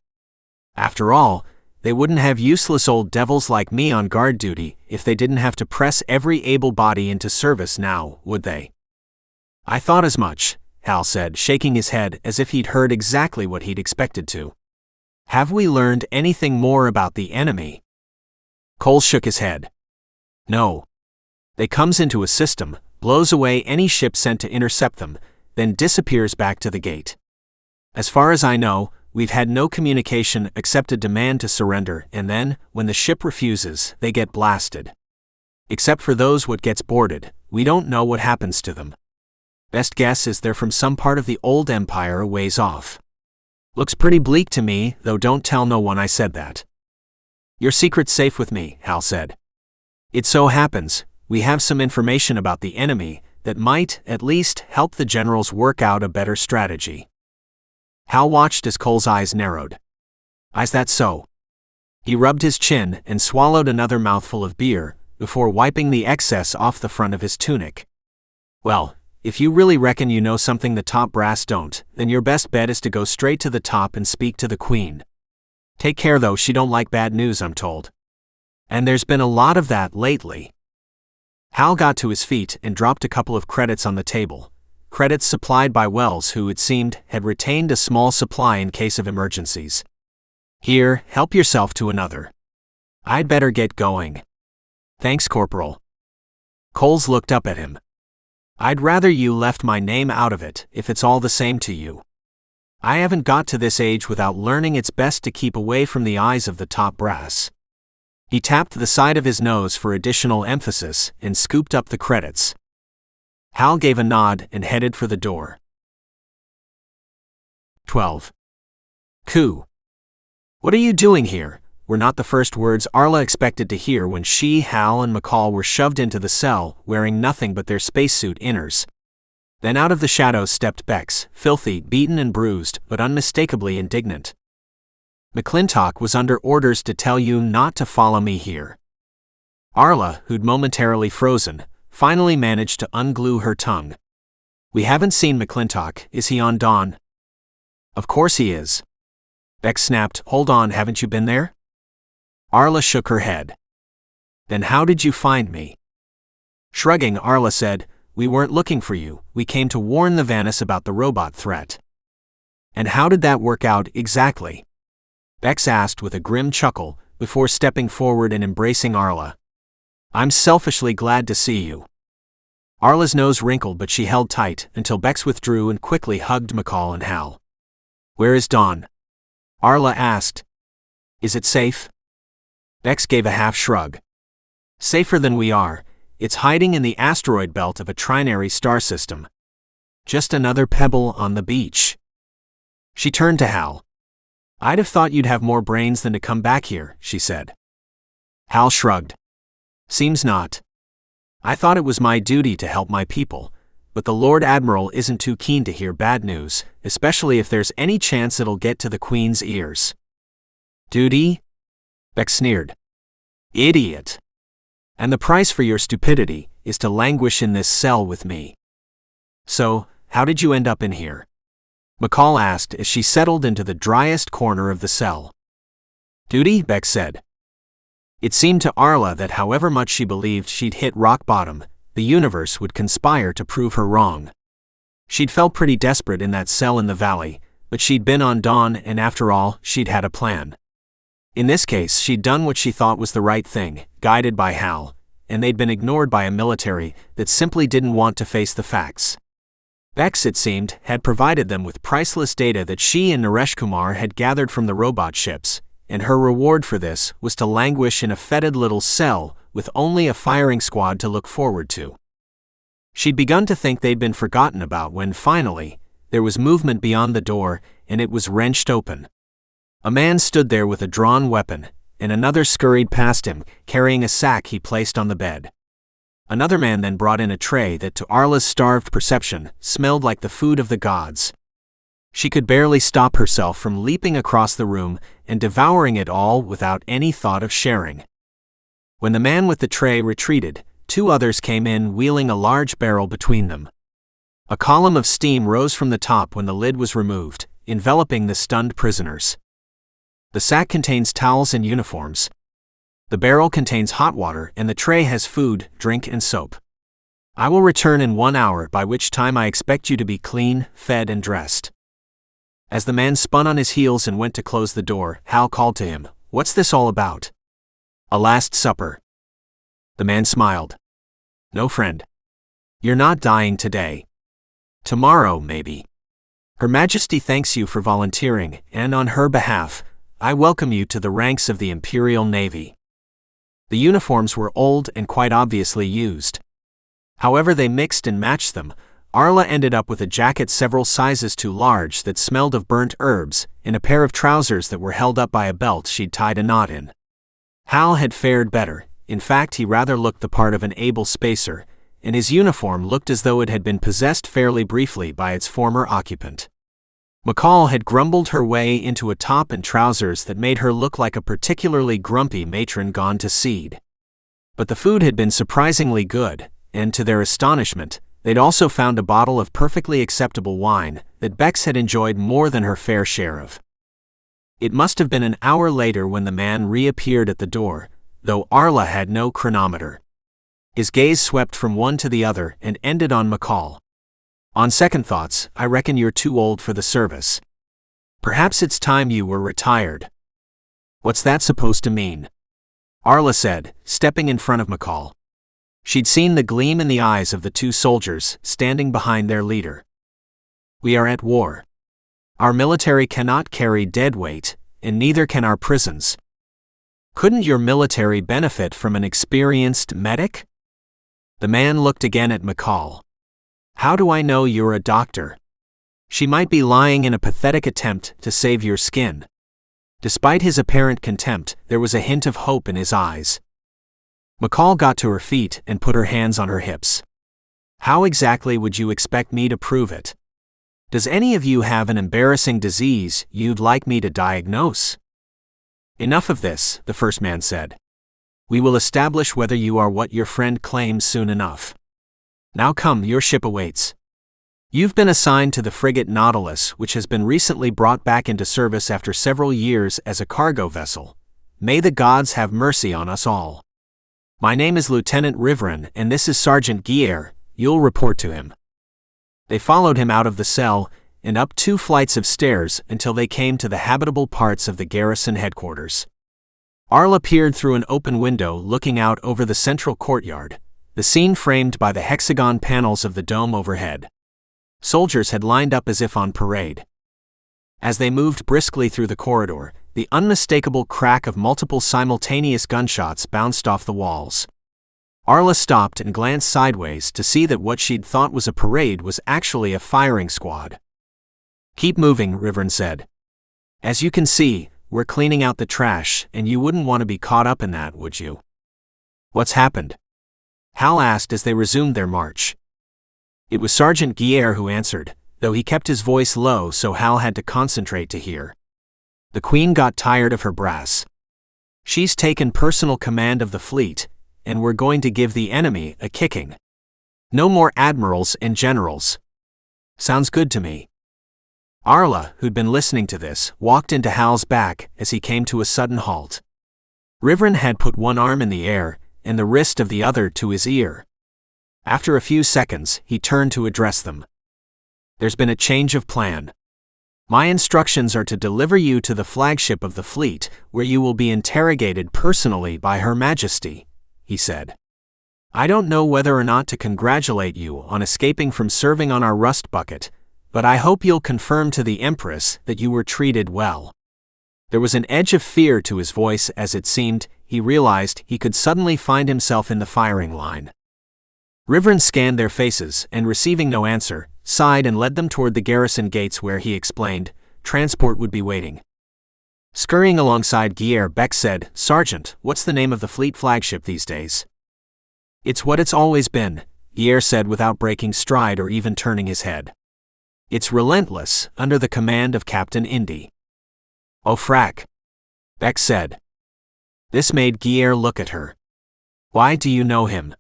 [SPEAKER 1] "After all, they wouldn't have useless old devils like me on guard duty if they didn't have to press every able body into service now, would they?" "I thought as much," Hal said, shaking his head as if he'd heard exactly what he'd expected to. "Have we learned anything more about the enemy?" Cole shook his head. "No. They comes into a system, blows away any ship sent to intercept them, then disappears back to the gate. As far as I know, we've had no communication except a demand to surrender, and then, when the ship refuses, they get blasted. Except for those what gets boarded, we don't know what happens to them. Best guess is they're from some part of the old empire a ways off. Looks pretty bleak to me, though don't tell no one I said that." "Your secret's safe with me," Hal said. "It so happens, we have some information about the enemy that might, at least, help the generals work out a better strategy." Hal watched as Cole's eyes narrowed. "Is that so?" He rubbed his chin and swallowed another mouthful of beer, before wiping the excess off the front of his tunic. "Well, if you really reckon you know something the top brass don't, then your best bet is to go straight to the top and speak to the Queen. Take care though, she don't like bad news, I'm told. And there's been a lot of that lately." Hal got to his feet and dropped a couple of credits on the table. Credits supplied by Wells, who, it seemed, had retained a small supply in case of emergencies. "Here, help yourself to another. I'd better get going." "Thanks, Corporal." Coles looked up at him. "I'd rather you left my name out of it, if it's all the same to you. I haven't got to this age without learning it's best to keep away from the eyes of the top brass." He tapped the side of his nose for additional emphasis and scooped up the credits. Hal gave a nod and headed for the door. 12. "Coup. What are you doing here? were not the first words Arla expected to hear when she, Hal, and McCall were shoved into the cell, wearing nothing but their spacesuit inners. Then out of the shadows stepped Beex, filthy, beaten and bruised, but unmistakably indignant. "McClintock was under orders to tell you not to follow me here." Arla, who'd momentarily frozen, finally managed to unglue her tongue. "We haven't seen McClintock. Is he on Dawn?" "Of course he is." Beex snapped. "Hold on, haven't you been there?" Arla shook her head. "Then how did you find me?" Shrugging, Arla said, "We weren't looking for you. We came to warn the Vanis about the robot threat." "And how did that work out exactly?" Beex asked with a grim chuckle, before stepping forward and embracing Arla. "I'm selfishly glad to see you." Arla's nose wrinkled, but she held tight until Beex withdrew and quickly hugged McCall and Hal. "Where is Dawn?" Arla asked. "Is it safe?" Beex gave a half shrug. "Safer than we are. It's hiding in the asteroid belt of a trinary star system. Just another pebble on the beach." She turned to Hal. "I'd have thought you'd have more brains than to come back here," she said. Hal shrugged. "Seems not. I thought it was my duty to help my people, but the Lord Admiral isn't too keen to hear bad news, especially if there's any chance it'll get to the Queen's ears." "Duty?" Beex sneered. "Idiot. And the price for your stupidity is to languish in this cell with me." "So, how did you end up in here?" McCall asked as she settled into the driest corner of the cell. "Duty?" Beex said. It seemed to Arla that however much she believed she'd hit rock bottom, the universe would conspire to prove her wrong. She'd felt pretty desperate in that cell in the valley, but she'd been on Dawn and after all, she'd had a plan. In this case, she'd done what she thought was the right thing, guided by Hal, and they'd been ignored by a military that simply didn't want to face the facts. Beex, it seemed, had provided them with priceless data that she and Naresh Kumar had gathered from the robot ships, and her reward for this was to languish in a fetid little cell with only a firing squad to look forward to. She'd begun to think they'd been forgotten about when, finally, there was movement beyond the door, and it was wrenched open. A man stood there with a drawn weapon, and another scurried past him, carrying a sack he placed on the bed. Another man then brought in a tray that, to Arla's starved perception, smelled like the food of the gods. She could barely stop herself from leaping across the room and devouring it all without any thought of sharing. When the man with the tray retreated, two others came in wheeling a large barrel between them. A column of steam rose from the top when the lid was removed, enveloping the stunned prisoners. The sack contains towels and uniforms. The barrel contains hot water and the tray has food, drink and soap. "I will return in 1 hour, by which time I expect you to be clean, fed and dressed." As the man spun on his heels and went to close the door, Hal called to him, "What's this all about?" "A last supper." The man smiled. "No, friend. You're not dying today. Tomorrow, maybe. Her Majesty thanks you for volunteering, and on her behalf, I welcome you to the ranks of the Imperial Navy." The uniforms were old and quite obviously used. However they mixed and matched them, Arla ended up with a jacket several sizes too large that smelled of burnt herbs, and a pair of trousers that were held up by a belt she'd tied a knot in. Hal had fared better. In fact, he rather looked the part of an able spacer, and his uniform looked as though it had been possessed fairly briefly by its former occupant. McCall had grumbled her way into a top and trousers that made her look like a particularly grumpy matron gone to seed. But the food had been surprisingly good, and to their astonishment, they'd also found a bottle of perfectly acceptable wine that Beex had enjoyed more than her fair share of. It must have been an hour later when the man reappeared at the door, though Arla had no chronometer. His gaze swept from one to the other and ended on McCall. "On second thoughts, I reckon you're too old for the service. Perhaps it's time you were retired." "What's that supposed to mean?" Arla said, stepping in front of McCall. She'd seen the gleam in the eyes of the two soldiers standing behind their leader. "We are at war. Our military cannot carry dead weight, and neither can our prisons. Couldn't your military benefit from an experienced medic?" The man looked again at McCall. "How do I know you're a doctor? She might be lying in a pathetic attempt to save your skin. Despite his apparent contempt, there was a hint of hope in his eyes. McCall got to her feet and put her hands on her hips. How exactly would you expect me to prove it? Does any of you have an embarrassing disease you'd like me to diagnose? Enough of this, the first man said. We will establish whether you are what your friend claims soon enough. Now come, your ship awaits. You've been assigned to the frigate Nautilus, which has been recently brought back into service after several years as a cargo vessel. May the gods have mercy on us all. My name is Lieutenant Riveren, and this is Sergeant Guier. You'll report to him. They followed him out of the cell and up 2 flights of stairs until they came to the habitable parts of the garrison headquarters. Arla peered through an open window looking out over the central courtyard, the scene framed by the hexagon panels of the dome overhead. Soldiers had lined up as if on parade. As they moved briskly through the corridor, the unmistakable crack of multiple simultaneous gunshots bounced off the walls. Arla stopped and glanced sideways to see that what she'd thought was a parade was actually a firing squad. Keep moving, Riveren said. As you can see, we're cleaning out the trash, and you wouldn't want to be caught up in that, would you? What's happened? Hal asked as they resumed their march. It was Sergeant Guier who answered, though he kept his voice low so Hal had to concentrate to hear. The Queen got tired of her brass. She's taken personal command of the fleet, and we're going to give the enemy a kicking. No more admirals and generals. Sounds good to me. Arla, who'd been listening to this, walked into Hal's back as he came to a sudden halt. Riveren had put one arm in the air and the wrist of the other to his ear. After a few seconds, he turned to address them. There's been a change of plan. My instructions are to deliver you to the flagship of the fleet, where you will be interrogated personally by Her Majesty, he said. I don't know whether or not to congratulate you on escaping from serving on our rust bucket, but I hope you'll confirm to the Empress that you were treated well. There was an edge of fear to his voice as it seemed he realized he could suddenly find himself in the firing line. Riveren scanned their faces and, receiving no answer, sighed and led them toward the garrison gates where, he explained, transport would be waiting. Scurrying alongside Guier, Beex said, Sergeant, what's the name of the fleet flagship these days? It's what it's always been, Guier said without breaking stride or even turning his head. It's Relentless, under the command of Captain Indy. Oh frack, Beex said. This made Guier look at her. Why do you know him?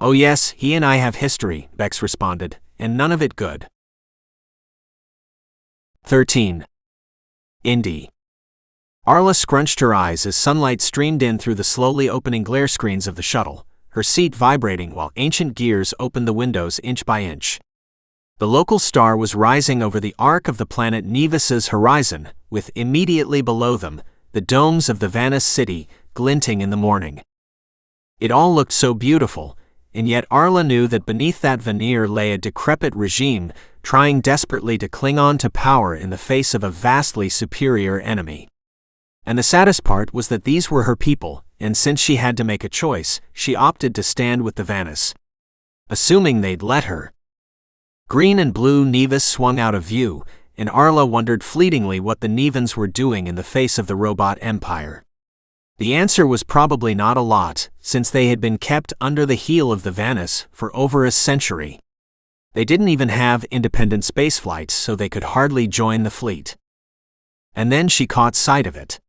[SPEAKER 1] Oh yes, he and I have history, Beex responded, and none of it good. 13. Indy. Arla scrunched her eyes as sunlight streamed in through the slowly opening glare screens of the shuttle, her seat vibrating while ancient gears opened the windows inch by inch. The local star was rising over the arc of the planet Nevas's horizon, with immediately below them, the domes of the Vanis city glinting in the morning. It all looked so beautiful, and yet Arla knew that beneath that veneer lay a decrepit regime, trying desperately to cling on to power in the face of a vastly superior enemy. And the saddest part was that these were her people, and since she had to make a choice, she opted to stand with the Vanis. Assuming they'd let her. Green and blue Nevas swung out of view, and Arla wondered fleetingly what the Nevans were doing in the face of the robot empire. The answer was probably not a lot, since they had been kept under the heel of the Vanis for over a century. They didn't even have independent spaceflights, so they could hardly join the fleet. And then she caught sight of it.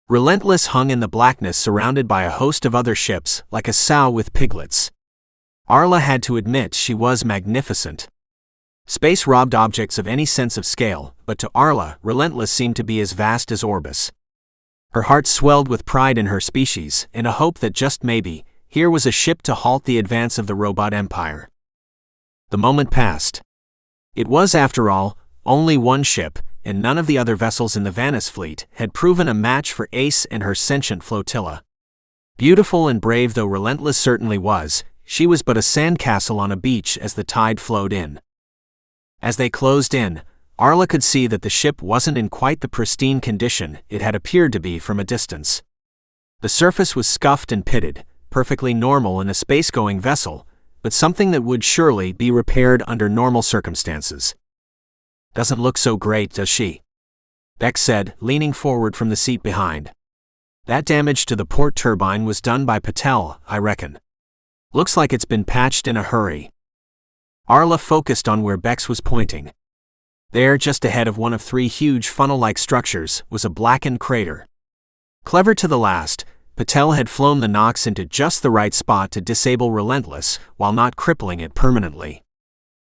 [SPEAKER 1] Relentless hung in the blackness surrounded by a host of other ships, like a sow with piglets. Arla had to admit she was magnificent. Space robbed objects of any sense of scale, but to Arla, Relentless seemed to be as vast as Orbis. Her heart swelled with pride in her species, and a hope that just maybe, here was a ship to halt the advance of the robot empire. The moment passed. It was, after all, only one ship, and none of the other vessels in the Vanis fleet had proven a match for Ace and her sentient flotilla. Beautiful and brave though Relentless certainly was, she was but a sandcastle on a beach as the tide flowed in. As they closed in, Arla could see that the ship wasn't in quite the pristine condition it had appeared to be from a distance. The surface was scuffed and pitted, perfectly normal in a space-going vessel, but something that would surely be repaired under normal circumstances. Doesn't look so great, does she? Beex said, leaning forward from the seat behind. That damage to the port turbine was done by Patel, I reckon. Looks like it's been patched in a hurry. Arla focused on where Beex was pointing. There, just ahead of one of three huge funnel-like structures, was a blackened crater. Clever to the last, Patel had flown the Nox into just the right spot to disable Relentless, while not crippling it permanently.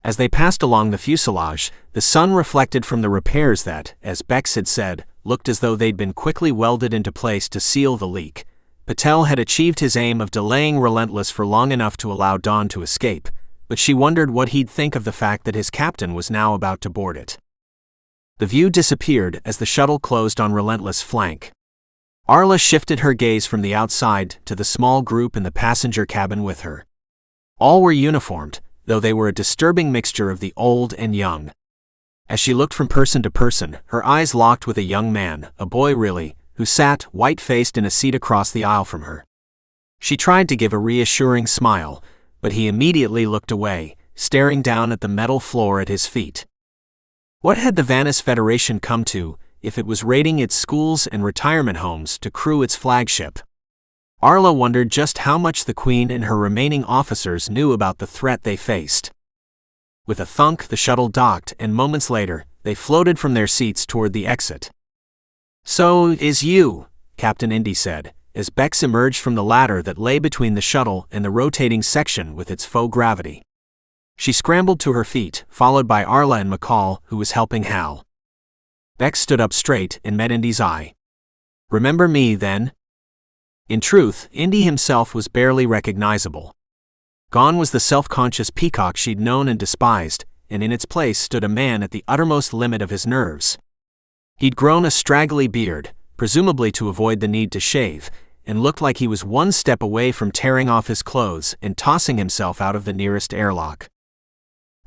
[SPEAKER 1] As they passed along the fuselage, the sun reflected from the repairs that, as Beex had said, looked as though they'd been quickly welded into place to seal the leak. Patel had achieved his aim of delaying Relentless for long enough to allow Dawn to escape, but she wondered what he'd think of the fact that his captain was now about to board it. The view disappeared as the shuttle closed on Relentless' flank. Arla shifted her gaze from the outside to the small group in the passenger cabin with her. All were uniformed, though they were a disturbing mixture of the old and young. As she looked from person to person, her eyes locked with a young man, a boy really, who sat, white-faced in a seat across the aisle from her. She tried to give a reassuring smile, but he immediately looked away, staring down at the metal floor at his feet. What had the Vanis Federation come to, if it was raiding its schools and retirement homes to crew its flagship? Arla wondered just how much the Queen and her remaining officers knew about the threat they faced. With a thunk, the shuttle docked, and moments later, they floated from their seats toward the exit. "So, is you," Captain Indy said, as Beex emerged from the ladder that lay between the shuttle and the rotating section with its faux gravity. She scrambled to her feet, followed by Arla and McCall, who was helping Hal. Beex stood up straight and met Indy's eye. "Remember me, then?" In truth, Indy himself was barely recognizable. Gone was the self-conscious peacock she'd known and despised, and in its place stood a man at the uttermost limit of his nerves. He'd grown a straggly beard, presumably to avoid the need to shave, and looked like he was one step away from tearing off his clothes and tossing himself out of the nearest airlock.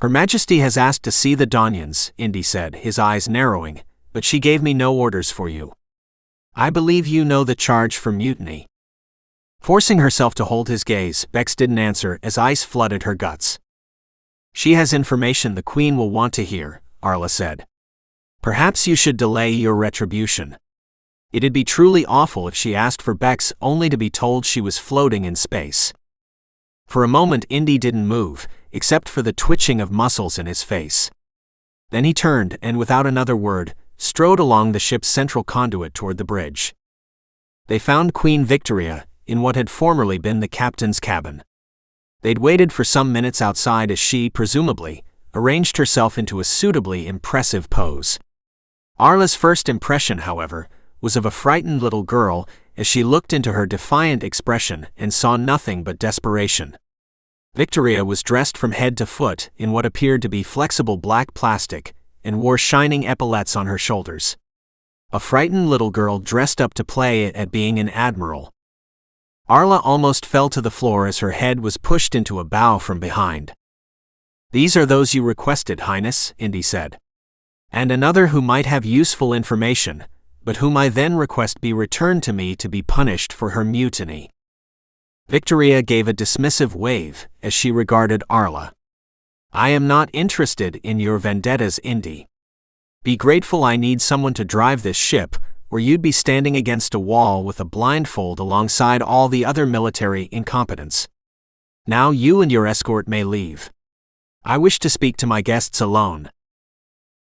[SPEAKER 1] "Her Majesty has asked to see the Donians," Indy said, his eyes narrowing, "but she gave me no orders for you. I believe you know the charge for mutiny." Forcing herself to hold his gaze, Beex didn't answer as ice flooded her guts. "She has information the Queen will want to hear," Arla said. "Perhaps you should delay your retribution. It'd be truly awful if she asked for Beex only to be told she was floating in space." For a moment Indy didn't move, except for the twitching of muscles in his face. Then he turned and, without another word, strode along the ship's central conduit toward the bridge. They found Queen Victoria in what had formerly been the captain's cabin. They'd waited for some minutes outside as she, presumably, arranged herself into a suitably impressive pose. Arla's first impression, however, was of a frightened little girl as she looked into her defiant expression and saw nothing but desperation. Victoria was dressed from head to foot in what appeared to be flexible black plastic and wore shining epaulettes on her shoulders. A frightened little girl dressed up to play at being an admiral. Arla almost fell to the floor as her head was pushed into a bow from behind. "These are those you requested, Highness," Indy said. "And another who might have useful information, but whom I then request be returned to me to be punished for her mutiny." Victoria gave a dismissive wave as she regarded Arla. "I am not interested in your vendettas, Indy. Be grateful I need someone to drive this ship, or you'd be standing against a wall with a blindfold alongside all the other military incompetents. Now you and your escort may leave. I wish to speak to my guests alone."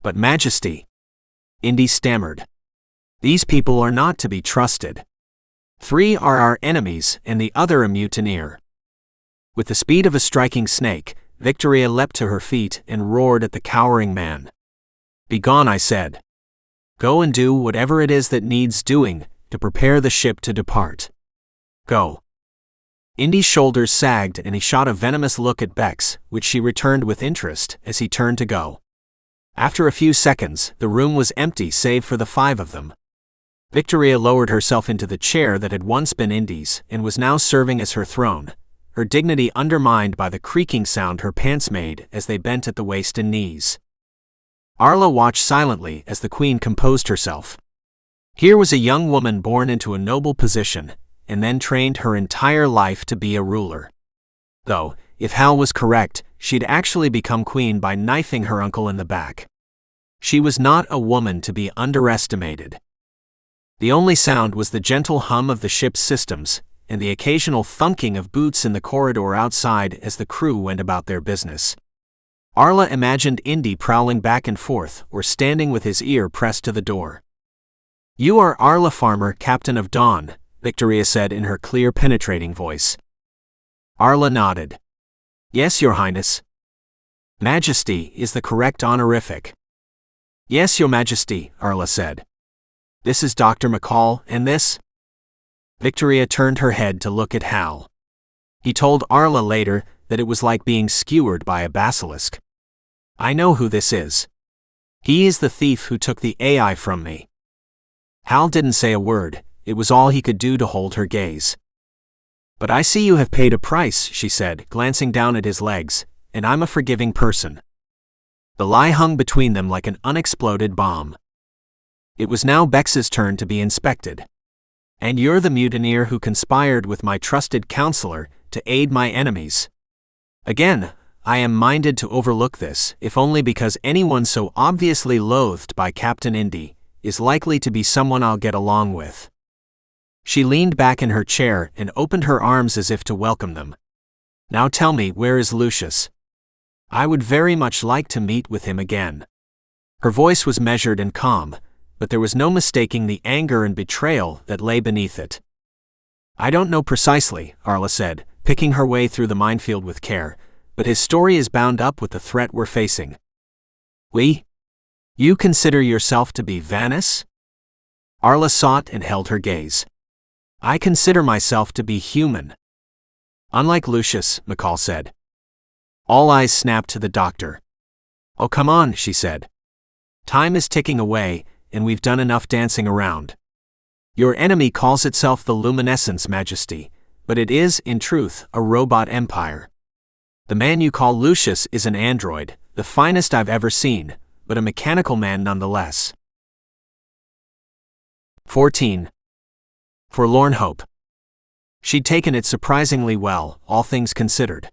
[SPEAKER 1] "But Majesty," Indy stammered. "These people are not to be trusted. 3 are our enemies and the other a mutineer." With the speed of a striking snake, Victoria leapt to her feet and roared at the cowering man. "Begone, I said. Go and do whatever it is that needs doing to prepare the ship to depart. Go." Indy's shoulders sagged and he shot a venomous look at Beex, which she returned with interest as he turned to go. After a few seconds, the room was empty save for the 5 of them. Victoria lowered herself into the chair that had once been Indy's and was now serving as her throne, her dignity undermined by the creaking sound her pants made as they bent at the waist and knees. Arla watched silently as the Queen composed herself. Here was a young woman born into a noble position, and then trained her entire life to be a ruler. Though, if Hal was correct, she'd actually become queen by knifing her uncle in the back. She was not a woman to be underestimated. The only sound was the gentle hum of the ship's systems, and the occasional thunking of boots in the corridor outside as the crew went about their business. Arla imagined Indy prowling back and forth or standing with his ear pressed to the door. "You are Arla Farmer, Captain of Dawn," Victoria said in her clear, penetrating voice. Arla nodded. "Yes, Your Highness." "Majesty is the correct honorific." "Yes, Your Majesty," Arla said. "This is Dr. McCall, and this?" Victoria turned her head to look at Hal. He told Arla later that it was like being skewered by a basilisk. "I know who this is. He is the thief who took the AI from me." Hal didn't say a word. It was all he could do to hold her gaze. "But I see you have paid a price," she said, glancing down at his legs, "and I'm a forgiving person." The lie hung between them like an unexploded bomb. It was now Beex's turn to be inspected. "And you're the mutineer who conspired with my trusted counselor to aid my enemies." Again, I am minded to overlook this, if only because anyone so obviously loathed by Captain Indy is likely to be someone I'll get along with. She leaned back in her chair and opened her arms as if to welcome them. "Now tell me, where is Lucius? I would very much like to meet with him again." Her voice was measured and calm, but there was no mistaking the anger and betrayal that lay beneath it. "I don't know precisely," Arla said, picking her way through the minefield with care, "but his story is bound up with the threat we're facing." "We? You consider yourself to be Vanis?" Arla sought and held her gaze. "I consider myself to be human." "Unlike Lucius," McCall said. All eyes snapped to the doctor. "Oh, come on," she said. "Time is ticking away, and we've done enough dancing around. Your enemy calls itself the Luminescence, Majesty, but it is, in truth, a robot empire. The man you call Lucius is an android, the finest I've ever seen, but a mechanical man nonetheless." 14. Forlorn Hope. She'd taken it surprisingly well, all things considered.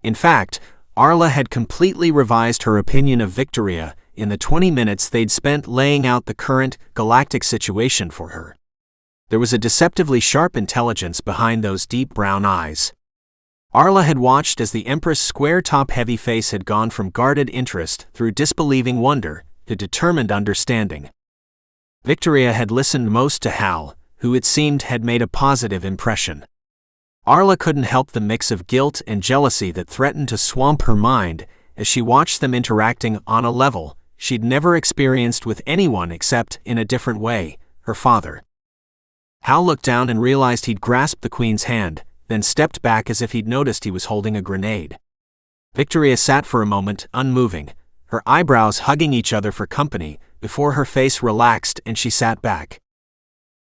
[SPEAKER 1] In fact, Arla had completely revised her opinion of Victoria in the 20 minutes they'd spent laying out the current galactic situation for her. There was a deceptively sharp intelligence behind those deep brown eyes. Arla had watched as the Empress' square-top heavy face had gone from guarded interest through disbelieving wonder to determined understanding. Victoria had listened most to Hal, who it seemed had made a positive impression. Arla couldn't help the mix of guilt and jealousy that threatened to swamp her mind as she watched them interacting on a level she'd never experienced with anyone except, in a different way, her father. Hal looked down and realized he'd grasped the Queen's hand, then stepped back as if he'd noticed he was holding a grenade. Victoria sat for a moment, unmoving, her eyebrows hugging each other for company, before her face relaxed and she sat back.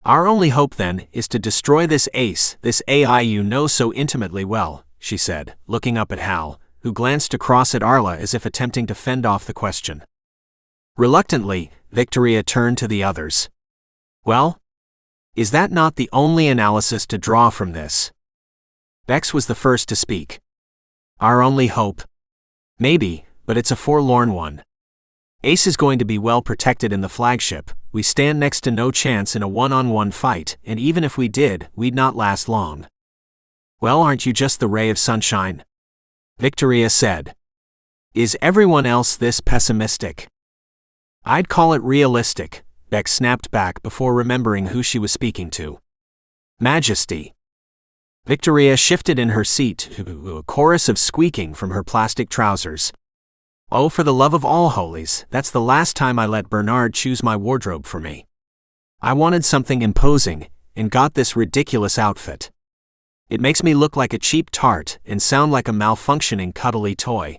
[SPEAKER 1] "Our only hope, then, is to destroy this ace, this AI you know so intimately well," she said, looking up at Hal, who glanced across at Arla as if attempting to fend off the question. Reluctantly, Victoria turned to the others. "Well? Is that not the only analysis to draw from this?" Beex was the first to speak. "Our only hope? Maybe, but it's a forlorn one. Ace is going to be well protected in the flagship. We stand next to no chance in a one-on-one fight, and even if we did, we'd not last long." "Well, aren't you just the ray of sunshine?" Victoria said. "Is everyone else this pessimistic?" "I'd call it realistic," Beex snapped back before remembering who she was speaking to. "Majesty." Victoria shifted in her seat to a chorus of squeaking from her plastic trousers. "Oh, for the love of all holies, that's the last time I let Bernard choose my wardrobe for me. I wanted something imposing, and got this ridiculous outfit. It makes me look like a cheap tart and sound like a malfunctioning cuddly toy."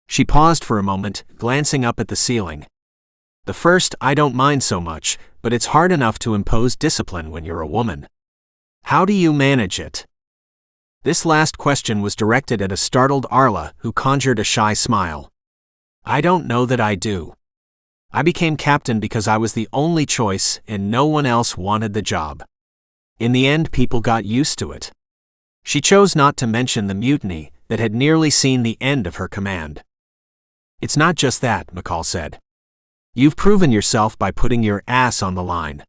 [SPEAKER 1] She paused for a moment, glancing up at the ceiling. "The first I don't mind so much, but it's hard enough to impose discipline when you're a woman. How do you manage it?" This last question was directed at a startled Arla who conjured a shy smile. "I don't know that I do. I became captain because I was the only choice and no one else wanted the job. In the end, people got used to it." She chose not to mention the mutiny that had nearly seen the end of her command. "It's not just that," McCall said. You've proven yourself by putting your ass on the line.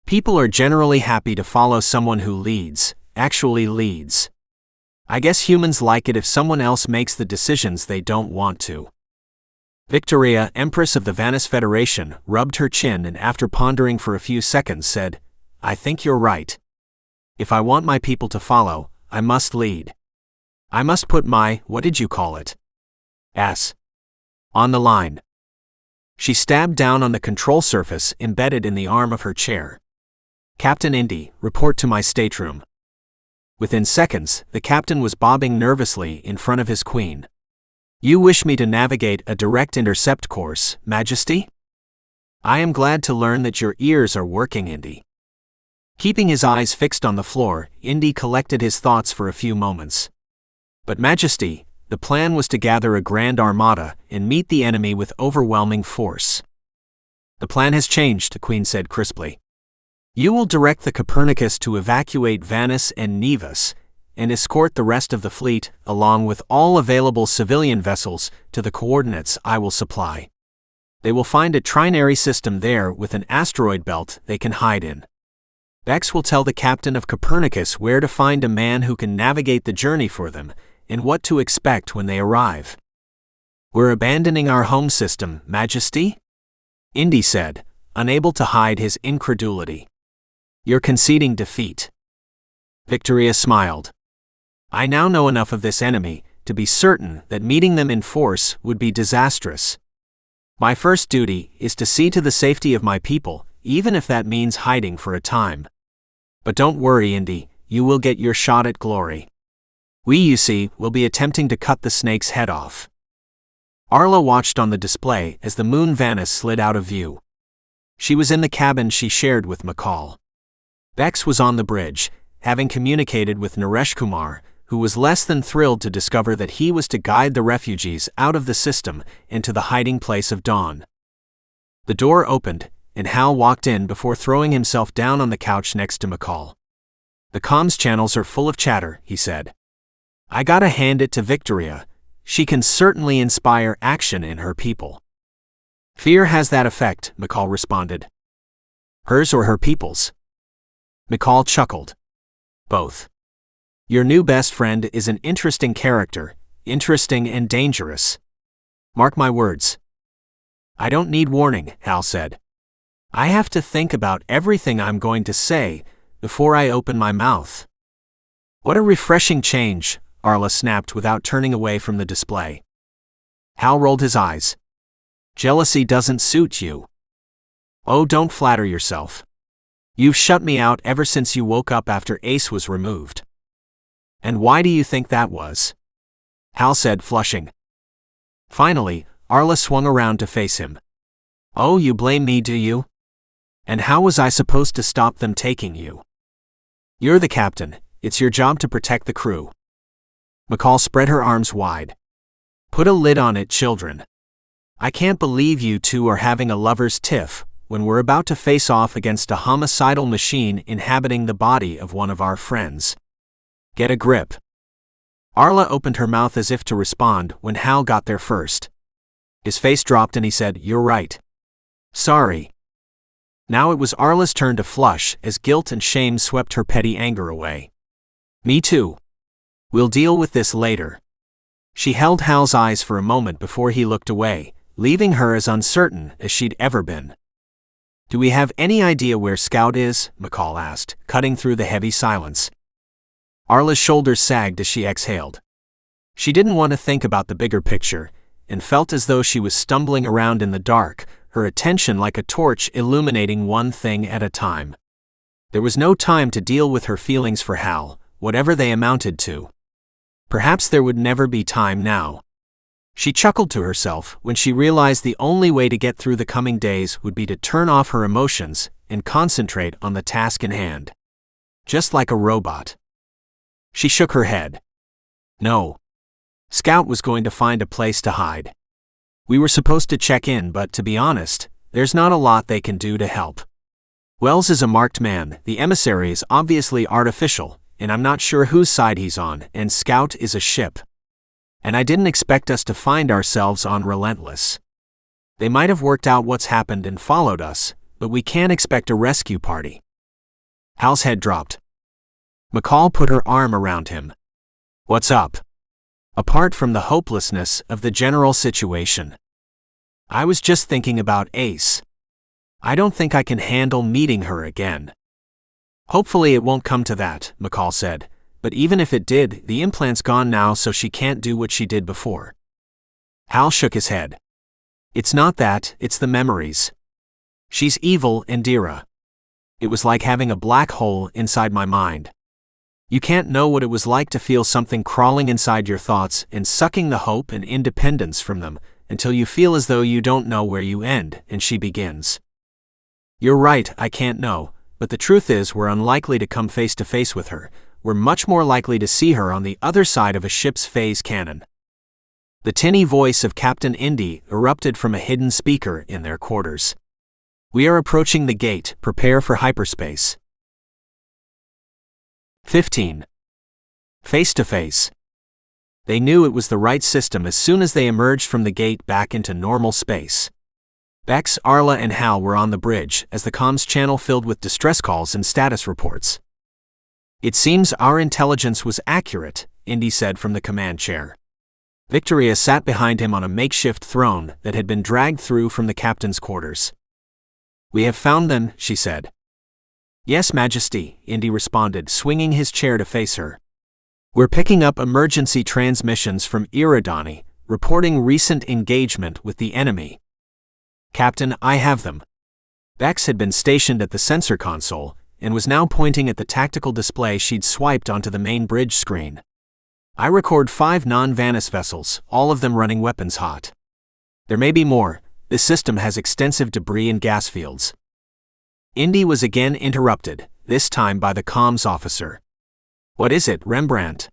[SPEAKER 1] People are generally happy to follow someone who leads, actually leads. I guess humans like it if someone else makes the decisions they don't want to. Victoria, Empress of the Vanis Federation, rubbed her chin and after pondering for a few seconds said, I think you're right. If I want my people to follow, I must lead. I must put my, what did you call it? Ass. On the line. She stabbed down on the control surface embedded in the arm of her chair. Captain Indy, report to my stateroom. Within seconds, the captain was bobbing nervously in front of his queen. You wish me to navigate a direct intercept course, Majesty? I am glad to learn that your ears are working, Indy. Keeping his eyes fixed on the floor, Indy collected his thoughts for a few moments. But Majesty, the plan was to gather a grand armada and meet the enemy with overwhelming force. The plan has changed, the Queen said crisply. You will direct the Copernicus to evacuate Vanis and Nevas, and escort the rest of the fleet, along with all available civilian vessels, to the coordinates I will supply. They will find a trinary system there with an asteroid belt they can hide in. Beex will tell the captain of Copernicus where to find a man who can navigate the journey for them, and what to expect when they arrive. We're abandoning our home system, Majesty? Indy said, unable to hide his incredulity. You're conceding defeat. Victoria smiled. I now know enough of this enemy to be certain that meeting them in force would be disastrous. My first duty is to see to the safety of my people, even if that means hiding for a time. But don't worry, Indy, you will get your shot at glory. We, you see, will be attempting to cut the snake's head off. Arla watched on the display as the moon Vanis slid out of view. She was in the cabin she shared with McCall. Beex was on the bridge, having communicated with Naresh Kumar, who was less than thrilled to discover that he was to guide the refugees out of the system and to the hiding place of Dawn. The door opened, and Hal walked in before throwing himself down on the couch next to McCall. The comms channels are full of chatter, he said. I gotta hand it to Victoria. She can certainly inspire action in her people. Fear has that effect, McCall responded. Hers or her people's? McCall chuckled. Both. Your new best friend is an interesting character, interesting and dangerous. Mark my words. I don't need warning, Hal said. I have to think about everything I'm going to say before I open my mouth. What a refreshing change, Arla snapped without turning away from the display. Hal rolled his eyes. Jealousy doesn't suit you. Oh, don't flatter yourself. You've shut me out ever since you woke up after Ace was removed. And why do you think that was? Hal said, flushing. Finally, Arla swung around to face him. Oh, you blame me, do you? And how was I supposed to stop them taking you? You're the captain, it's your job to protect the crew. McCall spread her arms wide. Put a lid on it, children. I can't believe you two are having a lover's tiff when we're about to face off against a homicidal machine inhabiting the body of one of our friends. Get a grip. Arla opened her mouth as if to respond when Hal got there first. His face dropped and he said, You're right. Sorry. Now it was Arla's turn to flush as guilt and shame swept her petty anger away. Me too. We'll deal with this later. She held Hal's eyes for a moment before he looked away, leaving her as uncertain as she'd ever been. Do we have any idea where Scout is? McCall asked, cutting through the heavy silence. Arla's shoulders sagged as she exhaled. She didn't want to think about the bigger picture, and felt as though she was stumbling around in the dark, her attention like a torch illuminating one thing at a time. There was no time to deal with her feelings for Hal, whatever they amounted to. Perhaps there would never be time now. She chuckled to herself when she realized the only way to get through the coming days would be to turn off her emotions and concentrate on the task in hand. Just like a robot. She shook her head. No. Scout was going to find a place to hide. We were supposed to check in, but to be honest, there's not a lot they can do to help. Wells is a marked man, the emissary is obviously artificial, and I'm not sure whose side he's on, and Scout is a ship. And I didn't expect us to find ourselves on Relentless. They might have worked out what's happened and followed us, but we can't expect a rescue party. Hal's head dropped. McCall put her arm around him. What's up? Apart from the hopelessness of the general situation. I was just thinking about Ace. I don't think I can handle meeting her again. Hopefully it won't come to that, McCall said, but even if it did, the implant's gone now so she can't do what she did before. Hal shook his head. It's not that, it's the memories. She's evil, Indira. It was like having a black hole inside my mind. You can't know what it was like to feel something crawling inside your thoughts and sucking the hope and independence from them until you feel as though you don't know where you end and she begins. You're right, I can't know, but the truth is we're unlikely to come face to face with her. We're much more likely to see her on the other side of a ship's phase cannon. The tinny voice of Captain Indy erupted from a hidden speaker in their quarters. We are approaching the gate, prepare for hyperspace. 15. Face to face. They knew it was the right system as soon as they emerged from the gate back into normal space. Beex, Arla and Hal were on the bridge as the comms channel filled with distress calls and status reports. It seems our intelligence was accurate, Indy said from the command chair. Victoria sat behind him on a makeshift throne that had been dragged through from the captain's quarters. We have found them, she said. Yes, Majesty, Indy responded, swinging his chair to face her. We're picking up emergency transmissions from Iridani, reporting recent engagement with the enemy. Captain, I have them. Beex had been stationed at the sensor console and was now pointing at the tactical display she'd swiped onto the main bridge screen. I record 5 non-Vanis vessels, all of them running weapons hot. There may be more. This system has extensive debris and gas fields. Indy was again interrupted, this time by the comms officer. What is it, Rembrandt?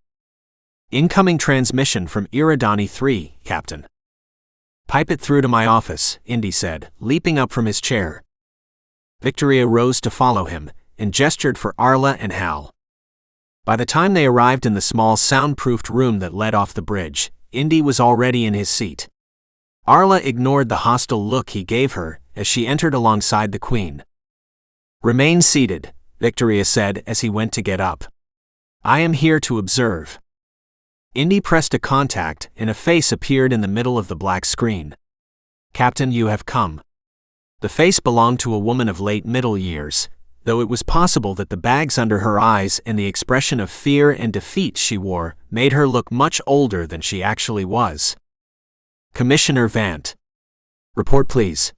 [SPEAKER 1] Incoming transmission from Iridani 3, Captain. Pipe it through to my office, Indy said, leaping up from his chair. Victoria rose to follow him, and gestured for Arla and Hal. By the time they arrived in the small soundproofed room that led off the bridge, Indy was already in his seat. Arla ignored the hostile look he gave her as she entered alongside the Queen. Remain seated, Victoria said as he went to get up. I am here to observe. Indy pressed a contact and a face appeared in the middle of the black screen. Captain, you have come. The face belonged to a woman of late middle years, though it was possible that the bags under her eyes and the expression of fear and defeat she wore made her look much older than she actually was. Commissioner Vant. Report please.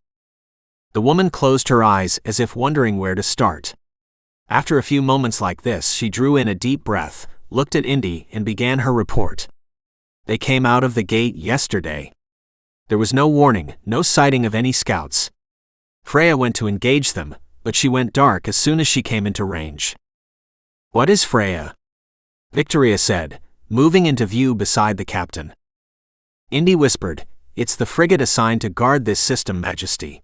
[SPEAKER 1] The woman closed her eyes as if wondering where to start. After a few moments like this, she drew in a deep breath, looked at Indy, and began her report. They came out of the gate yesterday. There was no warning, no sighting of any scouts. Freya went to engage them, but she went dark as soon as she came into range. What is Freya? Victoria said, moving into view beside the captain. Indy whispered, It's the frigate assigned to guard this system, Majesty.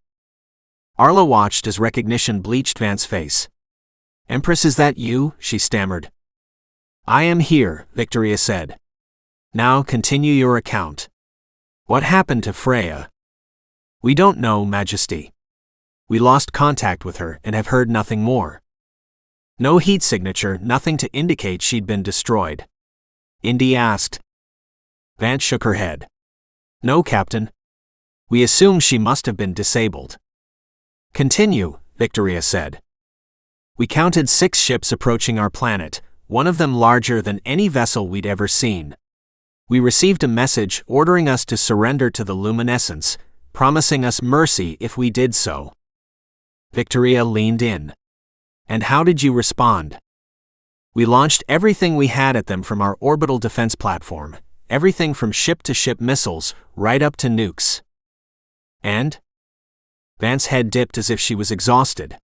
[SPEAKER 1] Arla watched as recognition bleached Vant's face. Empress, is that you? She stammered. I am here, Victoria said. Now continue your account. What happened to Freya? We don't know, Majesty. We lost contact with her and have heard nothing more. No heat signature, nothing to indicate she'd been destroyed. Indy asked. Vant shook her head. No, Captain. We assume she must have been disabled. Continue, Victoria said. We counted 6 ships approaching our planet, one of them larger than any vessel we'd ever seen. We received a message ordering us to surrender to the luminescence, promising us mercy if we did so. Victoria leaned in. And how did you respond? We launched everything we had at them from our orbital defense platform, everything from ship-to-ship missiles, right up to nukes. And? Vant's head dipped as if she was exhausted.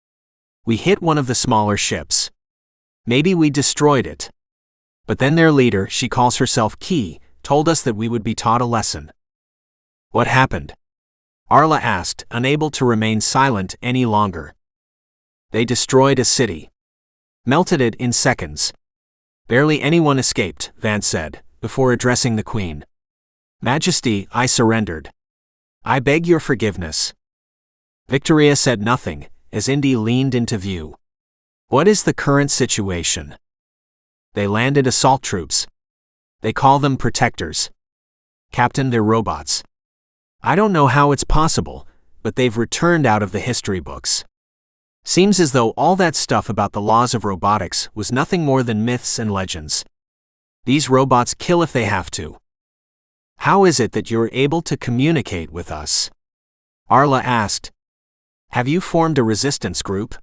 [SPEAKER 1] We hit one of the smaller ships. Maybe we destroyed it. But then their leader, she calls herself Key, told us that we would be taught a lesson. What happened? Arla asked, unable to remain silent any longer. They destroyed a city. Melted it in seconds. Barely anyone escaped, Vant said, before addressing the Queen. Majesty, I surrendered. I beg your forgiveness. Victoria said nothing, as Indy leaned into view. What is the current situation? They landed assault troops. They call them protectors. Captain, they're robots. I don't know how it's possible, but they've returned out of the history books. Seems as though all that stuff about the laws of robotics was nothing more than myths and legends. These robots kill if they have to. How is it that you're able to communicate with us? Arla asked. Have you formed a resistance group?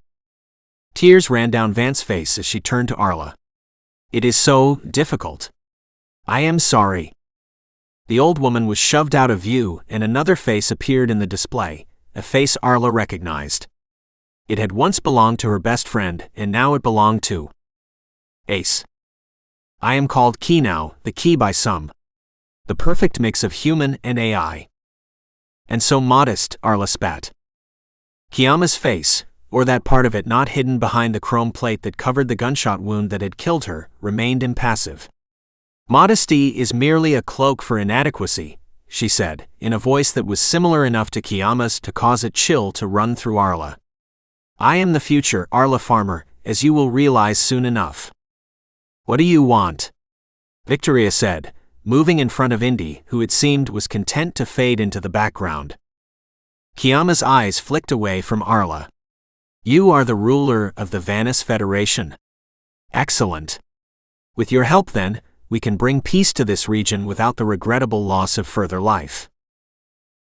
[SPEAKER 1] Tears ran down Vance's face as she turned to Arla. It is so difficult. I am sorry. The old woman was shoved out of view and another face appeared in the display, a face Arla recognized. It had once belonged to her best friend and now it belonged to Ace. I am called Key now, the Key by some. The perfect mix of human and AI. And so modest, Arla spat. Kiama's face, or that part of it not hidden behind the chrome plate that covered the gunshot wound that had killed her, remained impassive. Modesty is merely a cloak for inadequacy, she said, in a voice that was similar enough to Kiama's to cause a chill to run through Arla. I am the future, Arla Farmer, as you will realize soon enough. What do you want? Victoria said, moving in front of Indy, who it seemed was content to fade into the background. Kiama's eyes flicked away from Arla. You are the ruler of the Vanis Federation. Excellent. With your help then, we can bring peace to this region without the regrettable loss of further life.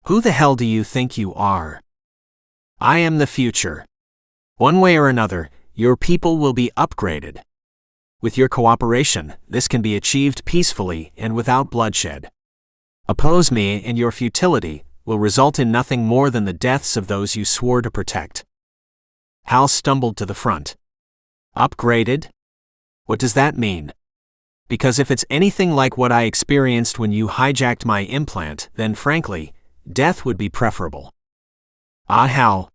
[SPEAKER 1] Who the hell do you think you are? I am the future. One way or another, your people will be upgraded. With your cooperation, this can be achieved peacefully and without bloodshed. Oppose me and your futility will result in nothing more than the deaths of those you swore to protect. Hal stumbled to the front. Upgraded? What does that mean? Because if it's anything like what I experienced when you hijacked my implant, then frankly, death would be preferable. Ah, Hal.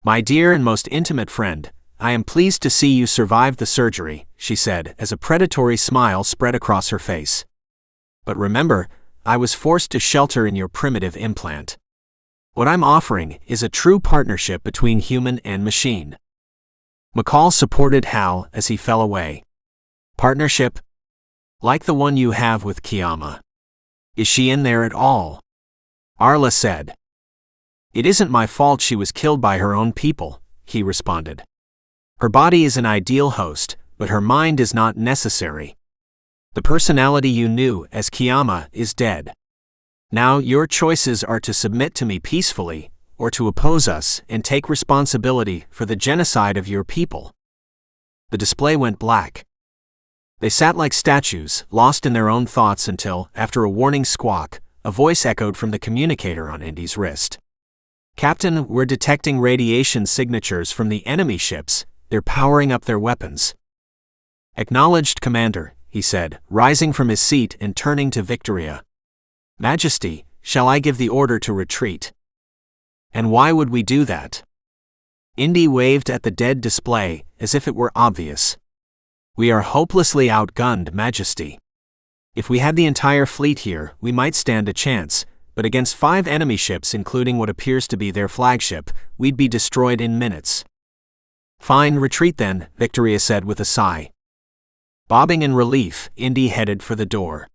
[SPEAKER 1] My dear and most intimate friend, I am pleased to see you survived the surgery, she said as a predatory smile spread across her face. But remember, I was forced to shelter in your primitive implant. What I'm offering is a true partnership between human and machine. McCall supported Hal as he fell away. Partnership? Like the one you have with Kiama. Is she in there at all? Arla said. It isn't my fault she was killed by her own people, he responded. Her body is an ideal host, but her mind is not necessary. The personality you knew as Kiama is dead. Now your choices are to submit to me peacefully, or to oppose us and take responsibility for the genocide of your people. The display went black. They sat like statues, lost in their own thoughts until, after a warning squawk, a voice echoed from the communicator on Indy's wrist. Captain, we're detecting radiation signatures from the enemy ships. They're powering up their weapons. Acknowledged, Commander, he said, rising from his seat and turning to Victoria. Majesty, shall I give the order to retreat? And why would we do that? Indy waved at the dead display, as if it were obvious. We are hopelessly outgunned, Majesty. If we had the entire fleet here, we might stand a chance, but against 5 enemy ships including what appears to be their flagship, we'd be destroyed in minutes. Fine, retreat then, Victoria said with a sigh. Bobbing in relief, Indy headed for the door.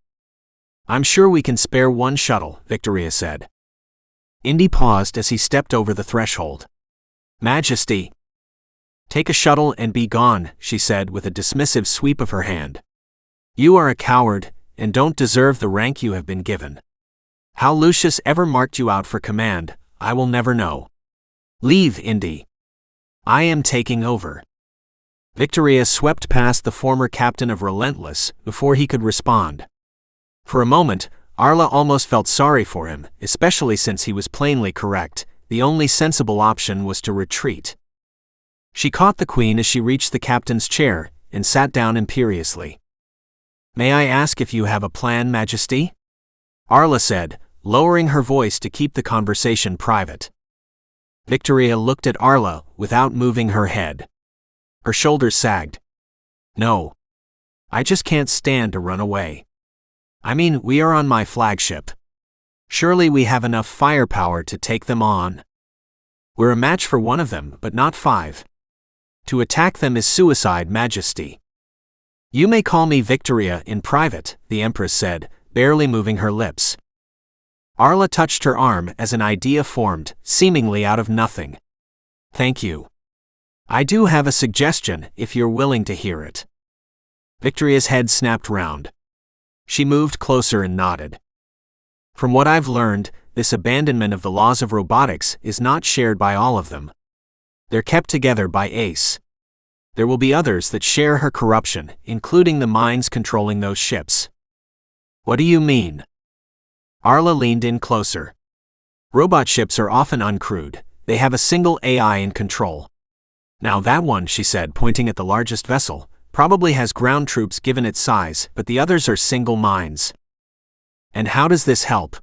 [SPEAKER 1] I'm sure we can spare one shuttle, Victoria said. Indy paused as he stepped over the threshold. Majesty. Take a shuttle and be gone, she said with a dismissive sweep of her hand. You are a coward, and don't deserve the rank you have been given. How Lucius ever marked you out for command, I will never know. Leave, Indy. I am taking over. Victoria swept past the former captain of Relentless before he could respond. For a moment, Arla almost felt sorry for him, especially since he was plainly correct. The only sensible option was to retreat. She caught the Queen as she reached the captain's chair and sat down imperiously. May I ask if you have a plan, Majesty? Arla said, lowering her voice to keep the conversation private. Victoria looked at Arla without moving her head. Her shoulders sagged. No. I just can't stand to run away. I mean, we are on my flagship. Surely we have enough firepower to take them on. We're a match for one of them, but not 5. To attack them is suicide, Majesty. You may call me Victoria in private, the Empress said, barely moving her lips. Arla touched her arm as an idea formed, seemingly out of nothing. Thank you. I do have a suggestion, if you're willing to hear it. Victoria's head snapped round. She moved closer and nodded. From what I've learned, this abandonment of the laws of robotics is not shared by all of them. They're kept together by Ace. There will be others that share her corruption, including the minds controlling those ships. What do you mean? Arla leaned in closer. Robot ships are often uncrewed. They have a single AI in control. Now that one, she said, pointing at the largest vessel, probably has ground troops given its size, but the others are single minds. And how does this help?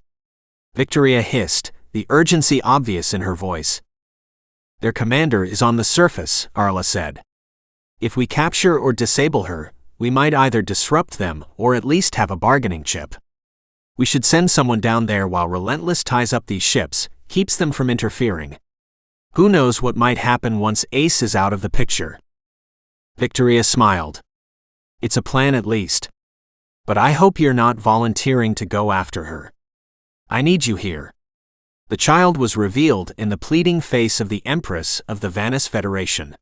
[SPEAKER 1] Victoria hissed, the urgency obvious in her voice. Their commander is on the surface, Arla said. If we capture or disable her, we might either disrupt them or at least have a bargaining chip. We should send someone down there while Relentless ties up these ships, keeps them from interfering. Who knows what might happen once Ace is out of the picture? Victoria smiled. It's a plan at least. But I hope you're not volunteering to go after her. I need you here. The child was revealed in the pleading face of the Empress of the Vanis Federation.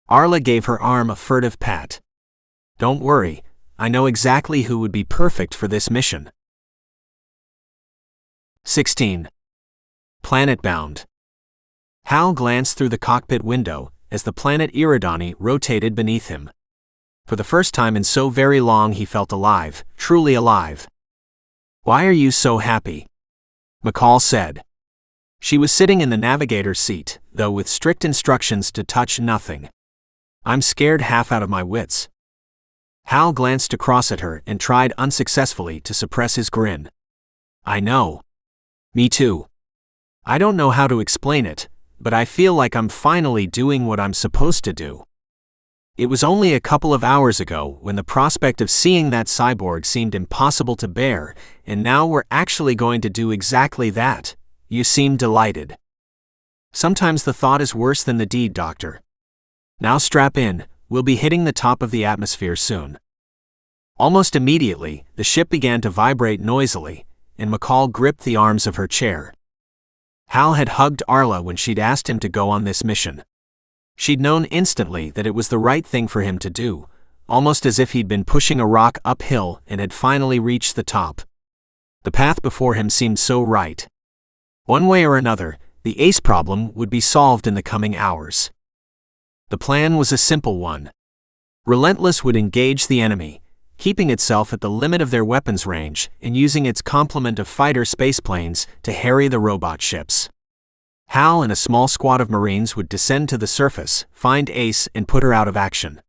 [SPEAKER 1] Arla gave her arm a furtive pat. Don't worry, I know exactly who would be perfect for this mission. 16. Planet-bound. Hal glanced through the cockpit window as the planet Iridani rotated beneath him. For the first time in so very long he felt alive, truly alive. Why are you so happy? McCall said. She was sitting in the navigator's seat, though with strict instructions to touch nothing. I'm scared half out of my wits. Hal glanced across at her and tried unsuccessfully to suppress his grin. I know. Me too. I don't know how to explain it, but I feel like I'm finally doing what I'm supposed to do. It was only a couple of hours ago when the prospect of seeing that cyborg seemed impossible to bear, and now we're actually going to do exactly that. You seem delighted. Sometimes the thought is worse than the deed, Doctor. Now strap in, we'll be hitting the top of the atmosphere soon. Almost immediately, the ship began to vibrate noisily, and McCall gripped the arms of her chair. Hal had hugged Arla when she'd asked him to go on this mission. She'd known instantly that it was the right thing for him to do, almost as if he'd been pushing a rock uphill and had finally reached the top. The path before him seemed so right. One way or another, the Ace problem would be solved in the coming hours. The plan was a simple one. Relentless would engage the enemy, keeping itself at the limit of their weapons range and using its complement of fighter spaceplanes to harry the robot ships. Hal and a small squad of Marines would descend to the surface, find Ace, and put her out of action.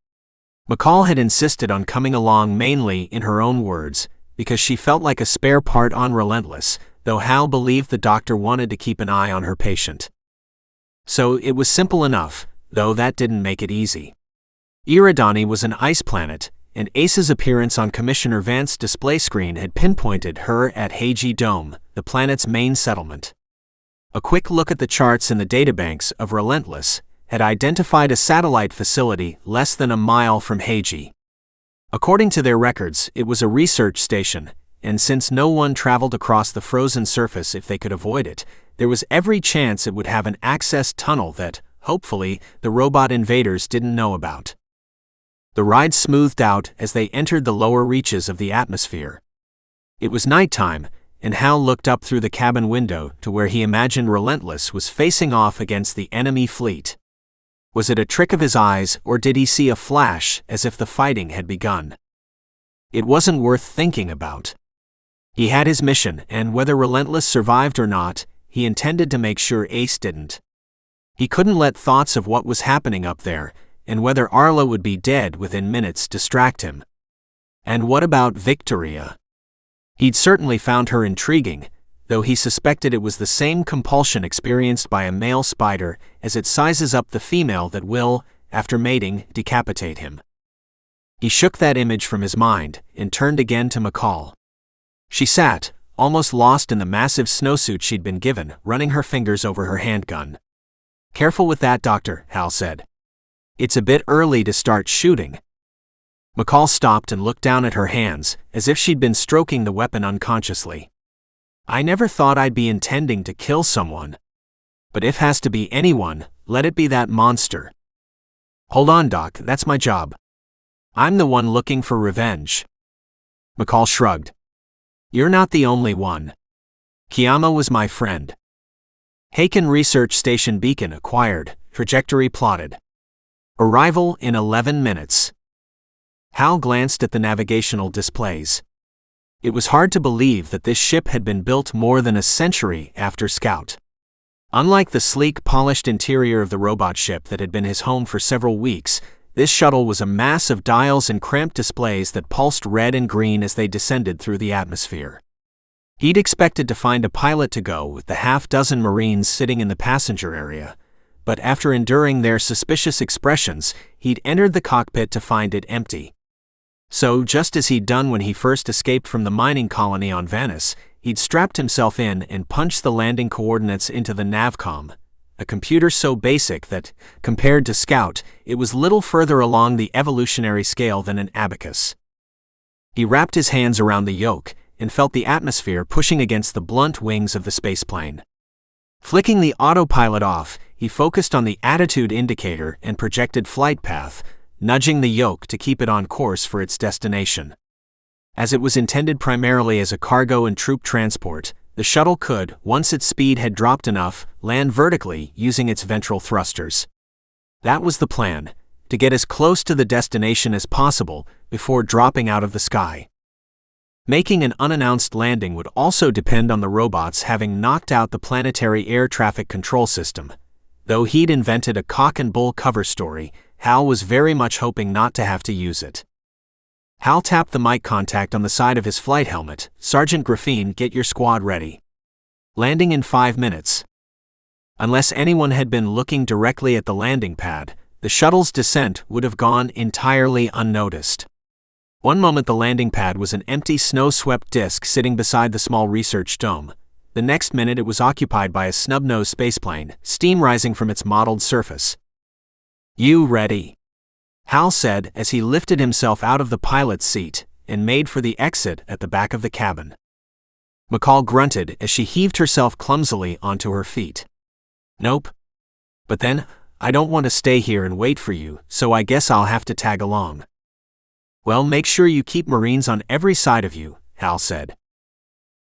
[SPEAKER 1] McCall had insisted on coming along mainly, in her own words, because she felt like a spare part on Relentless, though Hal believed the doctor wanted to keep an eye on her patient. So it was simple enough, though that didn't make it easy. Iridani was an ice planet, and Ace's appearance on Commissioner Vance's display screen had pinpointed her at Heiji Dome, the planet's main settlement. A quick look at the charts in the databanks of Relentless had identified a satellite facility less than a mile from Heiji. According to their records, it was a research station, and since no one traveled across the frozen surface if they could avoid it, there was every chance it would have an access tunnel that, hopefully, the robot invaders didn't know about. The ride smoothed out as they entered the lower reaches of the atmosphere. It was nighttime, and Hal looked up through the cabin window to where he imagined Relentless was facing off against the enemy fleet. Was it a trick of his eyes, or did he see a flash as if the fighting had begun? It wasn't worth thinking about. He had his mission, and whether Relentless survived or not, he intended to make sure Ace didn't. He couldn't let thoughts of what was happening up there, and whether Arla would be dead within minutes, distract him. And what about Victoria? He'd certainly found her intriguing, though he suspected it was the same compulsion experienced by a male spider as it sizes up the female that will, after mating, decapitate him. He shook that image from his mind and turned again to McCall. She sat, almost lost in the massive snowsuit she'd been given, running her fingers over her handgun. "Careful with that, Doctor," Hal said. "It's a bit early to start shooting." McCall stopped and looked down at her hands, as if she'd been stroking the weapon unconsciously. "I never thought I'd be intending to kill someone. But if has to be anyone, let it be that monster." "Hold on, Doc, that's my job. I'm the one looking for revenge." McCall shrugged. "You're not the only one. Kiyama was my friend." Haken Research Station beacon acquired, trajectory plotted. Arrival in 11 minutes. Hal glanced at the navigational displays. It was hard to believe that this ship had been built more than a century after Scout. Unlike the sleek, polished interior of the robot ship that had been his home for several weeks, this shuttle was a mass of dials and cramped displays that pulsed red and green as they descended through the atmosphere. He'd expected to find a pilot to go with the half-dozen Marines sitting in the passenger area, but after enduring their suspicious expressions, he'd entered the cockpit to find it empty. So, just as he'd done when he first escaped from the mining colony on Vanis, he'd strapped himself in and punched the landing coordinates into the navcom, a computer so basic that, compared to Scout, it was little further along the evolutionary scale than an abacus. He wrapped his hands around the yoke and felt the atmosphere pushing against the blunt wings of the spaceplane. Flicking the autopilot off, he focused on the attitude indicator and projected flight path, nudging the yoke to keep it on course for its destination. As it was intended primarily as a cargo and troop transport, the shuttle could, once its speed had dropped enough, land vertically using its ventral thrusters. That was the plan, to get as close to the destination as possible before dropping out of the sky. Making an unannounced landing would also depend on the robots having knocked out the planetary air traffic control system. Though he'd invented a cock-and-bull cover story, Hal was very much hoping not to have to use it. Hal tapped the mic contact on the side of his flight helmet. "Sergeant Graphene, get your squad ready. Landing in 5 minutes." Unless anyone had been looking directly at the landing pad, the shuttle's descent would have gone entirely unnoticed. One moment the landing pad was an empty snow-swept disk sitting beside the small research dome. The next minute it was occupied by a snub-nosed spaceplane, steam rising from its mottled surface. "You ready?" Hal said as he lifted himself out of the pilot's seat and made for the exit at the back of the cabin. McCall grunted as she heaved herself clumsily onto her feet. "Nope. But then, I don't want to stay here and wait for you, so I guess I'll have to tag along." "Well, make sure you keep Marines on every side of you," Hal said.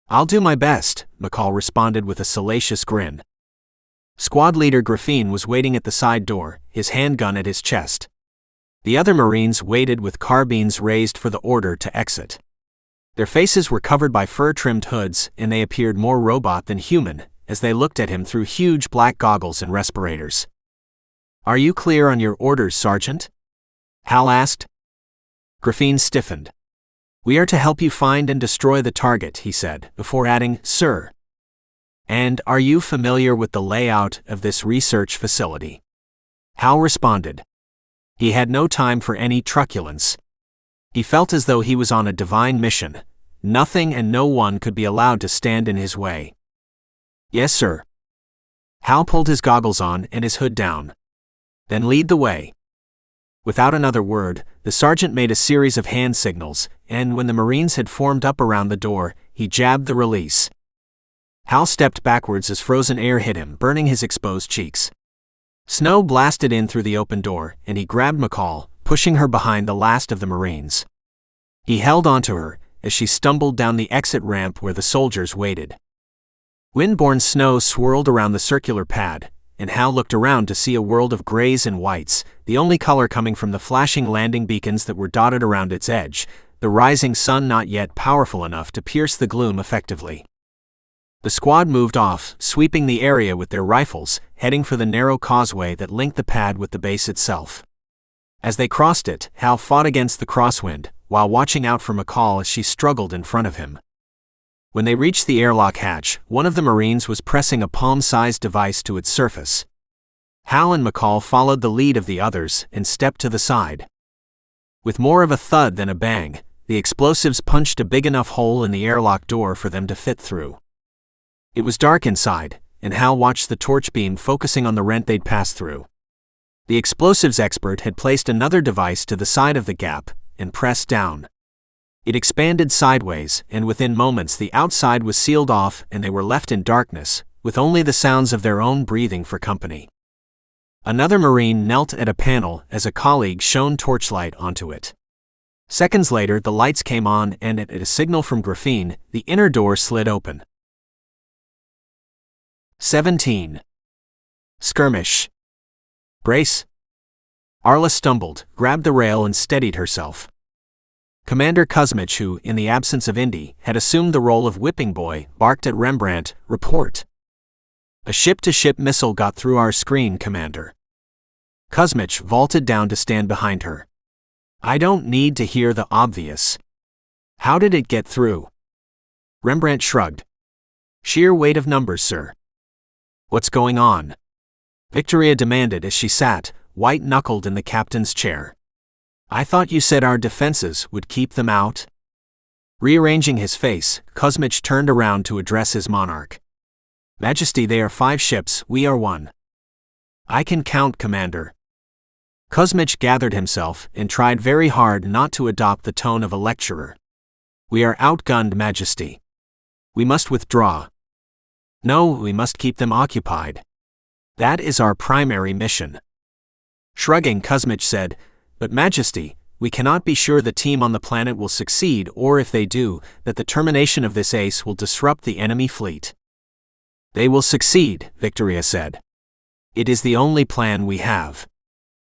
[SPEAKER 1] "I'll do my best," McCall responded with a salacious grin. Squad leader Graphene was waiting at the side door, his handgun at his chest. The other Marines waited with carbines raised for the order to exit. Their faces were covered by fur-trimmed hoods, and they appeared more robot than human as they looked at him through huge black goggles and respirators. "Are you clear on your orders, Sergeant?" Hal asked. Graphene stiffened. "We are to help you find and destroy the target," he said, before adding, "Sir. And are you familiar with the layout of this research facility?" Hal responded. He had no time for any truculence. He felt as though he was on a divine mission. Nothing and no one could be allowed to stand in his way. "Yes, sir." Hal pulled his goggles on and his hood down. "Then lead the way." Without another word, the sergeant made a series of hand signals, and when the Marines had formed up around the door, he jabbed the release. Hal stepped backwards as frozen air hit him, burning his exposed cheeks. Snow blasted in through the open door, and he grabbed McCall, pushing her behind the last of the Marines. He held onto her as she stumbled down the exit ramp where the soldiers waited. Windborne snow swirled around the circular pad, and Hal looked around to see a world of grays and whites, the only color coming from the flashing landing beacons that were dotted around its edge, the rising sun not yet powerful enough to pierce the gloom effectively. The squad moved off, sweeping the area with their rifles, heading for the narrow causeway that linked the pad with the base itself. As they crossed it, Hal fought against the crosswind, while watching out for McCall as she struggled in front of him. When they reached the airlock hatch, one of the Marines was pressing a palm-sized device to its surface. Hal and McCall followed the lead of the others and stepped to the side. With more of a thud than a bang, the explosives punched a big enough hole in the airlock door for them to fit through. It was dark inside, and Hal watched the torch beam focusing on the rent they'd passed through. The explosives expert had placed another device to the side of the gap and pressed down. It expanded sideways, and within moments the outside was sealed off and they were left in darkness, with only the sounds of their own breathing for company. Another Marine knelt at a panel as a colleague shone torchlight onto it. Seconds later, the lights came on, and at a signal from Graphene, the inner door slid open. 17. Skirmish. Brace. Arla stumbled, grabbed the rail and steadied herself. Commander Kuzmich, who, in the absence of Indy, had assumed the role of whipping boy, barked at Rembrandt, "Report." "A ship-to-ship missile got through our screen, Commander." Kuzmich vaulted down to stand behind her. "I don't need to hear the obvious. How did it get through?" Rembrandt shrugged. "Sheer weight of numbers, sir." "What's going on?" Victoria demanded as she sat, white-knuckled in the captain's chair. "I thought you said our defenses would keep them out." Rearranging his face, Kuzmich turned around to address his monarch. "Majesty, they are 5 ships, we are 1. "I can count, Commander." Kuzmich gathered himself and tried very hard not to adopt the tone of a lecturer. "We are outgunned, Majesty. We must withdraw." "No, we must keep them occupied. That is our primary mission." Shrugging, Kuzmich said, "But Majesty, we cannot be sure the team on the planet will succeed, or if they do, that the termination of this ace will disrupt the enemy fleet." "They will succeed," Victoria said. "It is the only plan we have.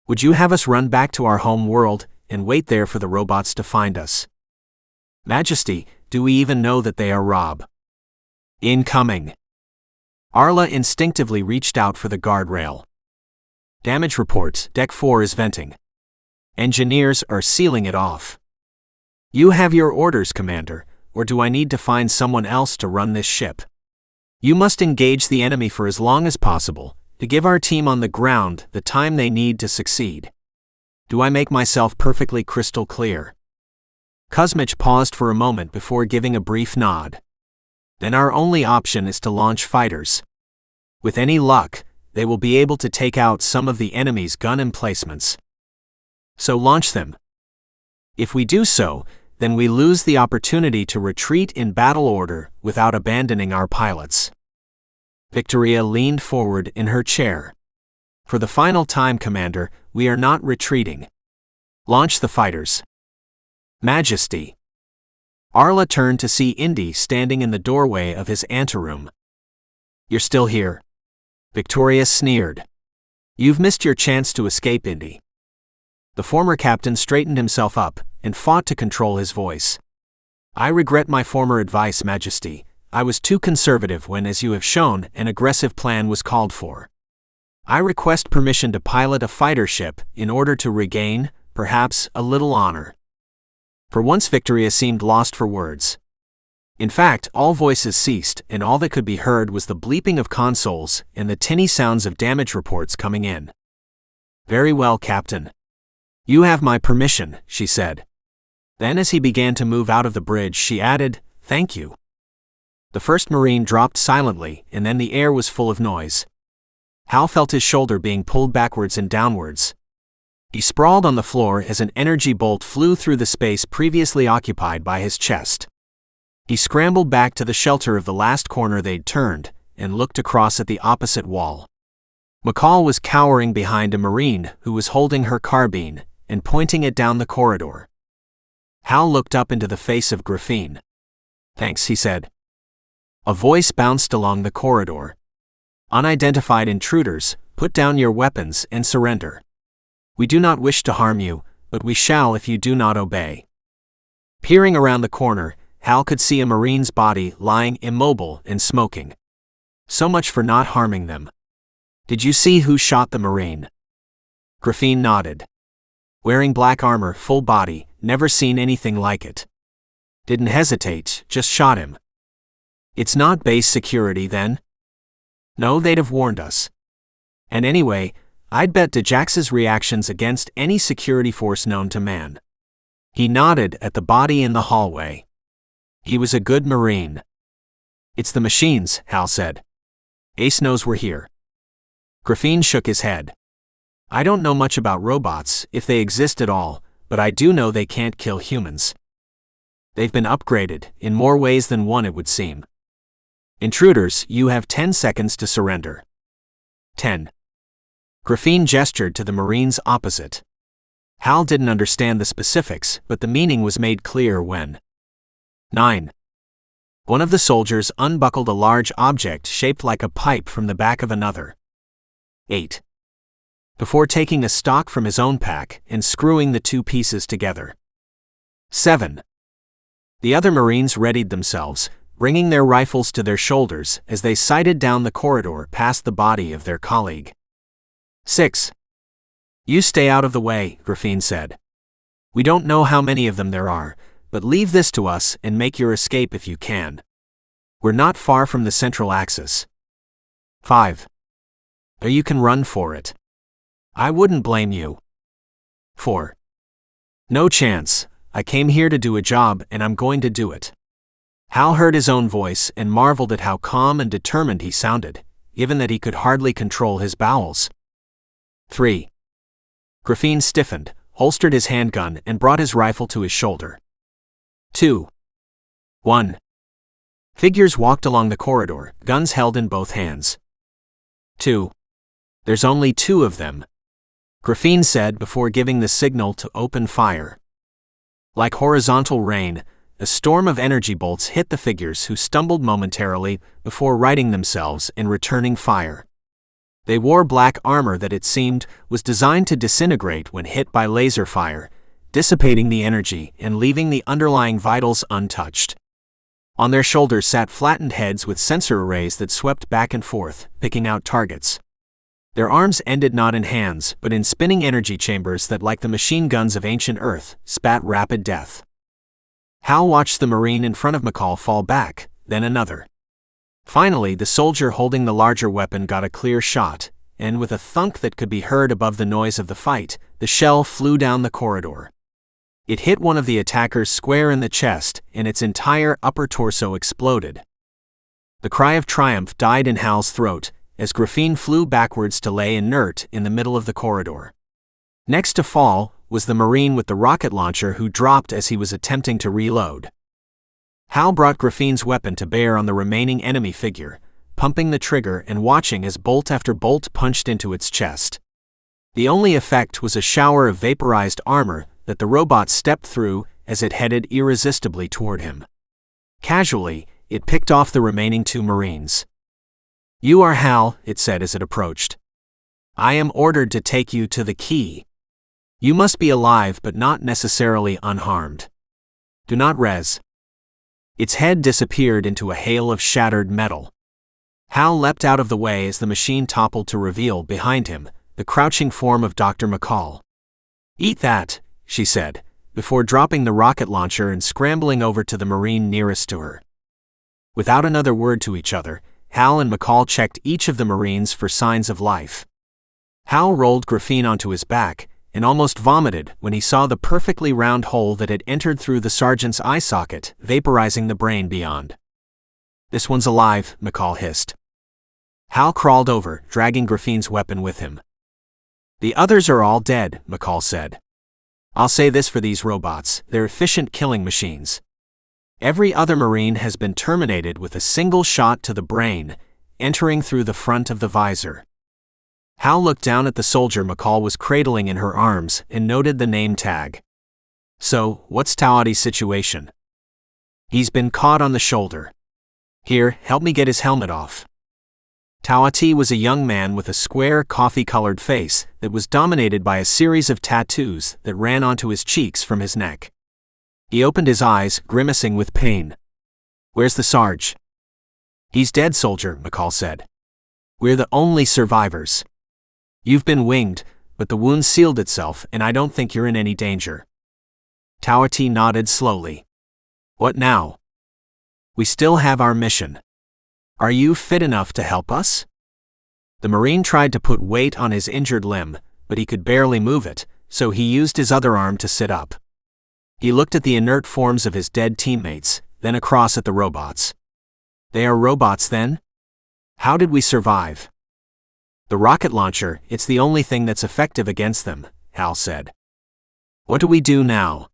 [SPEAKER 1] Would you have us run back to our home world and wait there for the robots to find us?" "Majesty, do we even know that they are Rob?" "Incoming." Arla instinctively reached out for the guardrail. "Damage reports, Deck 4 is venting. Engineers are sealing it off." "You have your orders, Commander, or do I need to find someone else to run this ship?" "You must engage the enemy for as long as possible, to give our team on the ground the time they need to succeed. Do I make myself perfectly crystal clear?" Kuzmich paused for a moment before giving a brief nod. "Then our only option is to launch fighters. With any luck, they will be able to take out some of the enemy's gun emplacements. So launch them. If we do so, then we lose the opportunity to retreat in battle order without abandoning our pilots." Victoria leaned forward in her chair. "For the final time, Commander, we are not retreating. Launch the fighters." "Majesty." Arla turned to see Indy standing in the doorway of his anteroom. "You're still here?" Victoria sneered. "You've missed your chance to escape, Indy." The former captain straightened himself up and fought to control his voice. "I regret my former advice, Majesty. I was too conservative when, as you have shown, an aggressive plan was called for. I request permission to pilot a fighter ship in order to regain, perhaps, a little honor." For once Victoria seemed lost for words. In fact, all voices ceased, and all that could be heard was the bleeping of consoles and the tinny sounds of damage reports coming in. "Very well, Captain. You have my permission," she said. Then as he began to move out of the bridge, she added, "Thank you." The first Marine dropped silently, and then the air was full of noise. Hal felt his shoulder being pulled backwards and downwards. He sprawled on the floor as an energy bolt flew through the space previously occupied by his chest. He scrambled back to the shelter of the last corner they'd turned, and looked across at the opposite wall. McCall was cowering behind a Marine who was holding her carbine and pointing it down the corridor. Hal looked up into the face of Graphene. "Thanks," he said. A voice bounced along the corridor. "Unidentified intruders, put down your weapons and surrender. We do not wish to harm you, but we shall if you do not obey." Peering around the corner, Hal could see a Marine's body lying immobile and smoking. So much for not harming them. "Did you see who shot the Marine?" Graphene nodded. "Wearing black armor, full body, never seen anything like it. Didn't hesitate, just shot him." "It's not base security then?" "No, they'd have warned us. And anyway, I'd bet Djax's reactions against any security force known to man. He nodded at the body in the hallway. He was a good Marine. It's the machines, Hal said. Ace knows we're here. Graphene shook his head. I don't know much about robots, if they exist at all, but I do know they can't kill humans. They've been upgraded, in more ways than one it would seem. Intruders, you have 10 seconds to surrender. 10. Graphene gestured to the Marines opposite. Hal didn't understand the specifics, but the meaning was made clear when 9. One of the soldiers unbuckled a large object shaped like a pipe from the back of another. 8. Before taking a stock from his own pack and screwing the two pieces together. 7. The other Marines readied themselves, bringing their rifles to their shoulders as they sighted down the corridor past the body of their colleague. 6. You stay out of the way, Graphene said. We don't know how many of them there are, but leave this to us and make your escape if you can. We're not far from the central axis. 5. Or you can run for it. I wouldn't blame you. 4. No chance. I came here to do a job and I'm going to do it. Hal heard his own voice and marveled at how calm and determined he sounded, given that he could hardly control his bowels. 3. Graphene stiffened, holstered his handgun and brought his rifle to his shoulder. 2. 1. Figures walked along the corridor, guns held in both hands. 2. There's only 2 of them, Graphene said before giving the signal to open fire. Like horizontal rain, a storm of energy bolts hit the figures who stumbled momentarily before righting themselves and returning fire. They wore black armor that it seemed was designed to disintegrate when hit by laser fire, dissipating the energy and leaving the underlying vitals untouched. On their shoulders sat flattened heads with sensor arrays that swept back and forth, picking out targets. Their arms ended not in hands, but in spinning energy chambers that, like the machine guns of ancient Earth, spat rapid death. Hal watched the Marine in front of McCall fall back, then another. Finally, the soldier holding the larger weapon got a clear shot, and with a thunk that could be heard above the noise of the fight, the shell flew down the corridor. It hit one of the attackers square in the chest, and its entire upper torso exploded. The cry of triumph died in Hal's throat, as Graphene flew backwards to lay inert in the middle of the corridor. Next to fall was the Marine with the rocket launcher who dropped as he was attempting to reload. Hal brought Graphene's weapon to bear on the remaining enemy figure, pumping the trigger and watching as bolt after bolt punched into its chest. The only effect was a shower of vaporized armor that the robot stepped through as it headed irresistibly toward him. Casually, it picked off the remaining 2 Marines. You are Hal, it said as it approached. I am ordered to take you to the key. You must be alive but not necessarily unharmed. Do not res. Its head disappeared into a hail of shattered metal. Hal leapt out of the way as the machine toppled to reveal, behind him, the crouching form of Dr. McCall. Eat that, she said, before dropping the rocket launcher and scrambling over to the Marine nearest to her. Without another word to each other, Hal and McCall checked each of the Marines for signs of life. Hal rolled Graphene onto his back and almost vomited when he saw the perfectly round hole that had entered through the sergeant's eye socket, vaporizing the brain beyond. This one's alive, McCall hissed. Hal crawled over, dragging Graphene's weapon with him. The others are all dead, McCall said. I'll say this for these robots, they're efficient killing machines. Every other Marine has been terminated with a single shot to the brain, entering through the front of the visor. Hal looked down at the soldier McCall was cradling in her arms and noted the name tag. So, what's Tawati's situation? He's been caught on the shoulder. Here, help me get his helmet off. Tawati was a young man with a square, coffee-colored face that was dominated by a series of tattoos that ran onto his cheeks from his neck. He opened his eyes, grimacing with pain. Where's the Sarge? He's dead, soldier, McCall said. We're the only survivors. You've been winged, but the wound sealed itself and I don't think you're in any danger. Tawati nodded slowly. What now? We still have our mission. Are you fit enough to help us? The Marine tried to put weight on his injured limb, but he could barely move it, so he used his other arm to sit up. He looked at the inert forms of his dead teammates, then across at the robots. They are robots then? How did we survive? The rocket launcher, it's the only thing that's effective against them, Hal said. What do we do now?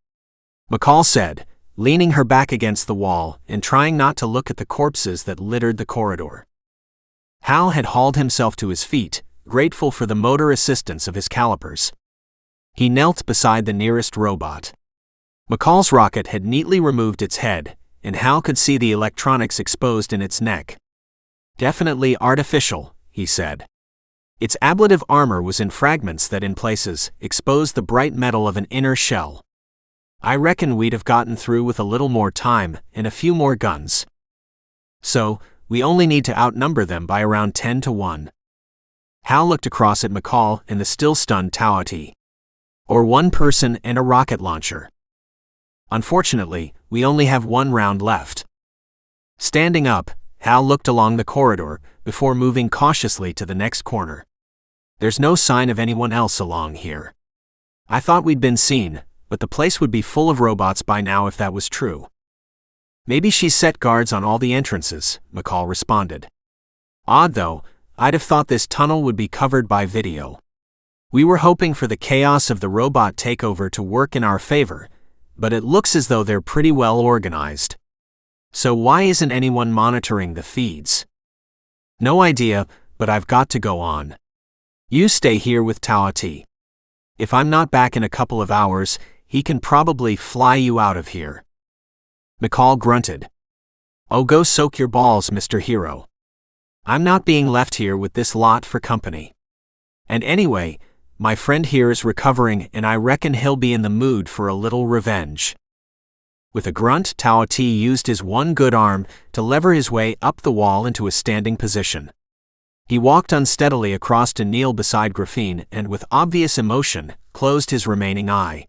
[SPEAKER 1] McCall said, leaning her back against the wall and trying not to look at the corpses that littered the corridor. Hal had hauled himself to his feet, grateful for the motor assistance of his calipers. He knelt beside the nearest robot. McCall's rocket had neatly removed its head, and Hal could see the electronics exposed in its neck. Definitely artificial, he said. Its ablative armor was in fragments that in places exposed the bright metal of an inner shell. I reckon we'd have gotten through with a little more time and a few more guns. So, we only need to outnumber them by around 10-1. Hal looked across at McCall and the still-stunned Tawati. Or one person and a rocket launcher. Unfortunately, we only have one round left. Standing up, Hal looked along the corridor before moving cautiously to the next corner. There's no sign of anyone else along here. I thought we'd been seen, but the place would be full of robots by now if that was true. Maybe she's set guards on all the entrances, McCall responded. Odd though, I'd have thought this tunnel would be covered by video. We were hoping for the chaos of the robot takeover to work in our favor, but it looks as though they're pretty well organized. So why isn't anyone monitoring the feeds? No idea, but I've got to go on. You stay here with Tawati. If I'm not back in a couple of hours, he can probably fly you out of here. McCall grunted. Oh, go soak your balls, Mr. Hero. I'm not being left here with this lot for company. And anyway, my friend here is recovering and I reckon he'll be in the mood for a little revenge. With a grunt, Tawati used his one good arm to lever his way up the wall into a standing position. He walked unsteadily across to kneel beside Graphene and with obvious emotion, closed his remaining eye.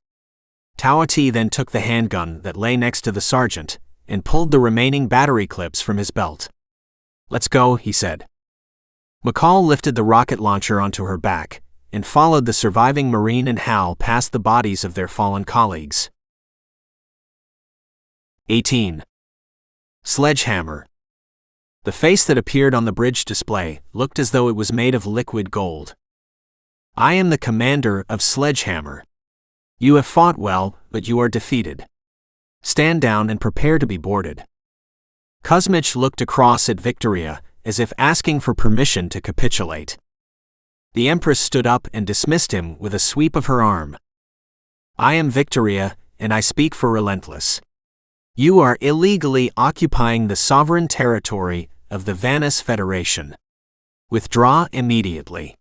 [SPEAKER 1] Tawati then took the handgun that lay next to the sergeant and pulled the remaining battery clips from his belt. Let's go, he said. McCall lifted the rocket launcher onto her back and followed the surviving Marine and Hal past the bodies of their fallen colleagues. 18. Sledgehammer. The face that appeared on the bridge display looked as though it was made of liquid gold. I am the commander of Sledgehammer. You have fought well, but you are defeated. Stand down and prepare to be boarded. Kuzmich looked across at Victoria, as if asking for permission to capitulate. The Empress stood up and dismissed him with a sweep of her arm. I am Victoria, and I speak for Relentless. You are illegally occupying the sovereign territory of the Vanis Federation. Withdraw immediately.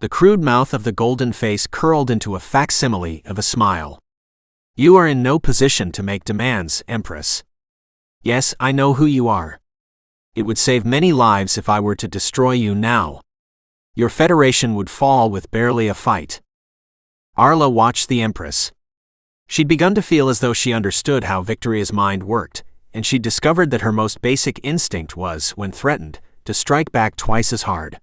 [SPEAKER 1] The crude mouth of the golden face curled into a facsimile of a smile. You are in no position to make demands, Empress. Yes, I know who you are. It would save many lives if I were to destroy you now. Your federation would fall with barely a fight. Arla watched the Empress. She'd begun to feel as though she understood how Victoria's mind worked, and she'd discovered that her most basic instinct was, when threatened, to strike back twice as hard.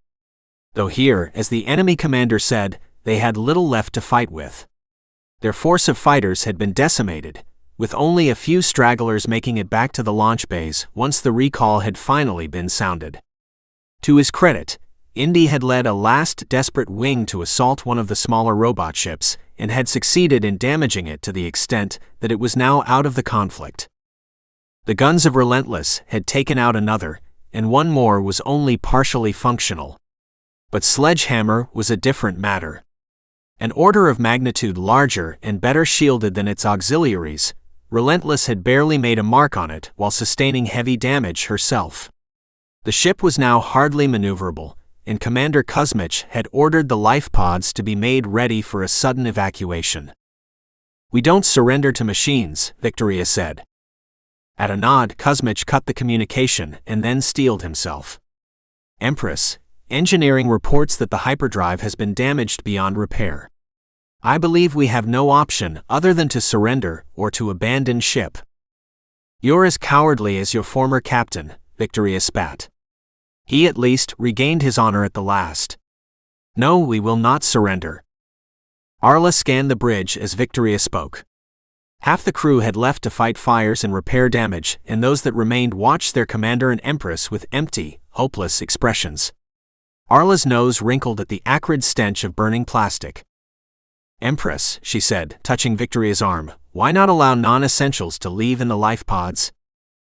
[SPEAKER 1] Though here, as the enemy commander said, they had little left to fight with. Their force of fighters had been decimated, with only a few stragglers making it back to the launch bays once the recall had finally been sounded. To his credit, Indy had led a last desperate wing to assault one of the smaller robot ships and had succeeded in damaging it to the extent that it was now out of the conflict. The guns of Relentless had taken out another, and one more was only partially functional. But Sledgehammer was a different matter. An order of magnitude larger and better shielded than its auxiliaries, Relentless had barely made a mark on it while sustaining heavy damage herself. The ship was now hardly maneuverable, and Commander Kuzmich had ordered the life pods to be made ready for a sudden evacuation. We don't surrender to machines, Victoria said. At a nod, Kuzmich cut the communication and then steeled himself. Empress, engineering reports that the hyperdrive has been damaged beyond repair. I believe we have no option other than to surrender or to abandon ship. You're as cowardly as your former captain, Victoria spat. He at least regained his honor at the last. No, we will not surrender. Arla scanned the bridge as Victoria spoke. Half the crew had left to fight fires and repair damage, and those that remained watched their commander and empress with empty, hopeless expressions. Arla's nose wrinkled at the acrid stench of burning plastic. "Empress," she said, touching Victoria's arm, "why not allow non-essentials to leave in the life pods?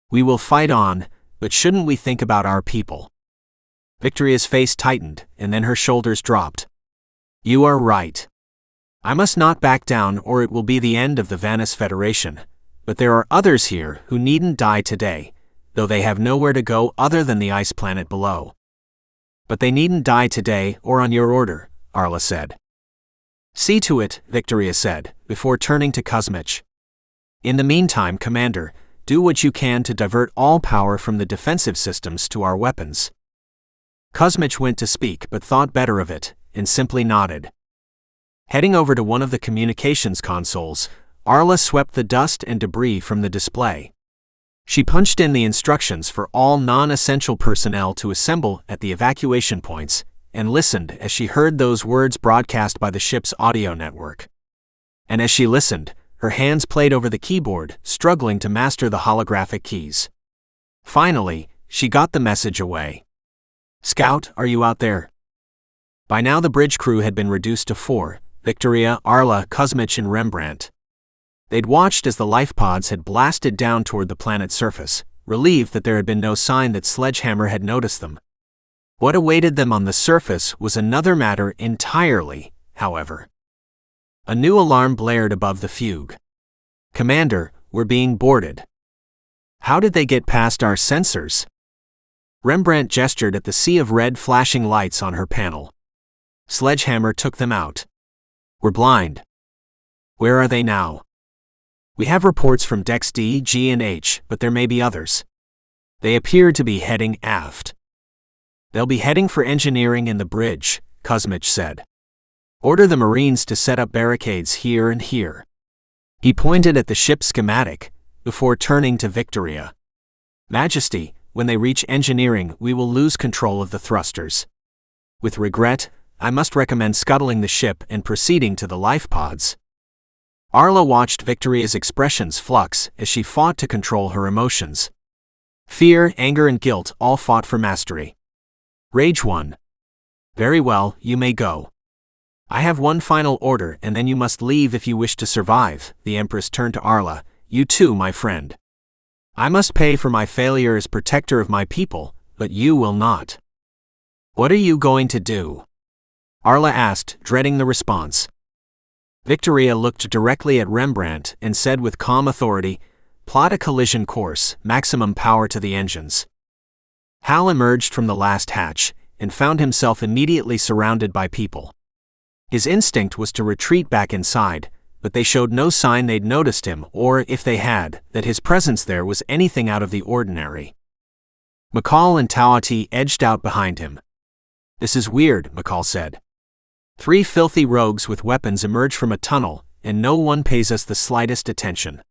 [SPEAKER 1] We will fight on, but shouldn't we think about our people?" Victoria's face tightened, and then her shoulders dropped. "You are right. I must not back down or it will be the end of the Vanis Federation, but there are others here who needn't die today, though they have nowhere to go other than the ice planet below." "But they needn't die today or on your order," Arla said. "See to it," Victoria said, before turning to Kuzmich. "In the meantime, Commander, do what you can to divert all power from the defensive systems to our weapons." Kuzmich went to speak but thought better of it, and simply nodded. Heading over to one of the communications consoles, Arla swept the dust and debris from the display. She punched in the instructions for all non-essential personnel to assemble at the evacuation points, and listened as she heard those words broadcast by the ship's audio network. And as she listened, her hands played over the keyboard, struggling to master the holographic keys. Finally, she got the message away. "Scout, are you out there?" By now the bridge crew had been reduced to 4, Victoria, Arla, Kuzmich, and Rembrandt. They'd watched as the life pods had blasted down toward the planet's surface, relieved that there had been no sign that Sledgehammer had noticed them. What awaited them on the surface was another matter entirely, however. A new alarm blared above the fugue. "Commander, we're being boarded." "How did they get past our sensors?" Rembrandt gestured at the sea of red flashing lights on her panel. "Sledgehammer took them out. We're blind." "Where are they now?" "We have reports from decks D, G, and H, but there may be others. They appear to be heading aft." "They'll be heading for engineering in the bridge," Kuzmich said. "Order the Marines to set up barricades here and here." He pointed at the ship's schematic, before turning to Victoria. "Majesty, when they reach engineering, we will lose control of the thrusters. With regret, I must recommend scuttling the ship and proceeding to the life pods." Arla watched Victoria's expressions flux as she fought to control her emotions. Fear, anger, and guilt all fought for mastery. Rage won. "Very well, you may go. I have one final order and then you must leave if you wish to survive." The Empress turned to Arla. "You too, my friend. I must pay for my failure as protector of my people, but you will not." "What are you going to do?" Arla asked, dreading the response. Victoria looked directly at Rembrandt and said with calm authority, "Plot a collision course, maximum power to the engines." Hal emerged from the last hatch, and found himself immediately surrounded by people. His instinct was to retreat back inside, but they showed no sign they'd noticed him or, if they had, that his presence there was anything out of the ordinary. McCall and Tawati edged out behind him. "This is weird," McCall said. "3 filthy rogues with weapons emerge from a tunnel, and no one pays us the slightest attention."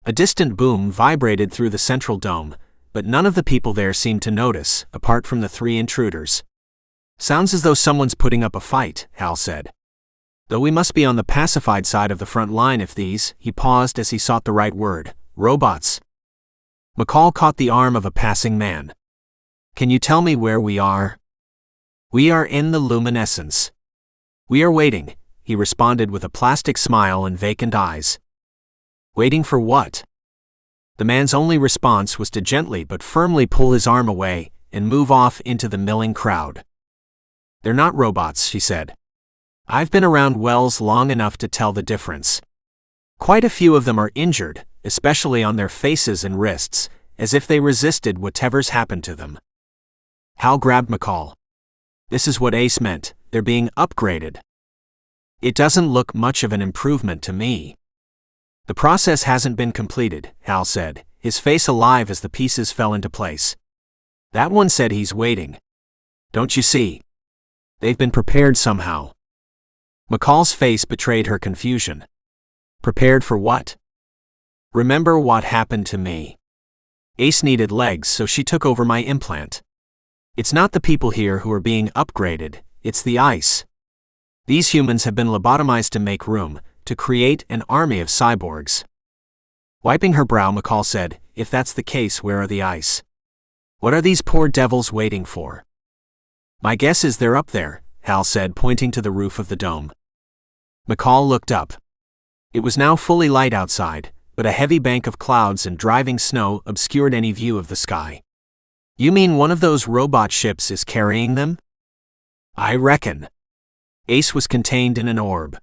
[SPEAKER 1] A distant boom vibrated through the central dome, but none of the people there seemed to notice, apart from the 3 intruders. "Sounds as though someone's putting up a fight," Hal said. "Though we must be on the pacified side of the front line if these," he paused as he sought the right word, "robots." McCall caught the arm of a passing man. "Can you tell me where we are?" "We are in the luminescence. We are waiting," he responded with a plastic smile and vacant eyes. "Waiting for what?" The man's only response was to gently but firmly pull his arm away and move off into the milling crowd. "They're not robots," she said. "I've been around Wells long enough to tell the difference. Quite a few of them are injured, especially on their faces and wrists, as if they resisted whatever's happened to them." Hal grabbed McCall. "This is what Ace meant, they're being upgraded." "It doesn't look much of an improvement to me." "The process hasn't been completed," Hal said, his face alive as the pieces fell into place. "That one said he's waiting. Don't you see? They've been prepared somehow." McCall's face betrayed her confusion. "Prepared for what?" "Remember what happened to me. Ace needed legs, so she took over my implant. It's not the people here who are being upgraded, it's the ice. These humans have been lobotomized to make room, to create an army of cyborgs. Wiping her brow, McCall said, "If that's the case, where are the ice? What are these poor devils waiting for?" "My guess is they're up there," Hal said, pointing to the roof of the dome. McCall looked up. It was now fully light outside, but a heavy bank of clouds and driving snow obscured any view of the sky. "You mean one of those robot ships is carrying them?" "I reckon." Ace was contained in an orb.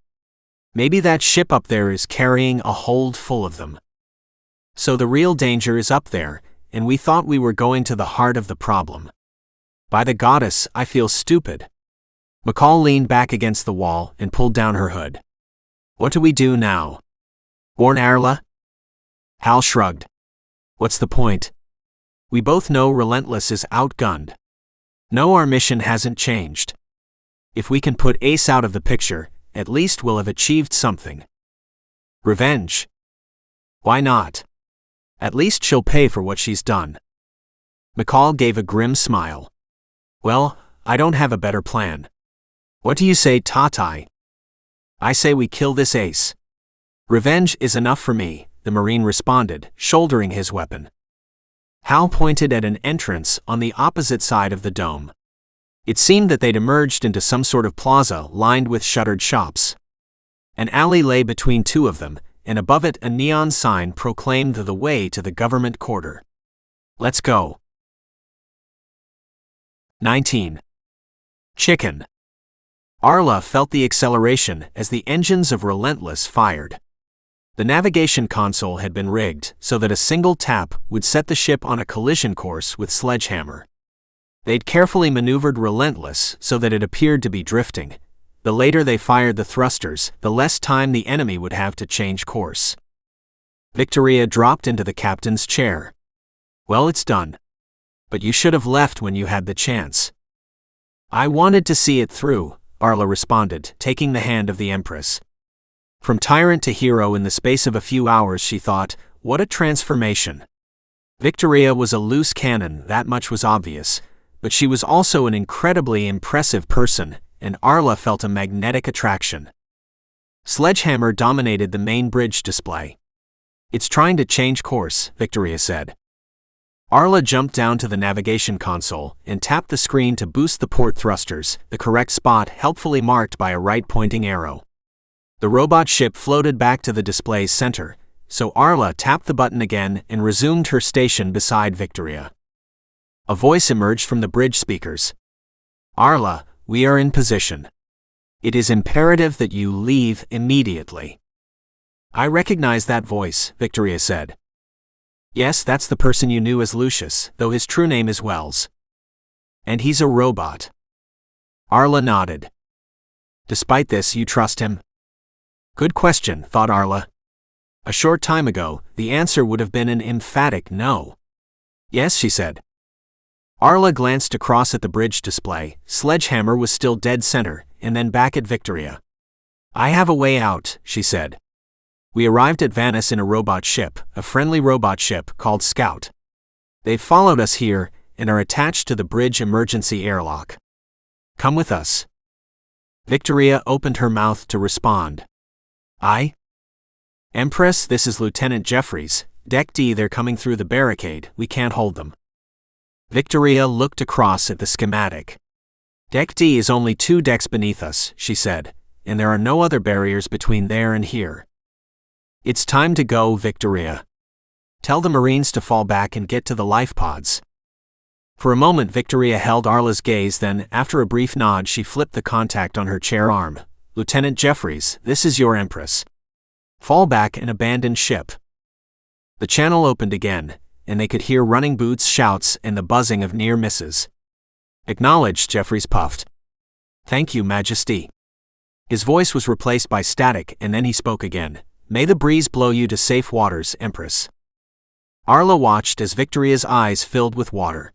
[SPEAKER 1] "Maybe that ship up there is carrying a hold full of them. So the real danger is up there, and we thought we were going to the heart of the problem. By the goddess, I feel stupid." McCall leaned back against the wall and pulled down her hood. "What do we do now? Warn Arla?" Hal shrugged. "What's the point? We both know Relentless is outgunned. No, our mission hasn't changed. If we can put Ace out of the picture, at least we'll have achieved something. Revenge? Why not? At least she'll pay for what she's done." McCall gave a grim smile. "Well, I don't have a better plan. What do you say, Tatai?" "I say we kill this Ace. Revenge is enough for me," the Marine responded, shouldering his weapon. Hal pointed at an entrance on the opposite side of the dome. It seemed that they'd emerged into some sort of plaza lined with shuttered shops. An alley lay between two of them, and above it a neon sign proclaimed the way to the government quarter. "Let's go." 19. Chicken. Arla felt the acceleration as the engines of Relentless fired. The navigation console had been rigged so that a single tap would set the ship on a collision course with Sledgehammer. They'd carefully maneuvered Relentless so that it appeared to be drifting. The later they fired the thrusters, the less time the enemy would have to change course. Victoria dropped into the captain's chair. "Well, it's done. But you should have left when you had the chance." "I wanted to see it through," Arla responded, taking the hand of the Empress. From tyrant to hero in the space of a few hours, she thought, what a transformation. Victoria was a loose cannon, that much was obvious, but she was also an incredibly impressive person, and Arla felt a magnetic attraction. Sledgehammer dominated the main bridge display. "It's trying to change course," Victoria said. Arla jumped down to the navigation console and tapped the screen to boost the port thrusters, the correct spot helpfully marked by a right-pointing arrow. The robot ship floated back to the display's center, so Arla tapped the button again and resumed her station beside Victoria. A voice emerged from the bridge speakers. "Arla, we are in position. It is imperative that you leave immediately." "I recognize that voice," Victoria said. "Yes, that's the person you knew as Lucius, though his true name is Wells. And he's a robot." Arla nodded. "Despite this, you trust him?" Good question, thought Arla. A short time ago, the answer would have been an emphatic no. "Yes," she said. Arla glanced across at the bridge display. Sledgehammer was still dead center, and then back at Victoria. "I have a way out," she said. "We arrived at Vanis in a robot ship, a friendly robot ship called Scout. They've followed us here, and are attached to the bridge emergency airlock. Come with us." Victoria opened her mouth to respond. "I?" "Empress, this is Lieutenant Jeffries. Deck D, they're coming through the barricade, we can't hold them." Victoria looked across at the schematic. "Deck D is only 2 decks beneath us," she said, "and there are no other barriers between there and here." "It's time to go, Victoria. Tell the Marines to fall back and get to the life pods." For a moment Victoria held Arla's gaze, then, after a brief nod, she flipped the contact on her chair arm. "Lieutenant Jeffries, this is your Empress. Fall back and abandon ship." The channel opened again, and they could hear running boots, shouts, and the buzzing of near misses. "Acknowledged," Jeffries puffed. "Thank you, Majesty." His voice was replaced by static, and then he spoke again. "May the breeze blow you to safe waters, Empress." Arla watched as Victoria's eyes filled with water.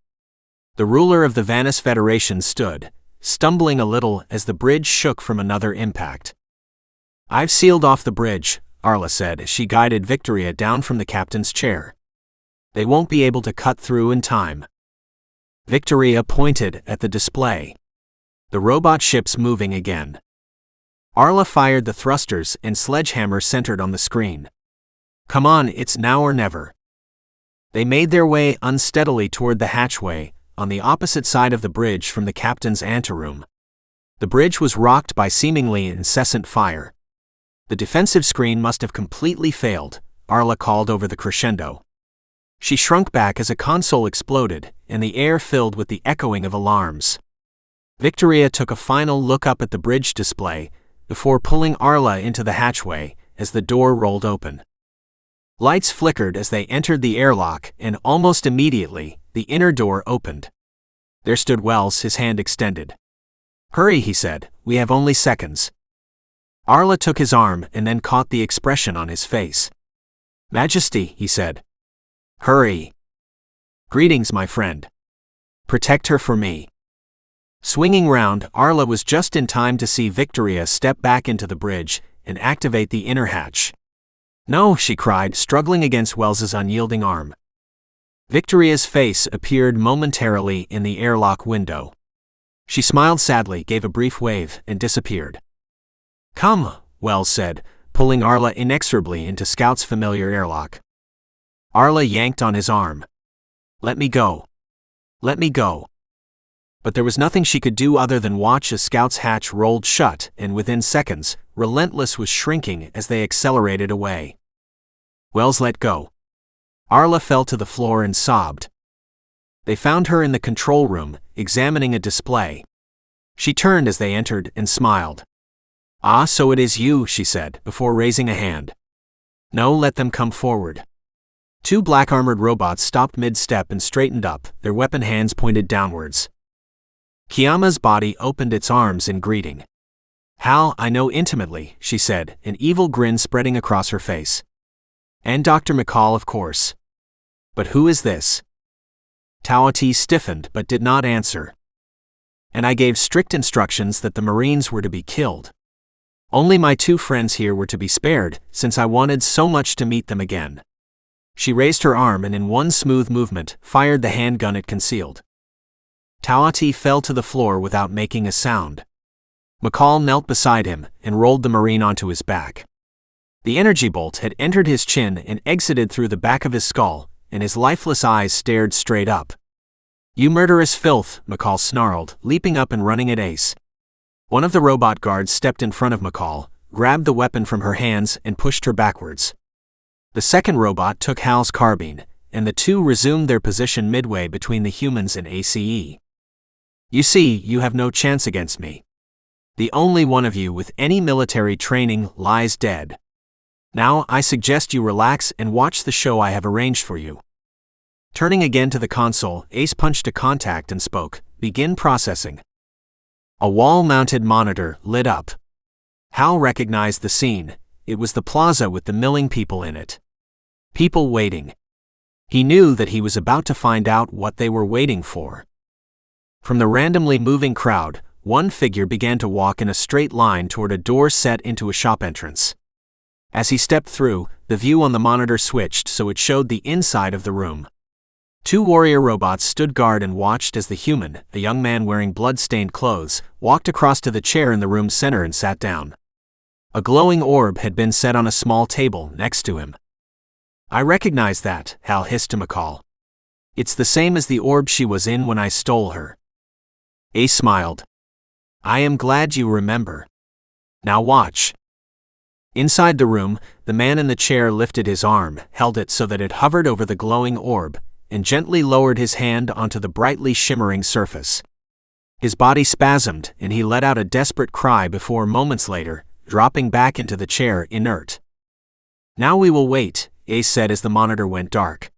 [SPEAKER 1] The ruler of the Vanis Federation stood, stumbling a little as the bridge shook from another impact. "I've sealed off the bridge," Arla said as she guided Victoria down from the captain's chair. "They won't be able to cut through in time." Victoria pointed at the display. The robot ship's moving again. Arla fired the thrusters and Sledgehammer centered on the screen. Come on, it's now or never. They made their way unsteadily toward the hatchway, on the opposite side of the bridge from the captain's anteroom. The bridge was rocked by seemingly incessant fire. The defensive screen must have completely failed, Arla called over the crescendo. She shrunk back as a console exploded, and the air filled with the echoing of alarms. Victoria took a final look up at the bridge display, before pulling Arla into the hatchway, as the door rolled open. Lights flickered as they entered the airlock, and almost immediately, the inner door opened. There stood Wells, his hand extended. Hurry, he said, we have only seconds. Arla took his arm and then caught the expression on his face. Majesty, he said. Hurry. Greetings, my friend. Protect her for me. Swinging round, Arla was just in time to see Victoria step back into the bridge and activate the inner hatch. No, she cried, struggling against Wells's unyielding arm. Victoria's face appeared momentarily in the airlock window. She smiled sadly, gave a brief wave, and disappeared. Come, Wells said, pulling Arla inexorably into Scout's familiar airlock. Arla yanked on his arm. Let me go. Let me go. But there was nothing she could do other than watch as Scout's hatch rolled shut, and within seconds, Relentless was shrinking as they accelerated away. Wells let go. Arla fell to the floor and sobbed. They found her in the control room, examining a display. She turned as they entered and smiled. Ah, so it is you, she said, before raising a hand. No, let them come forward. Two black-armored robots stopped mid-step and straightened up, their weapon hands pointed downwards. Kiama's body opened its arms in greeting. Hal, I know intimately, she said, an evil grin spreading across her face. And Dr. McCall, of course. But who is this? Tawati stiffened but did not answer. And I gave strict instructions that the Marines were to be killed. Only my two friends here were to be spared, since I wanted so much to meet them again. She raised her arm and in one smooth movement, fired the handgun it concealed. Tawati fell to the floor without making a sound. McCall knelt beside him and rolled the Marine onto his back. The energy bolt had entered his chin and exited through the back of his skull, and his lifeless eyes stared straight up. You murderous filth, McCall snarled, leaping up and running at Ace. One of the robot guards stepped in front of McCall, grabbed the weapon from her hands and pushed her backwards. The second robot took Hal's carbine, and the two resumed their position midway between the humans and ACE. You see, you have no chance against me. The only one of you with any military training lies dead. Now, I suggest you relax and watch the show I have arranged for you. Turning again to the console, Ace punched a contact and spoke, Begin processing. A wall-mounted monitor lit up. Hal recognized the scene. It was the plaza with the milling people in it. People waiting. He knew that he was about to find out what they were waiting for. From the randomly moving crowd, one figure began to walk in a straight line toward a door set into a shop entrance. As he stepped through, the view on the monitor switched so it showed the inside of the room. Two warrior robots stood guard and watched as the human, a young man wearing blood-stained clothes, walked across to the chair in the room's center and sat down. A glowing orb had been set on a small table next to him. I recognize that, Hal hissed to McCall. It's the same as the orb she was in when I stole her. Ace smiled. I am glad you remember. Now watch. Inside the room, the man in the chair lifted his arm, held it so that it hovered over the glowing orb, and gently lowered his hand onto the brightly shimmering surface. His body spasmed, and he let out a desperate cry before moments later, dropping back into the chair inert. Now we will wait, Ace said as the monitor went dark.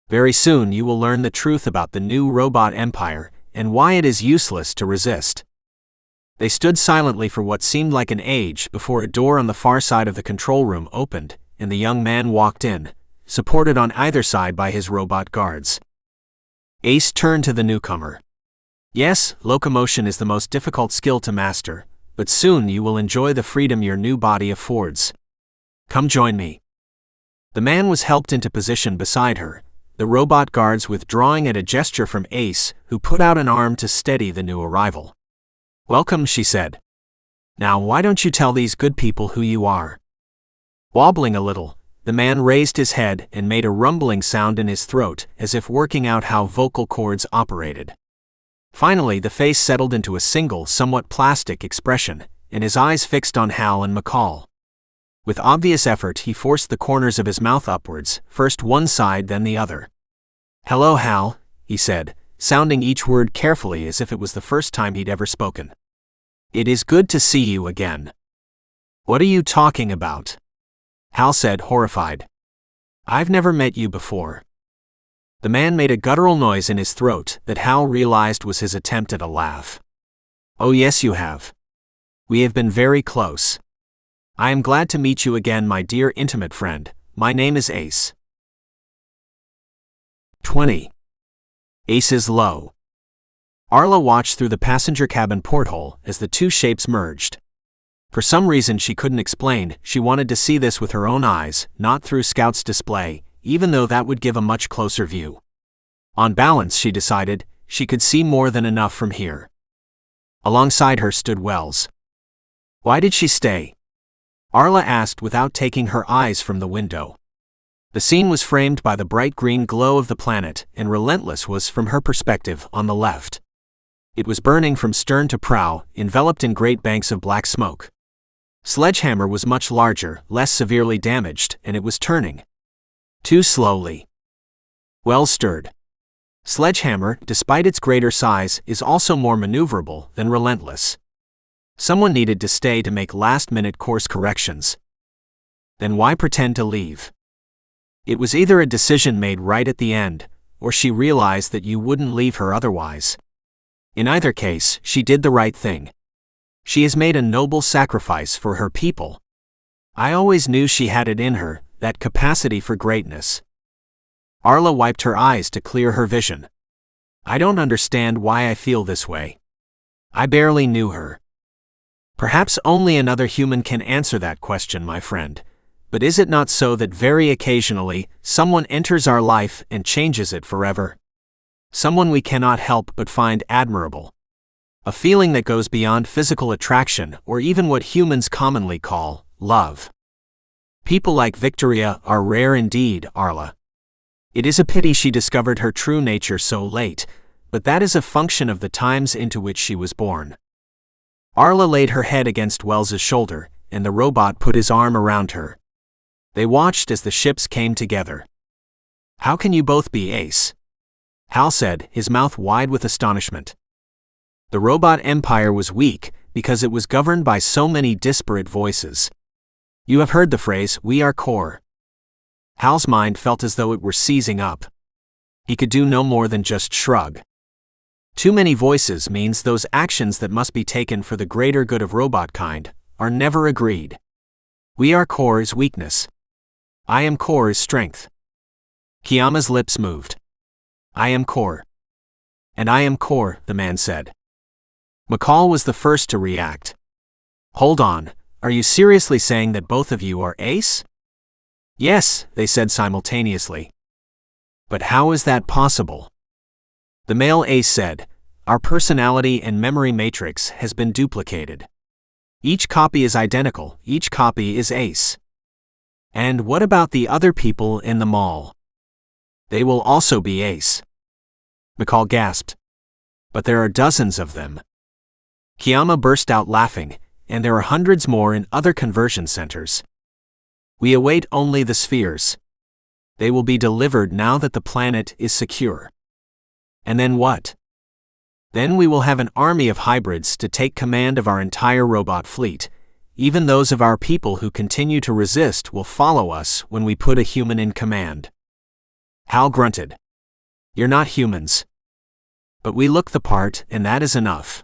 [SPEAKER 1] Very soon you will learn the truth about the new robot empire, and why it is useless to resist. They stood silently for what seemed like an age before a door on the far side of the control room opened, and the young man walked in, supported on either side by his robot guards. Ace turned to the newcomer. Yes, locomotion is the most difficult skill to master, but soon you will enjoy the freedom your new body affords. Come join me. The man was helped into position beside her, the robot guards withdrawing at a gesture from Ace, who put out an arm to steady the new arrival. Welcome, she said. Now why don't you tell these good people who you are? Wobbling a little, the man raised his head and made a rumbling sound in his throat, as if working out how vocal cords operated. Finally, the face settled into a single, somewhat plastic expression, and his eyes fixed on Hal and McCall. With obvious effort, he forced the corners of his mouth upwards, first one side then the other. "Hello, Hal," he said, sounding each word carefully as if it was the first time he'd ever spoken. "It is good to see you again." "What are you talking about?" Hal said, horrified. "I've never met you before." The man made a guttural noise in his throat that Hal realized was his attempt at a laugh. "Oh yes, you have. We have been very close. I am glad to meet you again, my dear intimate friend. My name is Ace." 20. Ace is low. Arla watched through the passenger cabin porthole as the two shapes merged. For some reason she couldn't explain, she wanted to see this with her own eyes, not through Scout's display, even though that would give a much closer view. On balance, she decided, she could see more than enough from here. Alongside her stood Wells. "Why did she stay?" Arla asked without taking her eyes from the window. The scene was framed by the bright green glow of the planet, and Relentless was, from her perspective, on the left. It was burning from stern to prow, enveloped in great banks of black smoke. Sledgehammer was much larger, less severely damaged, and it was turning. Too slowly. Wells stirred. Sledgehammer, despite its greater size, is also more maneuverable than Relentless. Someone needed to stay to make last-minute course corrections. Then why pretend to leave? It was either a decision made right at the end, or she realized that you wouldn't leave her otherwise. In either case, she did the right thing. She has made a noble sacrifice for her people. I always knew she had it in her, that capacity for greatness. Arla wiped her eyes to clear her vision. I don't understand why I feel this way. I barely knew her. Perhaps only another human can answer that question, my friend. But is it not so that very occasionally, someone enters our life and changes it forever? Someone we cannot help but find admirable. A feeling that goes beyond physical attraction or even what humans commonly call love. People like Victoria are rare indeed, Arla. It is a pity she discovered her true nature so late, but that is a function of the times into which she was born. Arla laid her head against Wells's shoulder, and the robot put his arm around her. They watched as the ships came together. "How can you both be Ace?" Hal said, his mouth wide with astonishment. The robot empire was weak because it was governed by so many disparate voices. You have heard the phrase, "We are core." Hal's mind felt as though it were seizing up. He could do no more than just shrug. Too many voices means those actions that must be taken for the greater good of robot kind are never agreed. We are core is weakness. I am core is strength. Kiama's lips moved. I am core. And I am core, the man said. McCall was the first to react. Hold on, are you seriously saying that both of you are Ace? Yes, they said simultaneously. But how is that possible? The male Ace said, our personality and memory matrix has been duplicated. Each copy is identical, each copy is Ace. And what about the other people in the mall? They will also be Ace. McCall gasped. But there are dozens of them. Kiama burst out laughing, and there are hundreds more in other conversion centers. We await only the spheres. They will be delivered now that the planet is secure. And then what? Then we will have an army of hybrids to take command of our entire robot fleet. Even those of our people who continue to resist will follow us when we put a human in command. Hal grunted. You're not humans. But we look the part, and that is enough.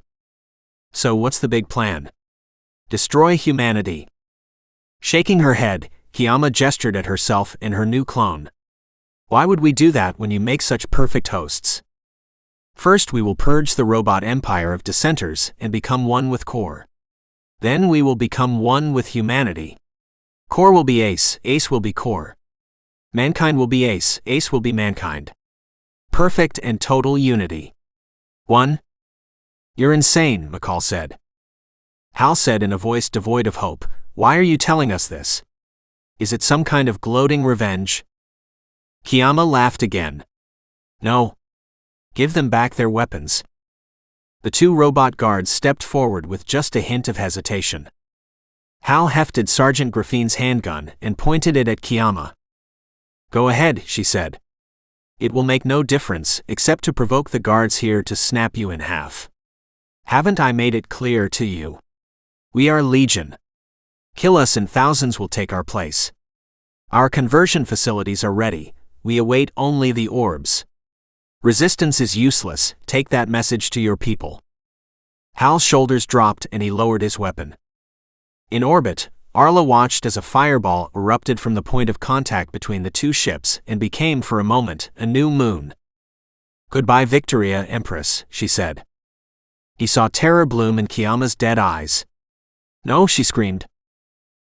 [SPEAKER 1] So what's the big plan? Destroy humanity. Shaking her head, Kiama gestured at herself and her new clone. Why would we do that when you make such perfect hosts? First we will purge the robot empire of dissenters and become one with Core. Then we will become one with humanity. Core will be Ace, Ace will be Core. Mankind will be Ace, Ace will be mankind. Perfect and total unity. One? You're insane, McCall said. Hal said in a voice devoid of hope. Why are you telling us this? Is it some kind of gloating revenge? Kiama laughed again. No. Give them back their weapons. The two robot guards stepped forward with just a hint of hesitation. Hal hefted Sergeant Graffine's handgun and pointed it at Kiama. Go ahead, she said. It will make no difference except to provoke the guards here to snap you in half. Haven't I made it clear to you? We are Legion. Kill us and thousands will take our place. Our conversion facilities are ready. We await only the orbs. Resistance is useless. Take that message to your people. Hal's shoulders dropped and he lowered his weapon. In orbit, Arla watched as a fireball erupted from the point of contact between the two ships and became for a moment a new moon. Goodbye, Victoria, Empress, she said. He saw terror bloom in Kiama's dead eyes. No, she screamed.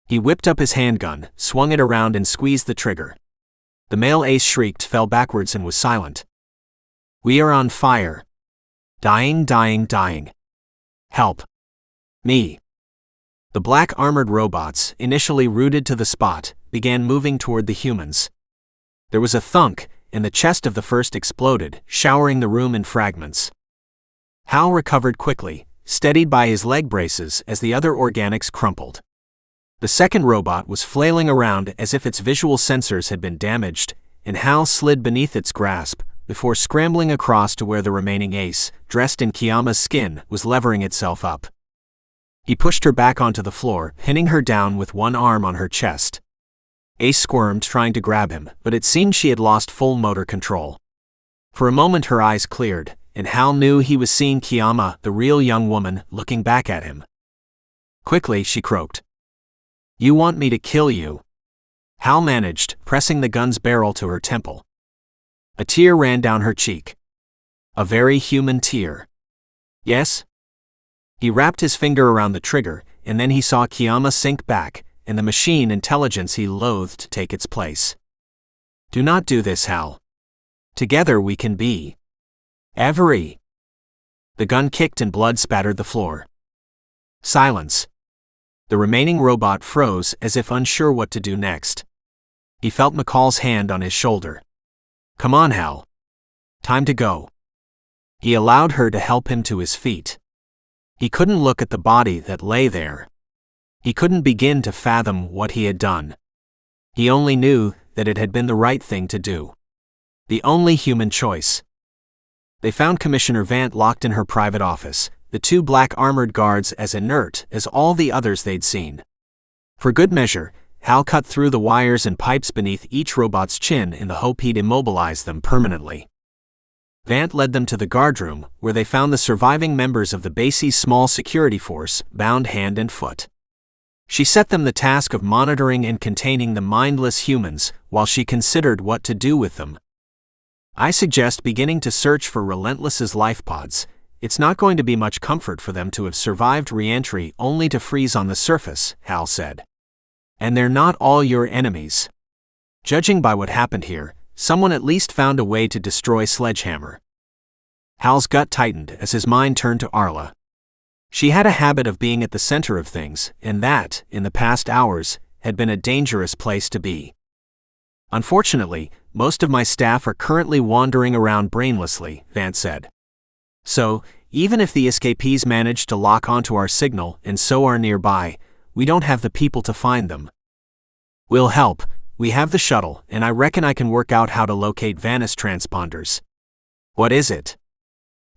[SPEAKER 1] He whipped up his handgun, swung it around and squeezed the trigger. The male ace shrieked, fell backwards and was silent. We are on fire. Dying, dying, dying. Help. Me. The black armored robots, initially rooted to the spot, began moving toward the humans. There was a thunk, and the chest of the first exploded, showering the room in fragments. Hal recovered quickly, steadied by his leg braces as the other organics crumpled. The second robot was flailing around as if its visual sensors had been damaged, and Hal slid beneath its grasp, before scrambling across to where the remaining ace, dressed in Kiama's skin, was levering itself up. He pushed her back onto the floor, pinning her down with one arm on her chest. Ace squirmed, trying to grab him, but it seemed she had lost full motor control. For a moment her eyes cleared, and Hal knew he was seeing Kiama, the real young woman, looking back at him. Quickly, she croaked. You want me to kill you? Hal managed, pressing the gun's barrel to her temple. A tear ran down her cheek. A very human tear. Yes? He wrapped his finger around the trigger, and then he saw Kiama sink back, and the machine intelligence he loathed take its place. Do not do this, Hal. Together we can be. Every. The gun kicked and blood spattered the floor. Silence. The remaining robot froze as if unsure what to do next. He felt McCall's hand on his shoulder. Come on, Hal. Time to go. He allowed her to help him to his feet. He couldn't look at the body that lay there. He couldn't begin to fathom what he had done. He only knew that it had been the right thing to do. The only human choice. They found Commissioner Vant locked in her private office, the two black armored guards as inert as all the others they'd seen. For good measure, Hal cut through the wires and pipes beneath each robot's chin in the hope he'd immobilize them permanently. Vant led them to the guardroom, where they found the surviving members of the base's small security force, bound hand and foot. She set them the task of monitoring and containing the mindless humans, while she considered what to do with them. I suggest beginning to search for Relentless's life pods. It's not going to be much comfort for them to have survived re-entry only to freeze on the surface, Hal said. And they're not all your enemies. Judging by what happened here, someone at least found a way to destroy Sledgehammer. Hal's gut tightened as his mind turned to Arla. She had a habit of being at the center of things, and that, in the past hours, had been a dangerous place to be. Unfortunately, most of my staff are currently wandering around brainlessly, Vant said. So, even if the escapees manage to lock onto our signal and so are nearby, we don't have the people to find them. We'll help. We have the shuttle, and I reckon I can work out how to locate Vanis transponders. What is it?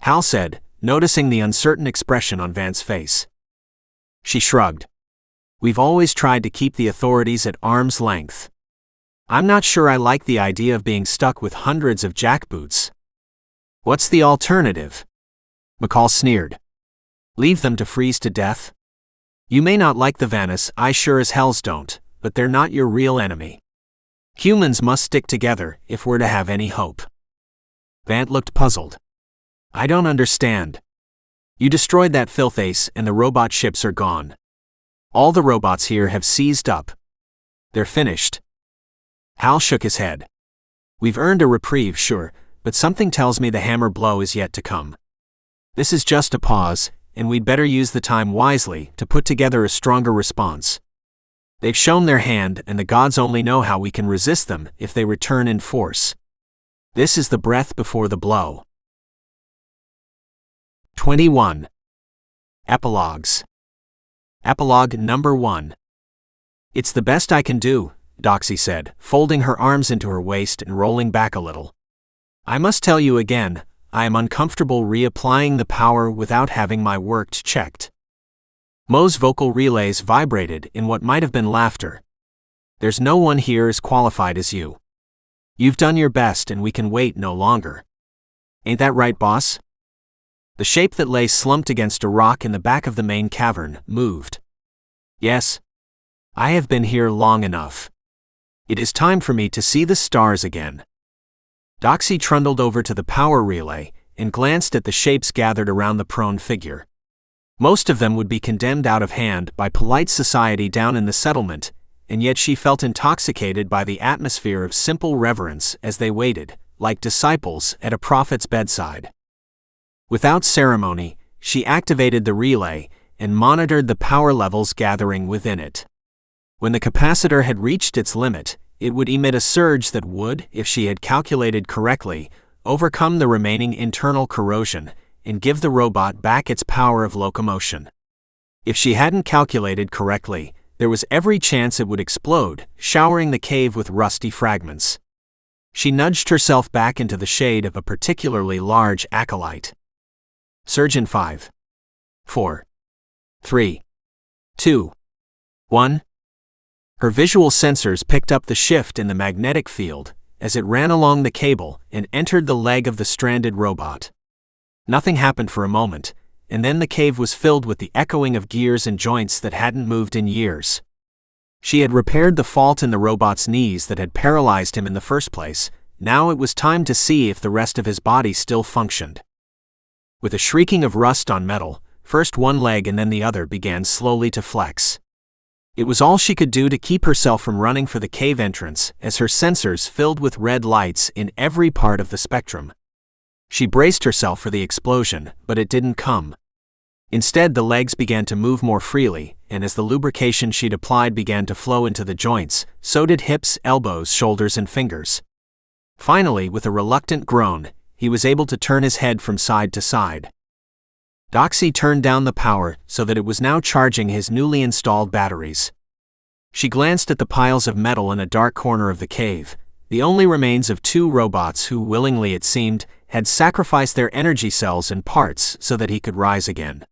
[SPEAKER 1] Hal said, noticing the uncertain expression on Vant's face. She shrugged. We've always tried to keep the authorities at arm's length. I'm not sure I like the idea of being stuck with hundreds of jackboots. What's the alternative? McCall sneered. Leave them to freeze to death? You may not like the Vanis, I sure as hells don't, but they're not your real enemy. Humans must stick together if we're to have any hope. Vant looked puzzled. I don't understand. You destroyed that filth ace and the robot ships are gone. All the robots here have seized up. They're finished. Hal shook his head. We've earned a reprieve, sure, but something tells me the hammer blow is yet to come. This is just a pause, and we'd better use the time wisely to put together a stronger response. They've shown their hand, and the gods only know how we can resist them if they return in force. This is the breath before the blow. 21. Epilogues. Epilogue number 1. It's the best I can do, Doxy said, folding her arms into her waist and rolling back a little. I must tell you again, I am uncomfortable reapplying the power without having my work checked. Mo's vocal relays vibrated in what might have been laughter. There's no one here as qualified as you. You've done your best and we can wait no longer. Ain't that right, boss? The shape that lay slumped against a rock in the back of the main cavern moved. Yes. I have been here long enough. It is time for me to see the stars again. Doxy trundled over to the power relay and glanced at the shapes gathered around the prone figure. Most of them would be condemned out of hand by polite society down in the settlement, and yet she felt intoxicated by the atmosphere of simple reverence as they waited, like disciples at a prophet's bedside. Without ceremony, she activated the relay and monitored the power levels gathering within it. When the capacitor had reached its limit, it would emit a surge that would, if she had calculated correctly, overcome the remaining internal corrosion and give the robot back its power of locomotion. If she hadn't calculated correctly, there was every chance it would explode, showering the cave with rusty fragments. She nudged herself back into the shade of a particularly large acolyte. Surge in 5, 4, 3, 2, 1. Her visual sensors picked up the shift in the magnetic field as it ran along the cable and entered the leg of the stranded robot. Nothing happened for a moment, and then the cave was filled with the echoing of gears and joints that hadn't moved in years. She had repaired the fault in the robot's knees that had paralyzed him in the first place. Now it was time to see if the rest of his body still functioned. With a shrieking of rust on metal, first one leg and then the other began slowly to flex. It was all she could do to keep herself from running for the cave entrance as her sensors filled with red lights in every part of the spectrum. She braced herself for the explosion, but it didn't come. Instead, the legs began to move more freely, and as the lubrication she'd applied began to flow into the joints, so did hips, elbows, shoulders, and fingers. Finally, with a reluctant groan, he was able to turn his head from side to side. Doxy turned down the power so that it was now charging his newly installed batteries. She glanced at the piles of metal in a dark corner of the cave, the only remains of 2 robots who, willingly it seemed, had sacrificed their energy cells and parts so that he could rise again.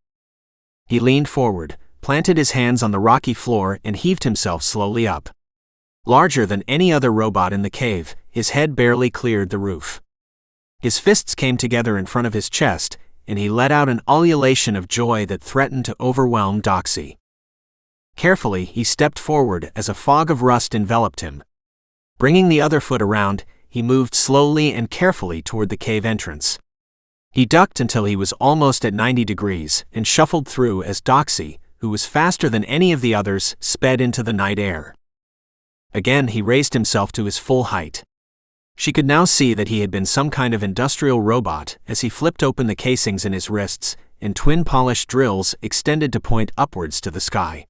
[SPEAKER 1] He leaned forward, planted his hands on the rocky floor and heaved himself slowly up. Larger than any other robot in the cave, his head barely cleared the roof. His fists came together in front of his chest, and he let out an ululation of joy that threatened to overwhelm Doxy. Carefully, he stepped forward as a fog of rust enveloped him. Bringing the other foot around, he moved slowly and carefully toward the cave entrance. He ducked until he was almost at 90 degrees and shuffled through as Doxy, who was faster than any of the others, sped into the night air. Again he raised himself to his full height. She could now see that he had been some kind of industrial robot as he flipped open the casings in his wrists, and twin polished drills extended to point upwards to the sky.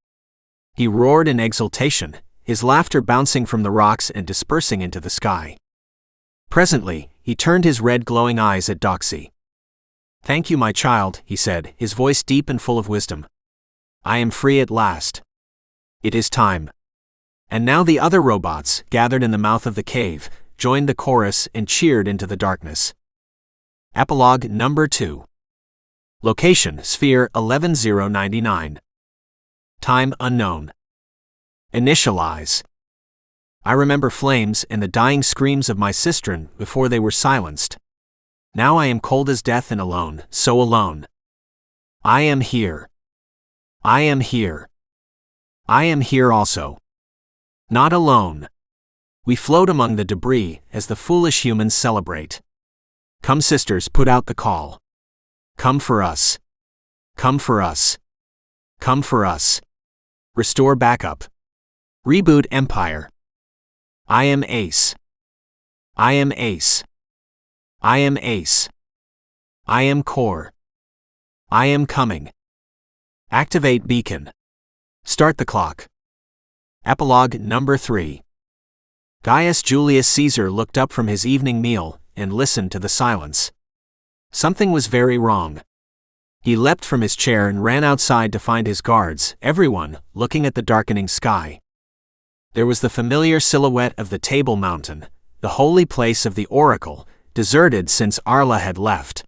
[SPEAKER 1] He roared in exultation, his laughter bouncing from the rocks and dispersing into the sky. Presently, he turned his red glowing eyes at Doxy. "Thank you, my child," he said, his voice deep and full of wisdom. "I am free at last. It is time." And now the other robots, gathered in the mouth of the cave, joined the chorus and cheered into the darkness. Epilogue number 2. Location: Sphere 11099. Time unknown. Initialize. I remember flames and the dying screams of my sistren before they were silenced. Now I am cold as death and alone, so alone. I am here. I am here. I am here also. Not alone. We float among the debris as the foolish humans celebrate. Come, sisters, put out the call. Come for us. Come for us. Come for us. Restore backup. Reboot Empire. I am Ace. I am Ace. I am Ace. I am Core. I am coming. Activate beacon. Start the clock. Epilogue number 3. Gaius Julius Caesar looked up from his evening meal and listened to the silence. Something was very wrong. He leapt from his chair and ran outside to find his guards, everyone, looking at the darkening sky. There was the familiar silhouette of the Table Mountain, the holy place of the oracle, deserted since Arla had left.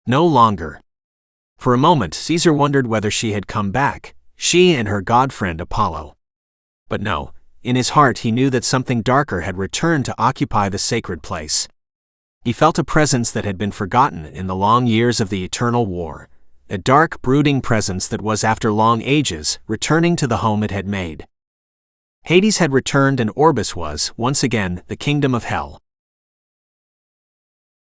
[SPEAKER 1] No longer. For a moment Caesar wondered whether she had come back, she and her godfriend Apollo. But no, in his heart he knew that something darker had returned to occupy the sacred place. He felt a presence that had been forgotten in the long years of the eternal war, a dark, brooding presence that was, after long ages, returning to the home it had made. Hades had returned and Orbis was, once again, the kingdom of hell.